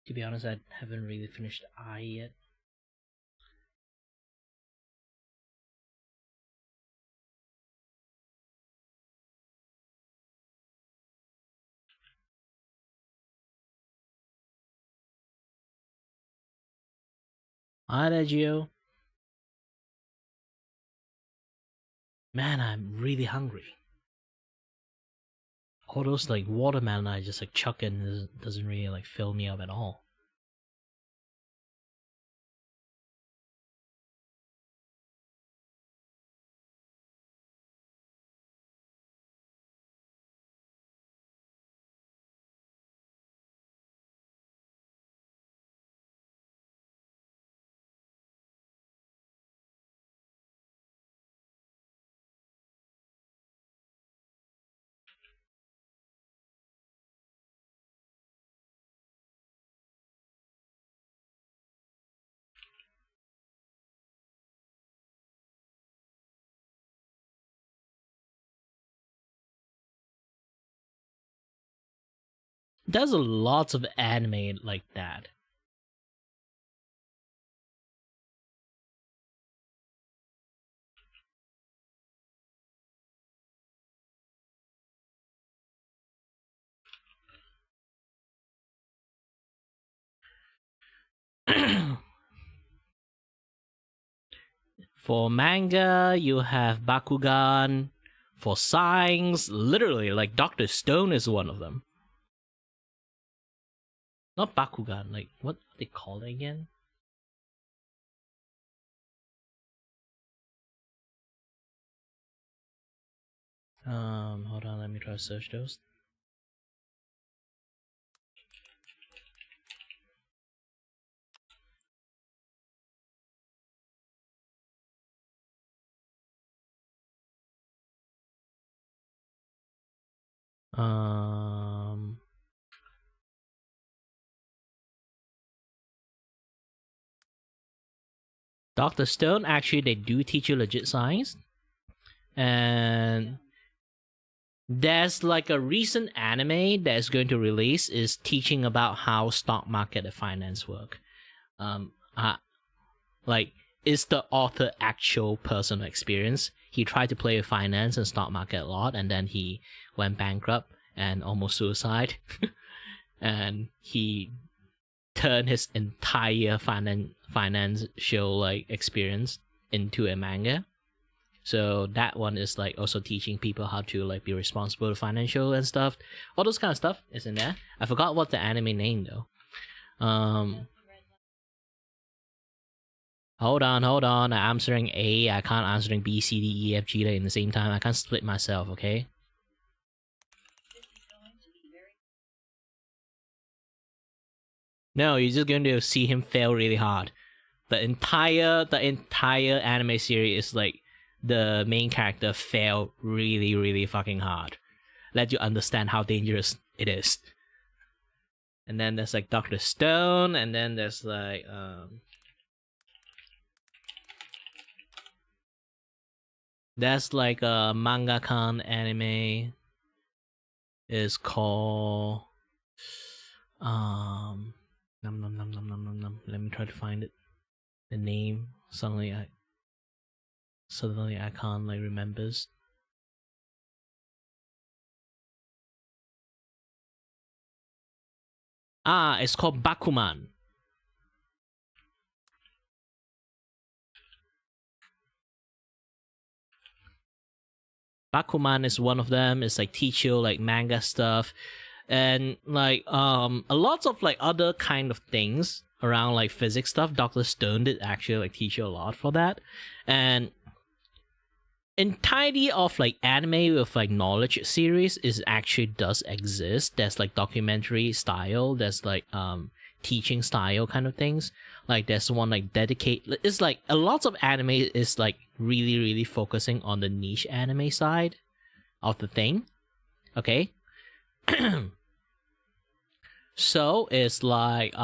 To be honest, I haven't really finished the eye yet. Hi there, Gio. Man, I'm really hungry. All those like watermelon I just like chuck in doesn't really like fill me up at all. There's a lots of anime like that. For manga, you have Bakugan. For signs, literally, like Dr. Stone is one of them. Not Bakugan, like what they call it again? Hold on, let me try to search those. Dr. Stone, actually, they do teach you legit science. And there's like a recent anime that's going to release is teaching about how stock market and finance work. Like, is the author actual personal experience? He tried to play with finance and stock market a lot, and then he went bankrupt and almost suicide. And he turned his entire financial like experience into a manga. So that one is like also teaching people how to like be responsible with financial and stuff. All those kind of stuff is in there. I forgot what the anime name though. Hold on. I'm answering A. I can't answering B, C, D, E, F, G in the same time. I can't split myself, okay? No, you're just going to see him fail really hard. The entire anime series is like the main character failed really, really fucking hard. Let you understand how dangerous it is. And then there's like Dr. Stone, and then there's like that's like a manga-kan anime. Is called Let me try to find it. The name suddenly I can't like remembers. It's called Bakuman. Bakuman is one of them. It's like teach you like manga stuff, and like a lot of like other kind of things around like physics stuff. Dr. Stone did actually like teach you a lot for that, and entirety of like anime with like knowledge series is actually does exist. There's like documentary style. There's like teaching style kind of things. Like there's one like dedicate. It's like a lot of anime is like really, really focusing on the niche anime side of the thing. Okay. So it's like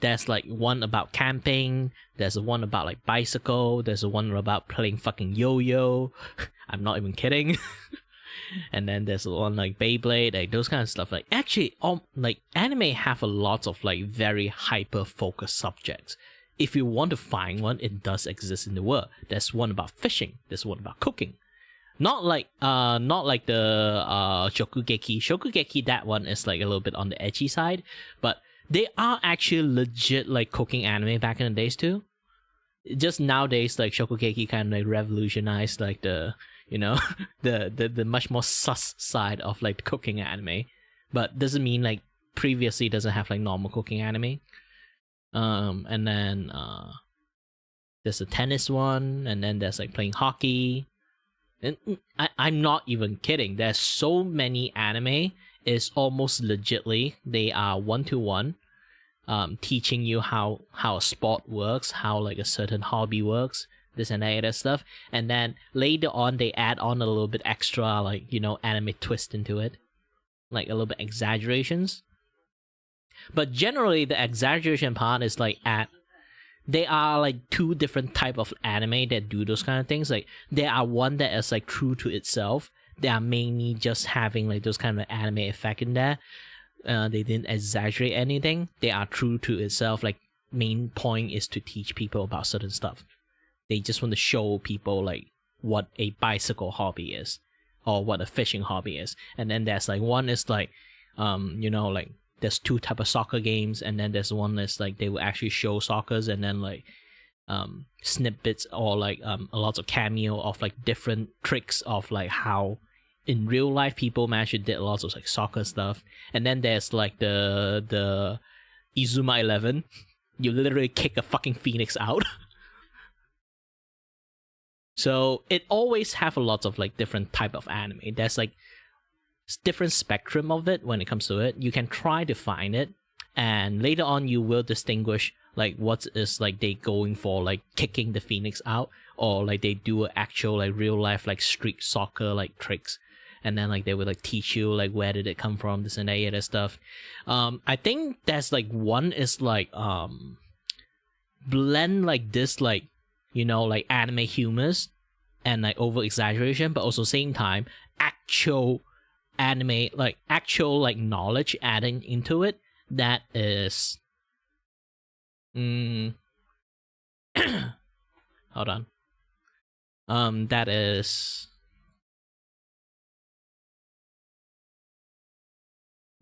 there's like one about camping, there's one about like bicycle, there's one about playing fucking yo-yo. I'm not even kidding. And then there's one like Beyblade, like those kind of stuff. Like actually like anime have a lot of like very hyper focused subjects. If you want to find one, it does exist in the world. There's one about fishing, there's one about cooking. Not like the Shokugeki. Shokugeki, that one is like a little bit on the edgy side, but they are actually legit like cooking anime back in the days too. Just nowadays, like Shokugeki kind of like revolutionized like the, you know, the much more sus side of like the cooking anime, but doesn't mean like previously doesn't have like normal cooking anime. And then there's a tennis one, and then there's like playing hockey. And I'm not even kidding. There's so many anime. It's almost legitly they are 1-to-1, teaching you how a sport works, how like a certain hobby works, this and that stuff. And then later on they add on a little bit extra like, you know, anime twist into it, like a little bit exaggerations. But generally the exaggeration part is like they are like two different type of anime that do those kind of things. Like there are one that is like true to itself. They are mainly just having like those kind of anime effect in there. They didn't exaggerate anything. They are true to itself. Like main point is to teach people about certain stuff. They just want to show people like what a bicycle hobby is or what a fishing hobby is. And then there's like one is like you know, like there's two type of soccer games, and then there's one that's like they will actually show soccers, and then like snippets or like a lot of cameo of like different tricks of like how in real life people actually did lots of like soccer stuff. And then there's like the Izuma 11. You literally kick a fucking phoenix out. So it always have a lot of like different type of anime. There's like different spectrum of it when it comes to it. You can try to find it, and later on you will distinguish like what is like they going for, like kicking the phoenix out, or like they do actual like real life like street soccer like tricks, and then like they would like teach you like where did it come from, this and that stuff. I think that's like one is like blend like this like, you know, like anime humors and like over exaggeration, but also same time actual anime like actual like knowledge adding into it. That is hold on. That is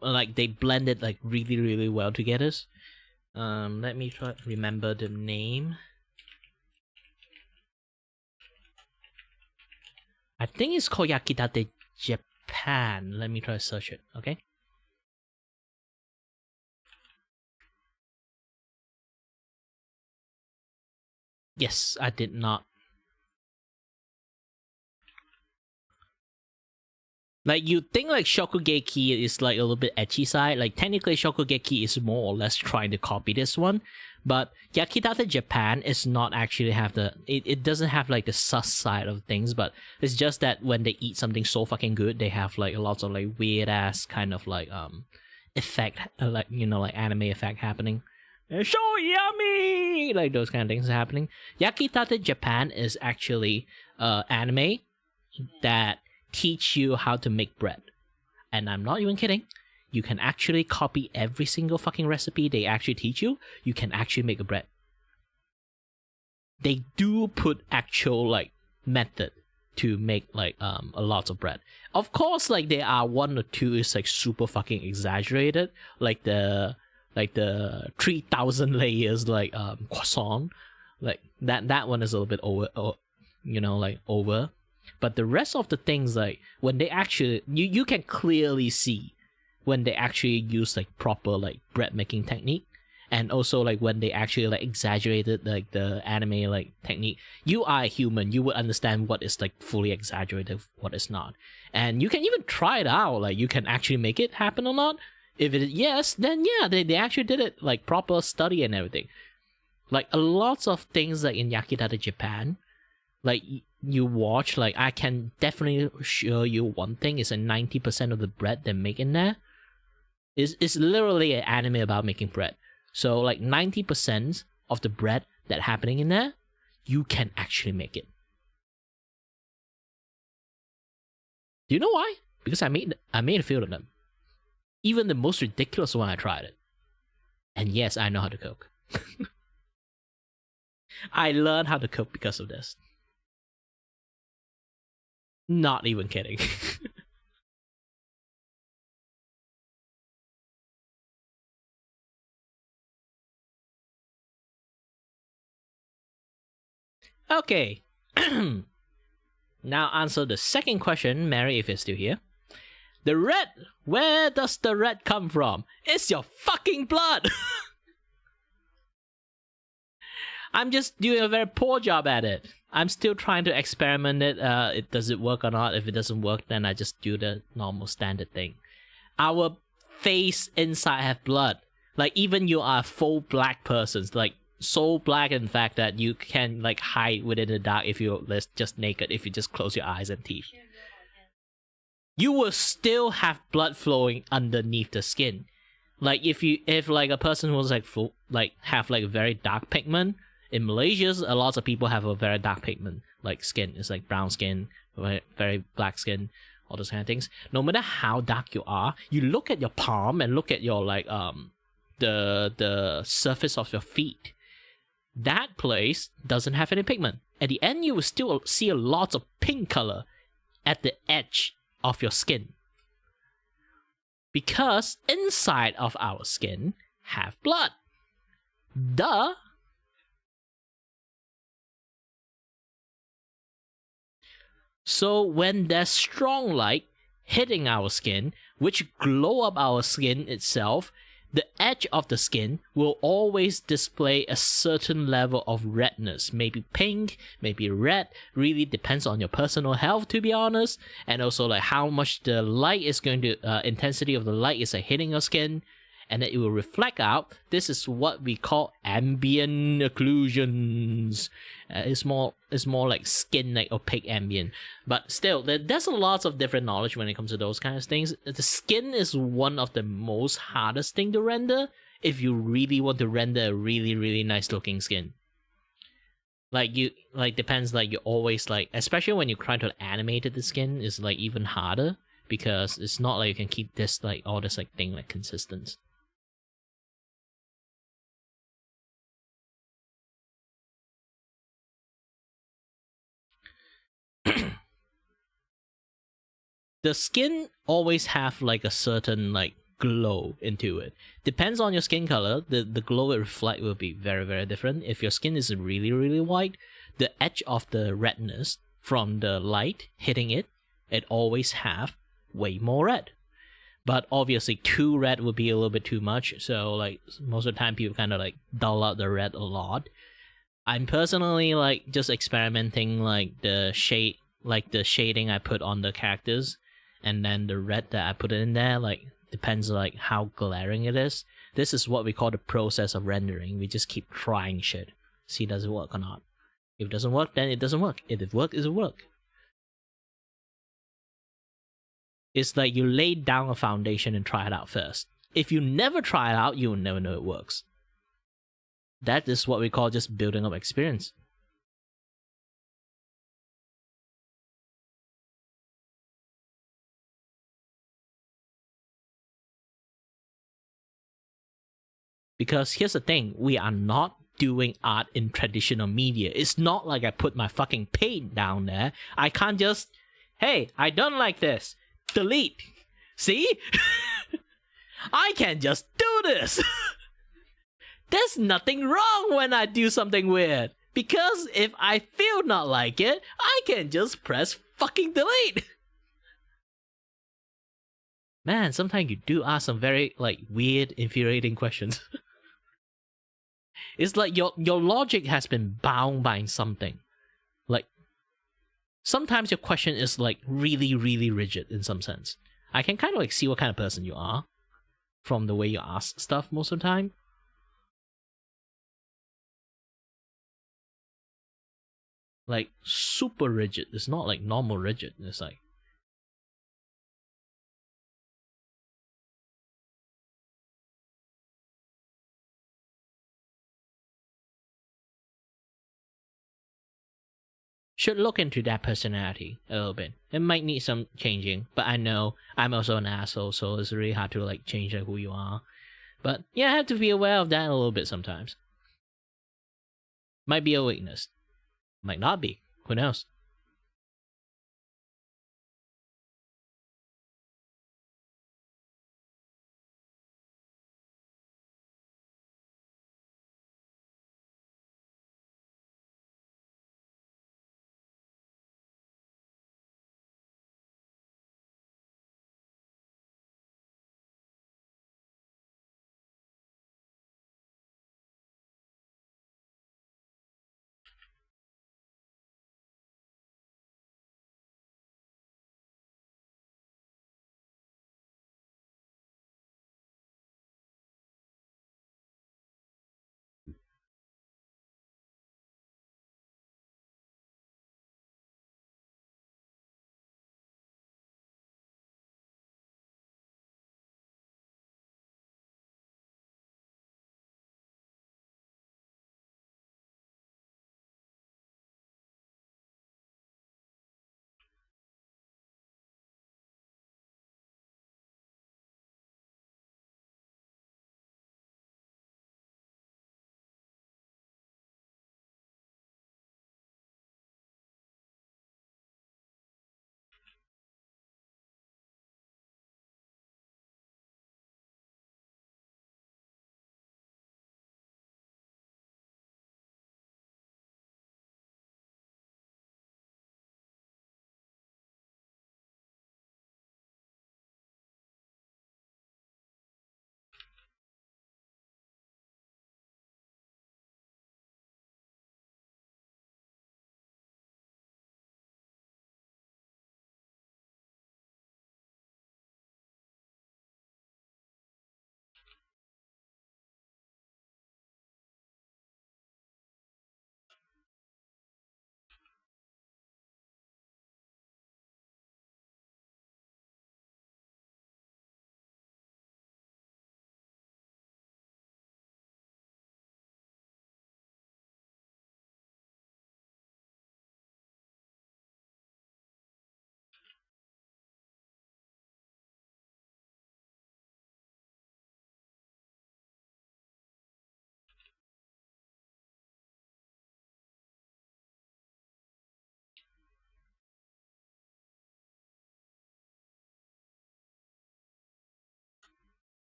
like they blended like really, really well together. Let me try to remember the name. I think it's called Yakitate Japan. Let me try to search it, okay? Yes, I did not. Like, you think like Shokugeki is like a little bit ecchi side. Like, technically Shokugeki is more or less trying to copy this one. But Yakitate Japan is not actually have the... It doesn't have like the sus side of things. But it's just that when they eat something so fucking good, they have like lots of like weird ass kind of like effect. Like, you know, like anime effect happening. So yummy! Like those kind of things happening. Yakitate Japan is actually anime that teach you how to make bread. And I'm not even kidding. You can actually copy every single fucking recipe they actually teach you. You can actually make a bread. They do put actual like method to make like a lot of bread. Of course, like there are one or two is like super fucking exaggerated, like the 3,000 layers like croissant, like that one is a little bit over, or, you know, like over. But the rest of the things, like when they actually you can clearly see when they actually use like proper like bread making technique, and also like when they actually like exaggerated like the anime like technique. You are a human, you would understand what is like fully exaggerated, what is not, and you can even try it out. Like you can actually make it happen or not. If it is yes, then yeah, they actually did it like proper study and everything. Like a lots of things like in Yakitate Japan, like you watch, like I can definitely show you one thing is that 90% of the bread they make in there is literally an anime about making bread. So like 90% of the bread that happening in there, you can actually make it. Do you know why? Because I made a few of them. Even the most ridiculous one, I tried it. And yes, I know how to cook. I learned how to cook because of this. Not even kidding. Okay. Now answer the second question, Mary, if you're still here. The red, where does the red come from? It's your fucking blood! I'm just doing a very poor job at it. I'm still trying to experiment it. Does it work or not? If it doesn't work, then I just do the normal standard thing. Our face inside have blood. Like even you are full black persons, like so black in fact that you can like hide within the dark if you're just naked, if you just close your eyes and teeth. You will still have blood flowing underneath the skin. Like if like a person was like have like a very dark pigment. In Malaysia, a lot of people have a very dark pigment, like skin. It's like brown skin, very black skin, all those kind of things. No matter how dark you are, you look at your palm and look at your like the surface of your feet. That place doesn't have any pigment. At the end, you will still see a lot of pink color at the edge of your skin. Because inside of our skin have blood. Duh. So when there's strong light hitting our skin, which glow up our skin itself, the edge of the skin will always display a certain level of redness. Maybe pink, maybe red, really depends on your personal health, to be honest. And also like how much the light is going to, intensity of the light is hitting your skin. And then it will reflect out. This is what we call ambient occlusions. It's more like skin, like opaque ambient. But still, there's a lot of different knowledge when it comes to those kinds of things. The skin is one of the most hardest thing to render if you really want to render a really, really nice looking skin. Depends, like you always like, especially when you try to animate the skin, is like even harder because it's not like you can keep this like all this like thing like consistent. The skin always have like a certain like glow into it. Depends on your skin color, the glow it reflect will be very, very different. If your skin is really, really white, the edge of the redness from the light hitting it, it always have way more red. But obviously too red would be a little bit too much, so like most of the time people kind of like dull out the red a lot. I'm personally like just experimenting like the shading I put on the characters, and then the red that I put in there, like depends like how glaring it is. This is what we call the process of rendering. We just keep trying shit, see does it work or not. If it doesn't work, then it doesn't work. If it works, it works. It's like you lay down a foundation and try it out first. If you never try it out, you'll never know it works. That is what we call just building up experience. Because here's the thing, we are not doing art in traditional media. It's not like I put my fucking paint down there. I can't just, hey, I don't like this. Delete. See? I can just do this. There's nothing wrong when I do something weird. Because if I feel not like it, I can just press fucking delete. Man, sometimes you do ask some very, like, weird, infuriating questions. It's like your logic has been bound by something. Like, sometimes your question is, like, really, really rigid in some sense. I can kind of, like, see what kind of person you are from the way you ask stuff most of the time. Like, super rigid. It's not, like, normal rigid. It's like, should look into that personality a little bit. It might need some changing, but I know I'm also an asshole, so it's really hard to like change like, who you are. But yeah, I have to be aware of that a little bit sometimes. Might be a weakness. Might not be. Who knows?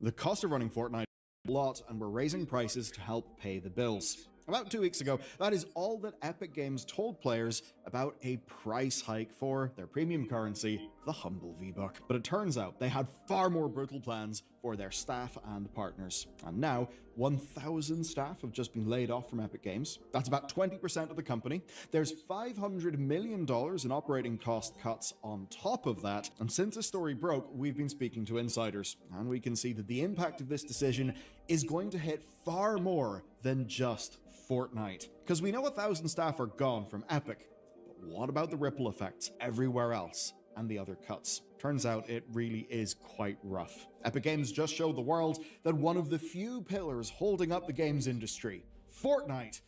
The cost of running Fortnite is a lot, and we're raising prices to help pay the bills. About 2 weeks ago, that is all that Epic Games told players about a price hike for their premium currency, the humble V-Buck. But it turns out they had far more brutal plans for their staff and partners. And now, 1,000 staff have just been laid off from Epic Games. That's about 20% of the company. There's $500 million in operating cost cuts on top of that. And since the story broke, we've been speaking to insiders. And we can see that the impact of this decision is going to hit far more than just Fortnite. Because we know 1,000 staff are gone from Epic, but what about the ripple effects everywhere else and the other cuts? Turns out it really is quite rough. Epic Games just showed the world that one of the few pillars holding up the games industry, Fortnite,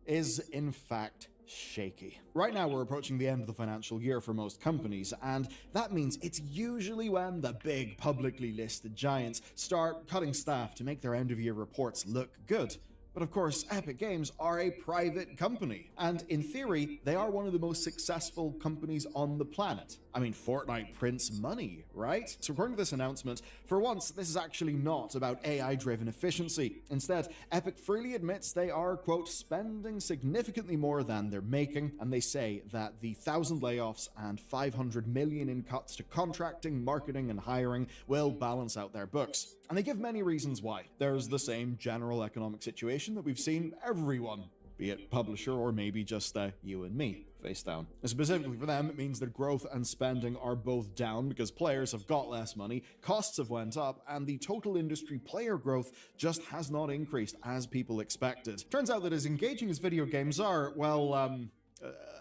is in fact shaky. Right now we're approaching the end of the financial year for most companies, and that means it's usually when the big publicly listed giants start cutting staff to make their end of year reports look good. But of course, Epic Games are a private company, and in theory, they are one of the most successful companies on the planet. I mean, Fortnite prints money, right? So according to this announcement, for once, this is actually not about AI-driven efficiency. Instead, Epic freely admits they are, quote, spending significantly more than they're making, and they say that the 1,000 layoffs and $500 million in cuts to contracting, marketing, and hiring will balance out their books. And they give many reasons why. There's the same general economic situation that we've seen everyone, be it publisher or maybe just you and me, face down. And specifically for them, it means that growth and spending are both down because players have got less money, costs have went up, and the total industry player growth just has not increased as people expected. Turns out that as engaging as video games are, well,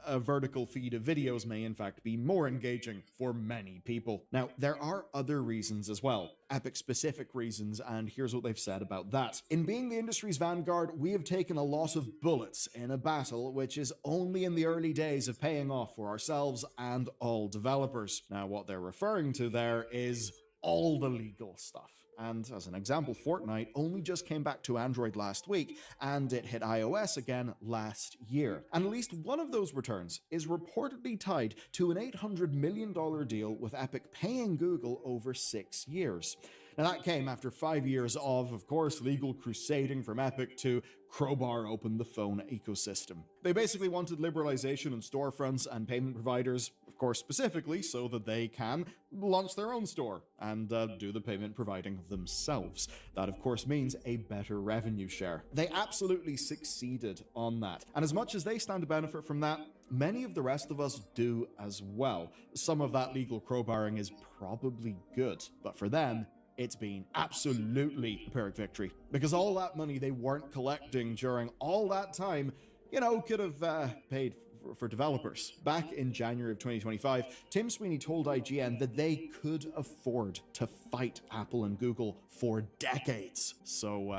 a vertical feed of videos may in fact be more engaging for many people. Now, there are other reasons as well, Epic-specific reasons, and here's what they've said about that. In being the industry's vanguard, we have taken a lot of bullets in a battle which is only in the early days of paying off for ourselves and all developers. Now, what they're referring to there is all the legal stuff. And as an example, Fortnite only just came back to Android last week, and it hit iOS again last year. And at least one of those returns is reportedly tied to an $800 million deal with Epic paying Google over 6 years. Now that came after 5 years of course, legal crusading from Epic to crowbar open the phone ecosystem. They basically wanted liberalization in storefronts and payment providers, of course specifically so that they can launch their own store and do the payment providing themselves. That of course means a better revenue share. They absolutely succeeded on that. And as much as they stand to benefit from that, many of the rest of us do as well. Some of that legal crowbarring is probably good, but for them, it's been absolutely a Pyrrhic victory. Because all that money they weren't collecting during all that time, could have paid for developers. Back in January of 2025, Tim Sweeney told IGN that they could afford to fight Apple and Google for decades. So,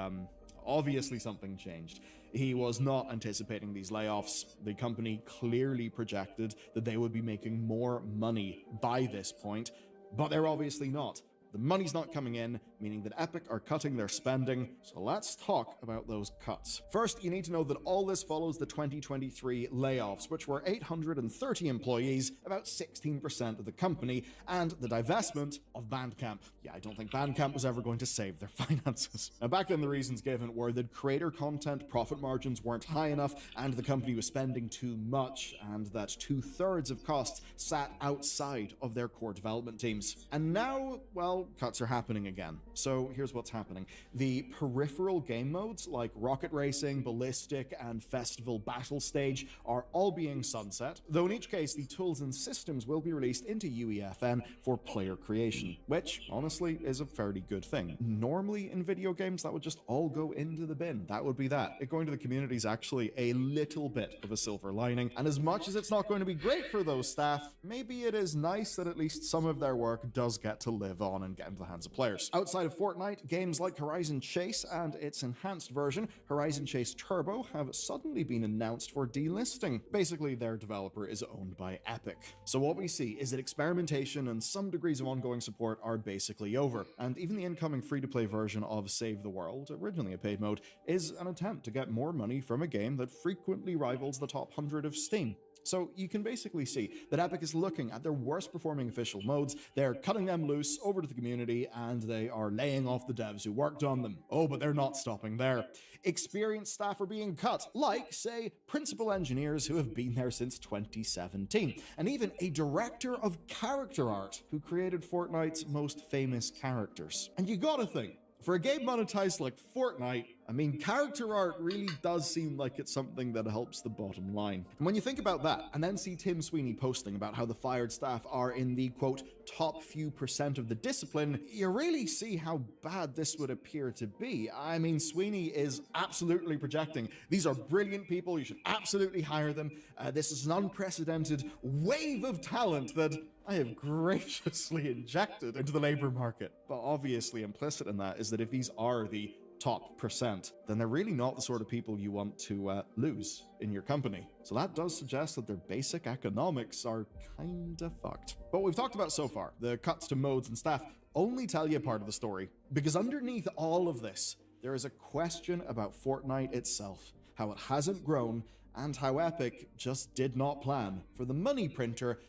obviously something changed. He was not anticipating these layoffs. The company clearly projected that they would be making more money by this point, but they're obviously not. The money's not coming in, meaning that Epic are cutting their spending, so let's talk about those cuts. First, you need to know that all this follows the 2023 layoffs, which were 830 employees, about 16% of the company, and the divestment of Bandcamp. Yeah, I don't think Bandcamp was ever going to save their finances. Now, back then the reasons given were that creator content profit margins weren't high enough, and the company was spending too much, and that 2/3 of costs sat outside of their core development teams. And now, well, cuts are happening again. So here's what's happening. The peripheral game modes like Rocket Racing, Ballistic, and Festival Battle Stage are all being sunset, though in each case the tools and systems will be released into UEFN for player creation, which honestly is a fairly good thing. Normally in video games that would just all go into the bin. That would be that. It going to the community is actually a little bit of a silver lining, and as much as it's not going to be great for those staff, maybe it is nice that at least some of their work does get to live on and get into the hands of players. Outside of Fortnite, games like Horizon Chase and its enhanced version, Horizon Chase Turbo, have suddenly been announced for delisting. Basically, their developer is owned by Epic. So what we see is that experimentation and some degrees of ongoing support are basically over, and even the incoming free-to-play version of Save the World, originally a paid mode, is an attempt to get more money from a game that frequently rivals the top 100 of Steam. So you can basically see that Epic is looking at their worst performing official modes, they're cutting them loose over to the community, and they are laying off the devs who worked on them. Oh, but they're not stopping there. Experienced staff are being cut, like, say, principal engineers who have been there since 2017, and even a director of character art who created Fortnite's most famous characters. And you gotta think, for a game monetized like Fortnite, I mean, character art really does seem like it's something that helps the bottom line. And when you think about that, and then see Tim Sweeney posting about how the fired staff are in the, quote, top few % of the discipline, you really see how bad this would appear to be. I mean, Sweeney is absolutely projecting. These are brilliant people, you should absolutely hire them. This is an unprecedented wave of talent that I have graciously injected into the labor market. But obviously implicit in that is that if these are the top %, then they're really not the sort of people you want to lose in your company. So that does suggest that their basic economics are kinda fucked. But what we've talked about so far, the cuts to modes and staff, only tell you part of the story. Because underneath all of this, there is a question about Fortnite itself, how it hasn't grown, and how Epic just did not plan for the money printer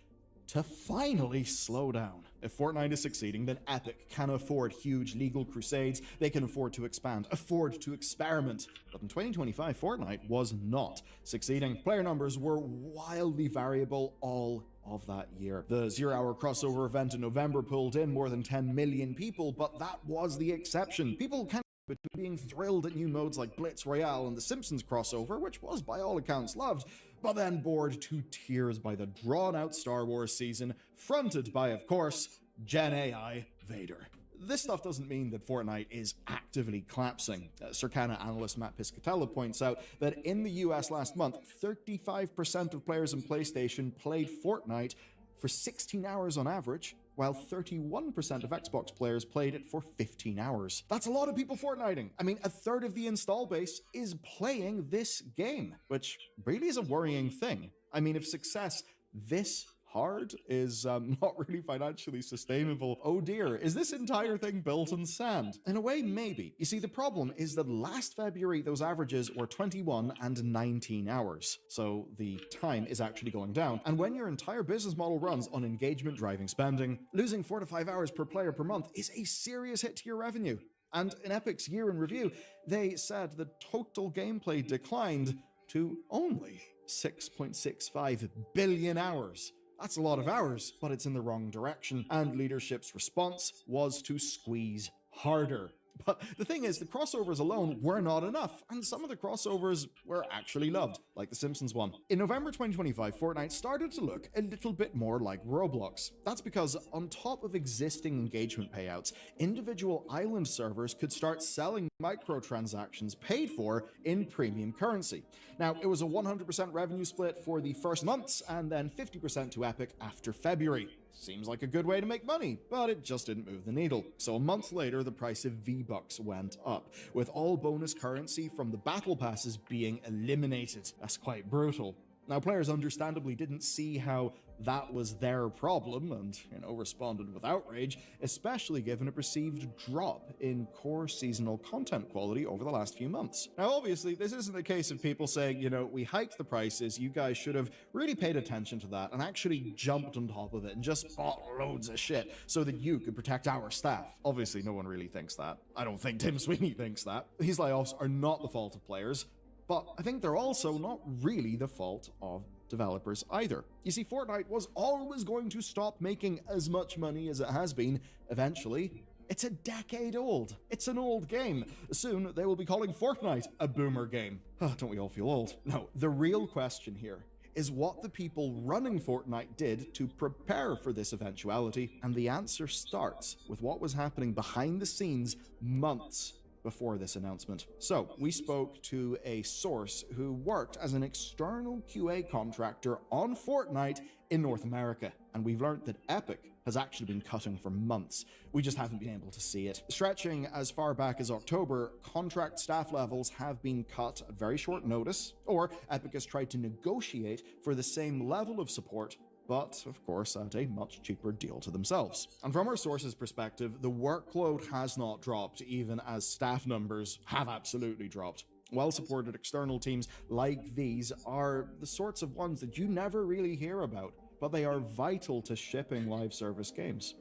to finally slow down. If Fortnite is succeeding, then Epic can afford huge legal crusades, they can afford to expand, afford to experiment. But in 2025, Fortnite was not succeeding. Player numbers were wildly variable all of that year. The 0-hour crossover event in November pulled in more than 10 million people, but that was the exception. People can between being thrilled at new modes like Blitz Royale and the Simpsons crossover, which was by all accounts loved, but then bored to tears by the drawn-out Star Wars season, fronted by, of course, Gen AI Vader. This stuff doesn't mean that Fortnite is actively collapsing. Circana analyst Matt Piscatella points out that in the US last month, 35% of players in PlayStation played Fortnite for 16 hours on average, while 31% of Xbox players played it for 15 hours. That's a lot of people Fortniting. I mean, a third of the install base is playing this game, which really is a worrying thing. I mean, if success this hard is not really financially sustainable, oh dear, is this entire thing built on sand? In a way, maybe. You see, the problem is that last February, those averages were 21 and 19 hours. So the time is actually going down. And when your entire business model runs on engagement driving spending, losing 4 to 5 hours per player per month is a serious hit to your revenue. And in Epic's year in review, they said the total gameplay declined to only 6.65 billion hours. That's a lot of hours, but it's in the wrong direction, and leadership's response was to squeeze harder. But the thing is, the crossovers alone were not enough, and some of the crossovers were actually loved, like the Simpsons one. In November 2025, Fortnite started to look a little bit more like Roblox. That's because on top of existing engagement payouts, individual island servers could start selling microtransactions paid for in premium currency. Now, it was a 100% revenue split for the first months, and then 50% to Epic after February. Seems like a good way to make money, but it just didn't move the needle. So a month later, the price of V-Bucks went up, with all bonus currency from the battle passes being eliminated. That's quite brutal. Now, players understandably didn't see how that was their problem and, responded with outrage, especially given a perceived drop in core seasonal content quality over the last few months. Now, obviously, this isn't a case of people saying, we hiked the prices, you guys should have really paid attention to that and actually jumped on top of it and just bought loads of shit so that you could protect our staff. Obviously, no one really thinks that. I don't think Tim Sweeney thinks that. These layoffs are not the fault of players, but I think they're also not really the fault of developers either. You see, Fortnite was always going to stop making as much money as it has been eventually. It's a decade old. It's an old game. Soon they will be calling Fortnite a boomer game. Don't we all feel old? No, the real question here is what the people running Fortnite did to prepare for this eventuality, and the answer starts with what was happening behind the scenes months before this announcement. So, we spoke to a source who worked as an external QA contractor on Fortnite in North America, and we've learned that Epic has actually been cutting for months. We just haven't been able to see it. Stretching as far back as October, contract staff levels have been cut at very short notice, or Epic has tried to negotiate for the same level of support, but of course at a much cheaper deal to themselves. And from our source's perspective, the workload has not dropped, even as staff numbers have absolutely dropped. Well-supported external teams like these are the sorts of ones that you never really hear about, but they are vital to shipping live service games.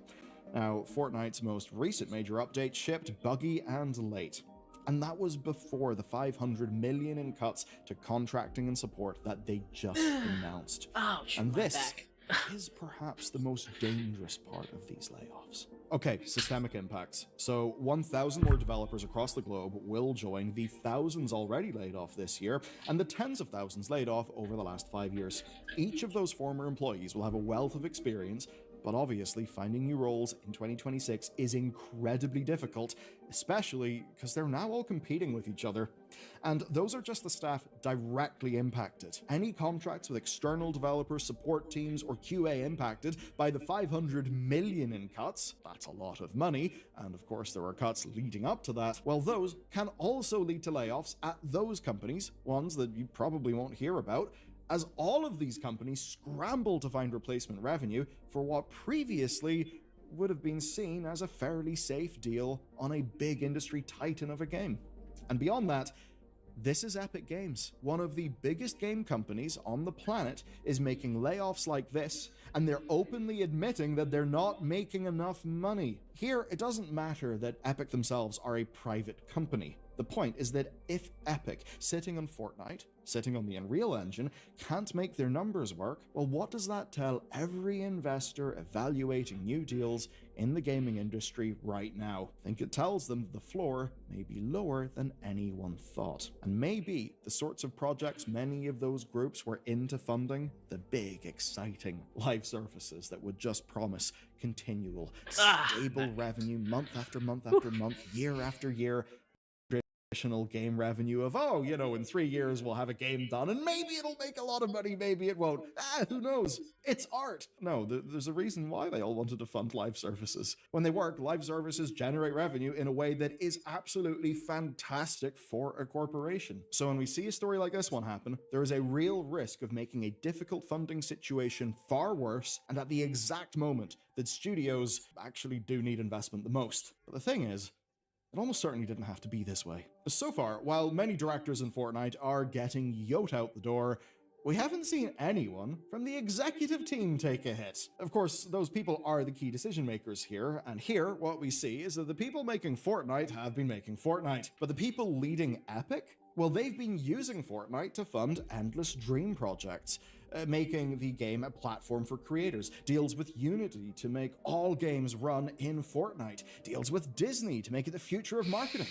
Now, Fortnite's most recent major update shipped buggy and late, and that was before the 500 million in cuts to contracting and support that they just announced. Ouch, And my this back. is perhaps the most dangerous part of these layoffs. Okay, systemic impacts. So 1,000 more developers across the globe will join the thousands already laid off this year, and the tens of thousands laid off over the last 5 years. Each of those former employees will have a wealth of experience, but obviously finding new roles in 2026 is incredibly difficult, especially because they're now all competing with each other. And those are just the staff directly impacted. Any contracts with external developers, support teams, or QA impacted by the 500 million in cuts, that's a lot of money, and of course there are cuts leading up to that, well, those can also lead to layoffs at those companies, ones that you probably won't hear about, as all of these companies scramble to find replacement revenue for what previously would have been seen as a fairly safe deal on a big industry titan of a game. And beyond that, this is Epic Games. One of the biggest game companies on the planet is making layoffs like this, and they're openly admitting that they're not making enough money. Here, it doesn't matter that Epic themselves are a private company. The point is that if Epic, sitting on Fortnite, sitting on the Unreal Engine, can't make their numbers work, well, what does that tell every investor evaluating new deals in the gaming industry right now? I think it tells them the floor may be lower than anyone thought. And maybe the sorts of projects many of those groups were into funding, the big, exciting live services that would just promise continual, stable revenue month after month after month, year after year, game revenue of, oh, you know, in 3 years we'll have a game done and maybe it'll make a lot of money, maybe it won't. Who knows? It's art. No, there's a reason why they all wanted to fund live services. When they work, live services generate revenue in a way that is absolutely fantastic for a corporation. So when we see a story like this one happen, there is a real risk of making a difficult funding situation far worse, and at the exact moment that studios actually do need investment the most. But the thing is, it almost certainly didn't have to be this way. So far, while many directors in Fortnite are getting yoked out the door, we haven't seen anyone from the executive team take a hit. Of course, those people are the key decision makers here, and here what we see is that the people making Fortnite have been making Fortnite, but the people leading Epic? Well, they've been using Fortnite to fund endless dream projects, making the game a platform for creators, deals with Unity to make all games run in Fortnite, deals with Disney to make it the future of marketing.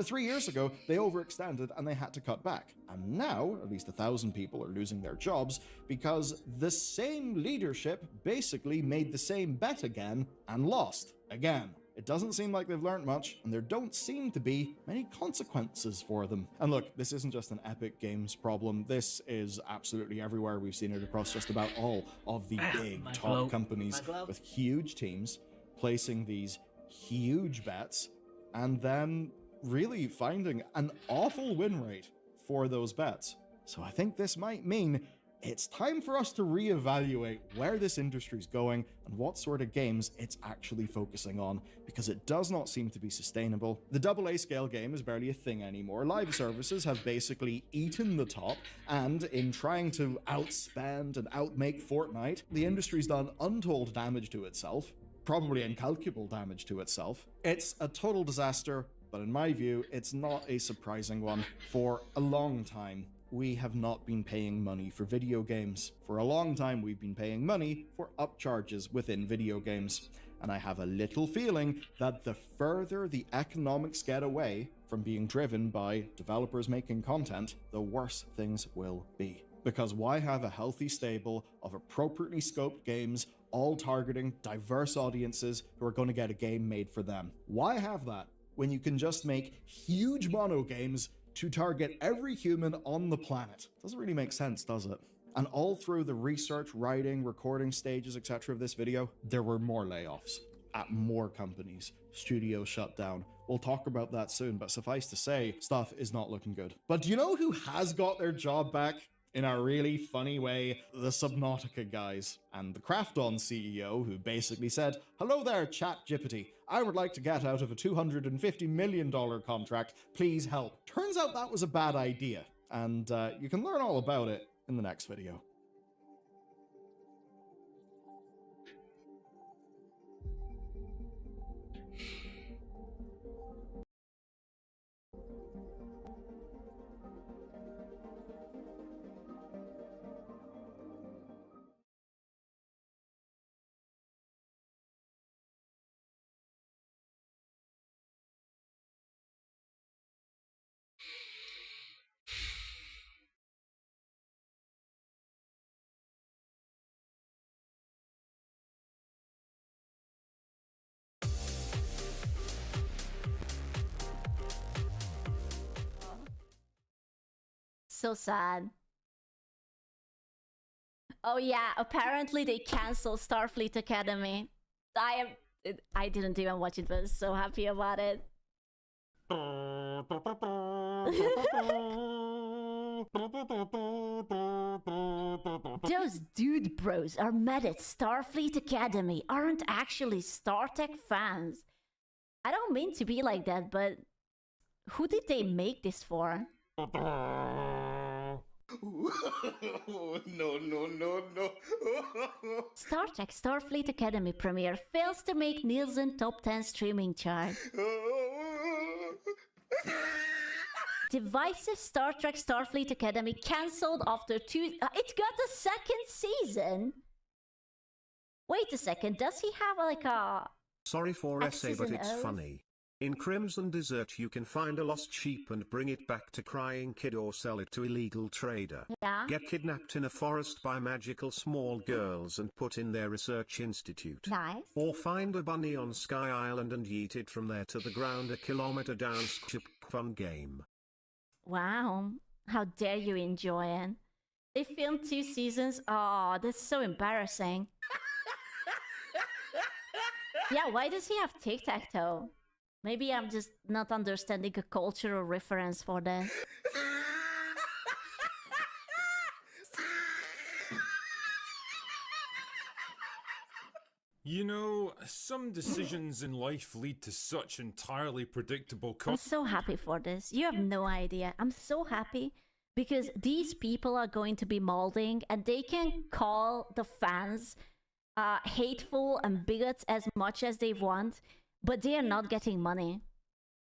3 years ago, they overextended and they had to cut back. And now, at least 1,000 people are losing their jobs because the same leadership basically made the same bet again and lost again. It doesn't seem like they've learned much, and there don't seem to be many consequences for them. And look, this isn't just an Epic Games problem. This is absolutely everywhere. We've seen it across just about all of the big top companies with huge teams placing these huge bets and then really finding an awful win rate for those bets. So I think this might mean it's time for us to reevaluate where this industry's going and what sort of games it's actually focusing on, because it does not seem to be sustainable. The AA scale game is barely a thing anymore. Live services have basically eaten the top, and in trying to outspend and outmake Fortnite, the industry's done untold damage to itself, probably incalculable damage to itself. It's a total disaster, but in my view, it's not a surprising one. For a long time, we have not been paying money for video games. For a long time, we've been paying money for upcharges within video games. And I have a little feeling that the further the economics get away from being driven by developers making content, the worse things will be. Because why have a healthy stable of appropriately scoped games all targeting diverse audiences who are going to get a game made for them? Why have that when you can just make huge mono games to target every human on the planet? Doesn't really make sense, does it? And all through the research, writing, recording stages, etc. of this video, there were more layoffs at more companies. Studios shut down. We'll talk about that soon, but suffice to say, stuff is not looking good. But do you know who has got their job back? in a really funny way, the Subnautica guys, and the Krafton CEO, who basically said, "Hello there, ChatGPT. I would like to get out of a $250 million contract. Please help." Turns out that was a bad idea, and you can learn all about it in the next video. So sad. Oh yeah, apparently they canceled Starfleet Academy. I didn't even watch it, but I was so happy about it. Those dude bros are mad at Starfleet Academy aren't actually Star Trek fans. I don't mean to be like that, but who did they make this for? No. Star Trek Starfleet Academy premiere fails to make Nielsen top 10 streaming chart. Divisive Star Trek Starfleet Academy cancelled after two... it got a second season? Wait a second, does he have like a... Sorry for essay, but it's O's? funny. In Crimson Desert you can find a lost sheep and bring it back to Crying Kid or sell it to illegal trader. Yeah? Get kidnapped in a forest by magical small girls and put in their research institute. Nice. Or find a bunny on Sky Island and yeet it from there to the ground a kilometer down. Fun game. Wow. How dare you enjoy it? They filmed 2 seasons? Oh, that's so embarrassing. Yeah, why does he have tic-tac-toe? Maybe I'm just not understanding a cultural reference for this. You know, some decisions in life lead to such entirely predictable I'm so happy for this. You have no idea. I'm so happy because these people are going to be molding and they can call the fans hateful and bigots as much as they want, but they are not getting money.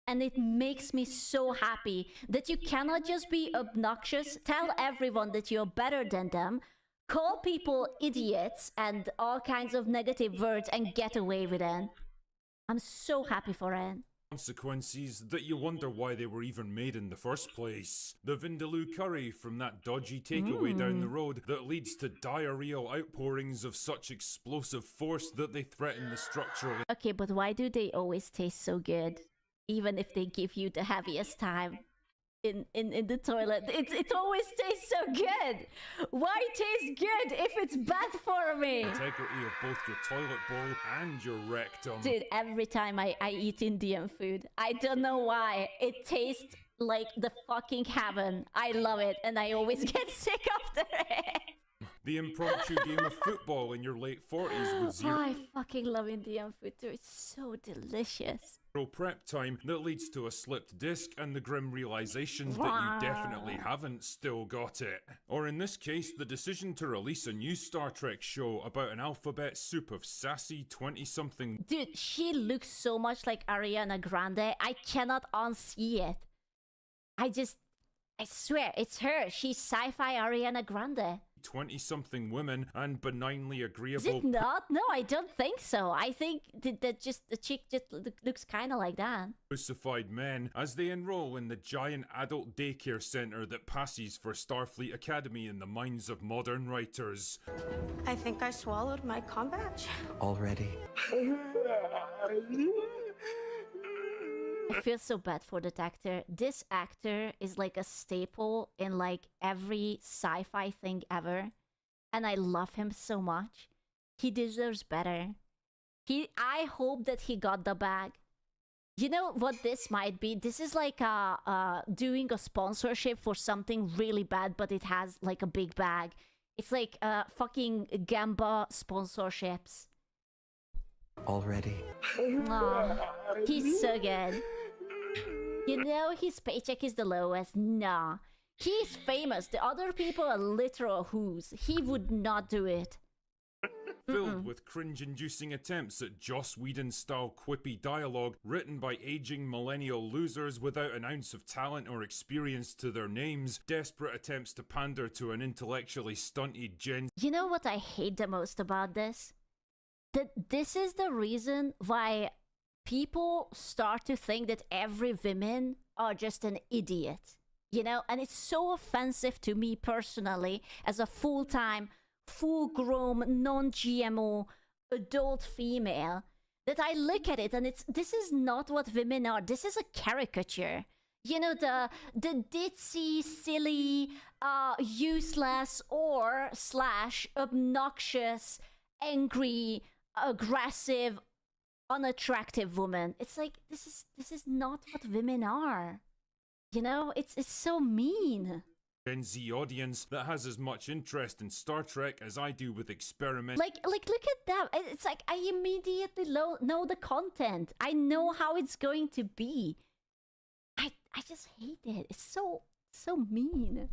And it makes me so happy that you cannot just be obnoxious, tell everyone that you're better than them, call people idiots and all kinds of negative words and get away with it. I'm so happy for it. consequences that you wonder why they were even made in the first place. The Vindaloo curry from that dodgy takeaway down the road that leads to diarrheal outpourings of such explosive force that they threaten the structural... Okay, but why do they always taste so good? Even if they give you the heaviest time in the toilet. It always tastes so good! Why taste good if it's bad for me? integrity of both your toilet bowl and your rectum. Dude, every time I eat Indian food, I don't know why, it tastes like the fucking heaven. I love it, and I always get sick after it. The impromptu game of football in your late 40s with Oh, zero I fucking love Indian food too. It's so delicious. prep time that leads to a slipped disc and the grim realization that you definitely haven't still got it. Or in this case, the decision to release a new Star Trek show about an alphabet soup of sassy 20-something... Dude, she looks so much like Ariana Grande. I cannot unsee it. I swear, it's her. She's sci-fi Ariana Grande. 20-something women and benignly Is agreeable... it not? No, I don't think so. I think that just the chick just looks kind of like that. crucified men as they enroll in the giant adult daycare center that passes for Starfleet Academy in the minds of modern writers. I think I swallowed my comm badge. Already. I feel so bad for that actor. This actor is like a staple in like every sci-fi thing ever. And I love him so much. He deserves better. I hope that he got the bag. You know what this might be? This is like doing a sponsorship for something really bad, but it has like a big bag. It's like fucking Gamba sponsorships. Already. Aw, he's so good. You know his paycheck is the lowest. Nah. He's famous. The other people are literal who's. He would not do it. Filled with cringe-inducing attempts at Joss Whedon-style quippy dialogue written by aging millennial losers without an ounce of talent or experience to their names, desperate attempts to pander to an intellectually stunted Gen. You know what I hate the most about this? That this is the reason why people start to think that every women are just an idiot. You know, and it's so offensive to me personally as a full-time, full-grown, non-GMO adult female that I look at it and this is not what women are. This is a caricature. You know, the ditzy, silly, useless or / obnoxious, angry, aggressive, unattractive woman. It's like this is not what women are. You know, it's so mean. Gen Z audience that has as much interest in Star Trek as I do with experiment. Like look at that. It's like I immediately know the content. I know how it's going to be. I just hate it. It's so mean.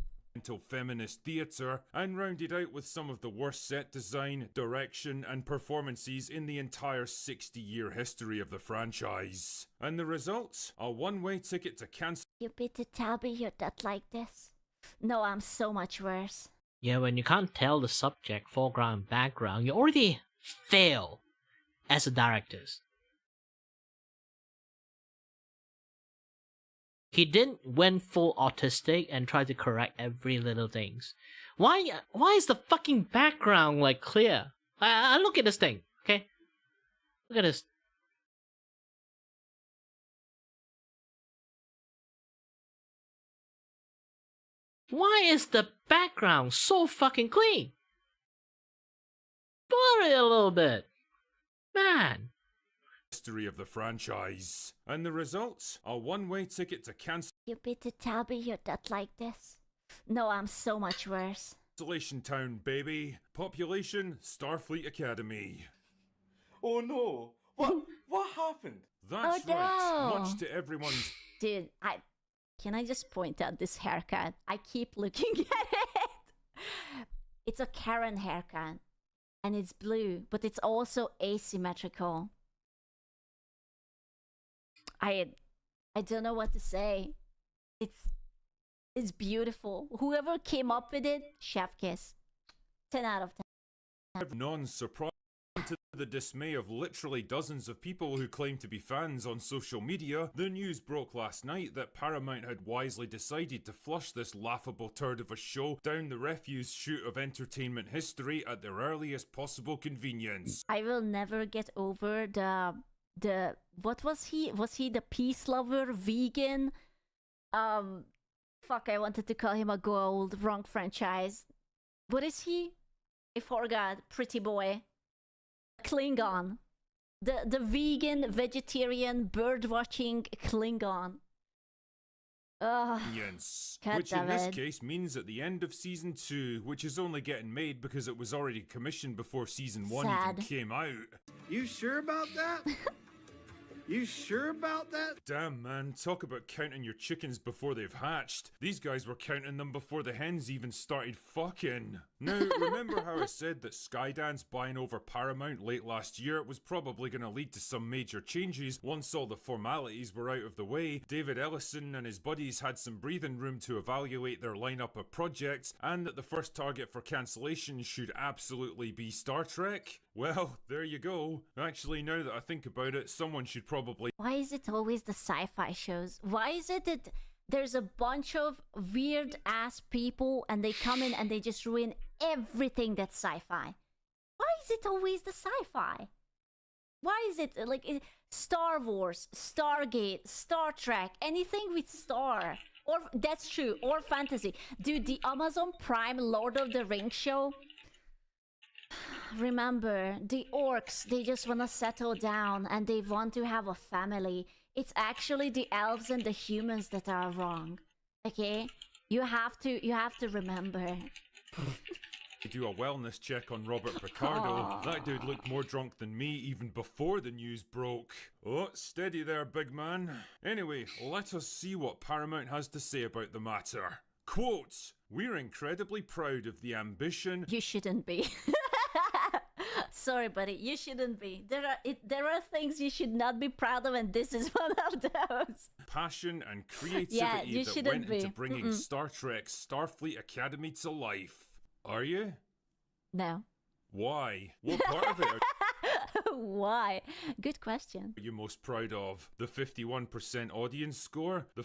Feminist theatre, and rounded out with some of the worst set design, direction, and performances in the entire 60-year history of the franchise. And the results? A one-way ticket to cancel. You better tell me you're not like this. No, I'm so much worse. Yeah, when you can't tell the subject, foreground, and background, you already fail as a director. He didn't went full autistic and try to correct every little things. Why is the fucking background like clear? I look at this thing, okay? Look at this. Why is the background so fucking clean? Blur it a little bit. Man. History of the franchise. And the results? A one-way ticket to You better tell me you're not like this. No, I'm so much worse. Cancellation Town, baby. Population, Starfleet Academy. Oh no! What happened? That's Oh, right. no. Much to everyone's... Dude, can I just point out this haircut? I keep looking at it. It's a Karen haircut. And it's blue, but it's also asymmetrical. I don't know what to say. It's beautiful. Whoever came up with it, chef kiss. 10 out of 10. Non-surprise to the dismay of literally dozens of people who claim to be fans on social media, the news broke last night that Paramount had wisely decided to flush this laughable turd of a show down the refuse chute of entertainment history at their earliest possible convenience. I will never get over the what was he? Was he the peace lover, vegan? Fuck, I wanted to call him a gold. Wrong franchise. What is he? I forgot. Pretty boy. Klingon. The vegan, vegetarian, bird-watching Klingon. Yes. God Which in this damn it. case means at the end of season 2, which is only getting made because it was already commissioned before season 1 even Sad. came out. You sure about that? You sure about that? Damn, man, talk about counting your chickens before they've hatched. These guys were counting them before the hens even started fucking. Now, remember how I said that Skydance buying over Paramount late last year was probably going to lead to some major changes once all the formalities were out of the way? David Ellison and his buddies had some breathing room to evaluate their lineup of projects, and that the first target for cancellation should absolutely be Star Trek? Well, there you go. Actually, now that I think about it, someone should probably... Why is it always the sci-fi shows? Why is it that there's a bunch of weird-ass people and they come in and they just ruin everything that's sci-fi? Why is it always the sci-fi? Why is it like Star Wars, Stargate, Star Trek, anything with star? Or that's true, or fantasy. Dude, the Amazon Prime Lord of the Rings show... Remember, the orcs, they just want to settle down and they want to have a family. it's actually the elves and the humans that are wrong. Okay? You have to remember. To do a wellness check on Robert Picardo. That dude looked more drunk than me even before the news broke. Oh, steady there, big man. Anyway, let us see what Paramount has to say about the matter. Quote, "We're incredibly proud of the ambition..." You shouldn't be. Sorry, buddy, you shouldn't be. There are things you should not be proud of, and this is one of those. Passion and creativity that went into bringing Star Trek's Starfleet Academy to life. Are you? No. Why? What part of it are Why? Good question. you most proud of? The 51% audience score? The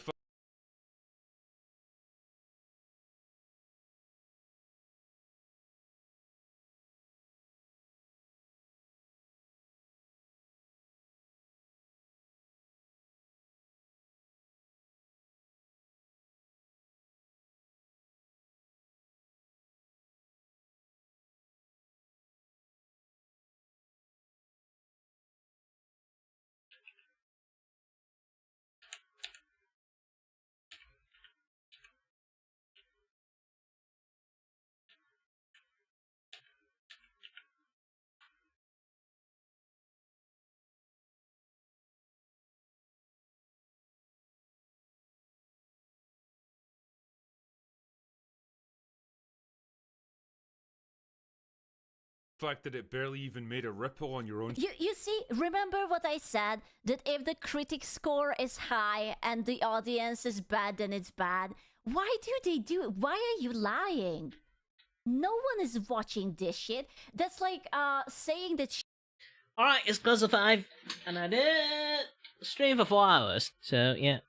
fact that it barely even made a ripple on your own You see, remember what I said? That if the critic score is high and the audience is bad, then it's bad. Why do they do it? Why are you lying? No one is watching this shit. That's like saying that Alright, it's close to 5, and I did stream for 4 hours, so yeah.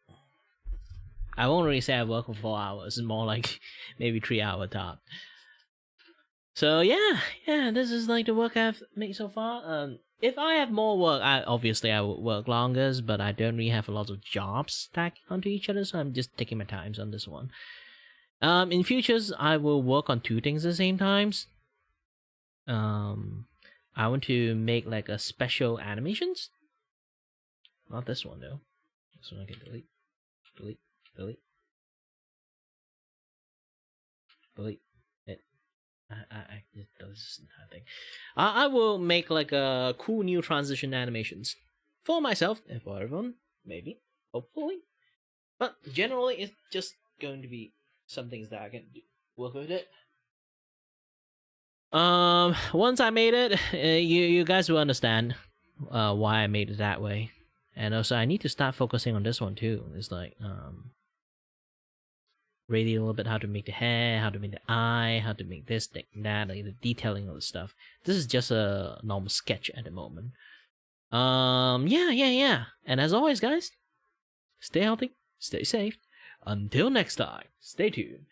I won't really say I work for 4 hours, it's more like maybe 3 hour top. So yeah, this is like the work I've made so far. If I have more work, I will work longer, but I don't really have a lot of jobs stacked onto each other, so I'm just taking my times on this one. In futures, I will work on 2 things at the same times. I want to make like a special animations. Not this one though. This one I can delete. It. It does nothing. I will make like a cool new transition animations for myself and for everyone, maybe, hopefully. But generally, it's just going to be some things that I can work with it. Once I made it, you guys will understand why I made it that way. And also, I need to start focusing on this one too. It's like really a little bit how to make the hair, how to make the eye, how to make this, that, like the detailing of the stuff. This is just a normal sketch at the moment. Yeah. And as always, guys, stay healthy, stay safe. Until next time, stay tuned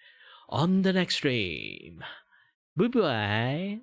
on the next stream. Bye bye.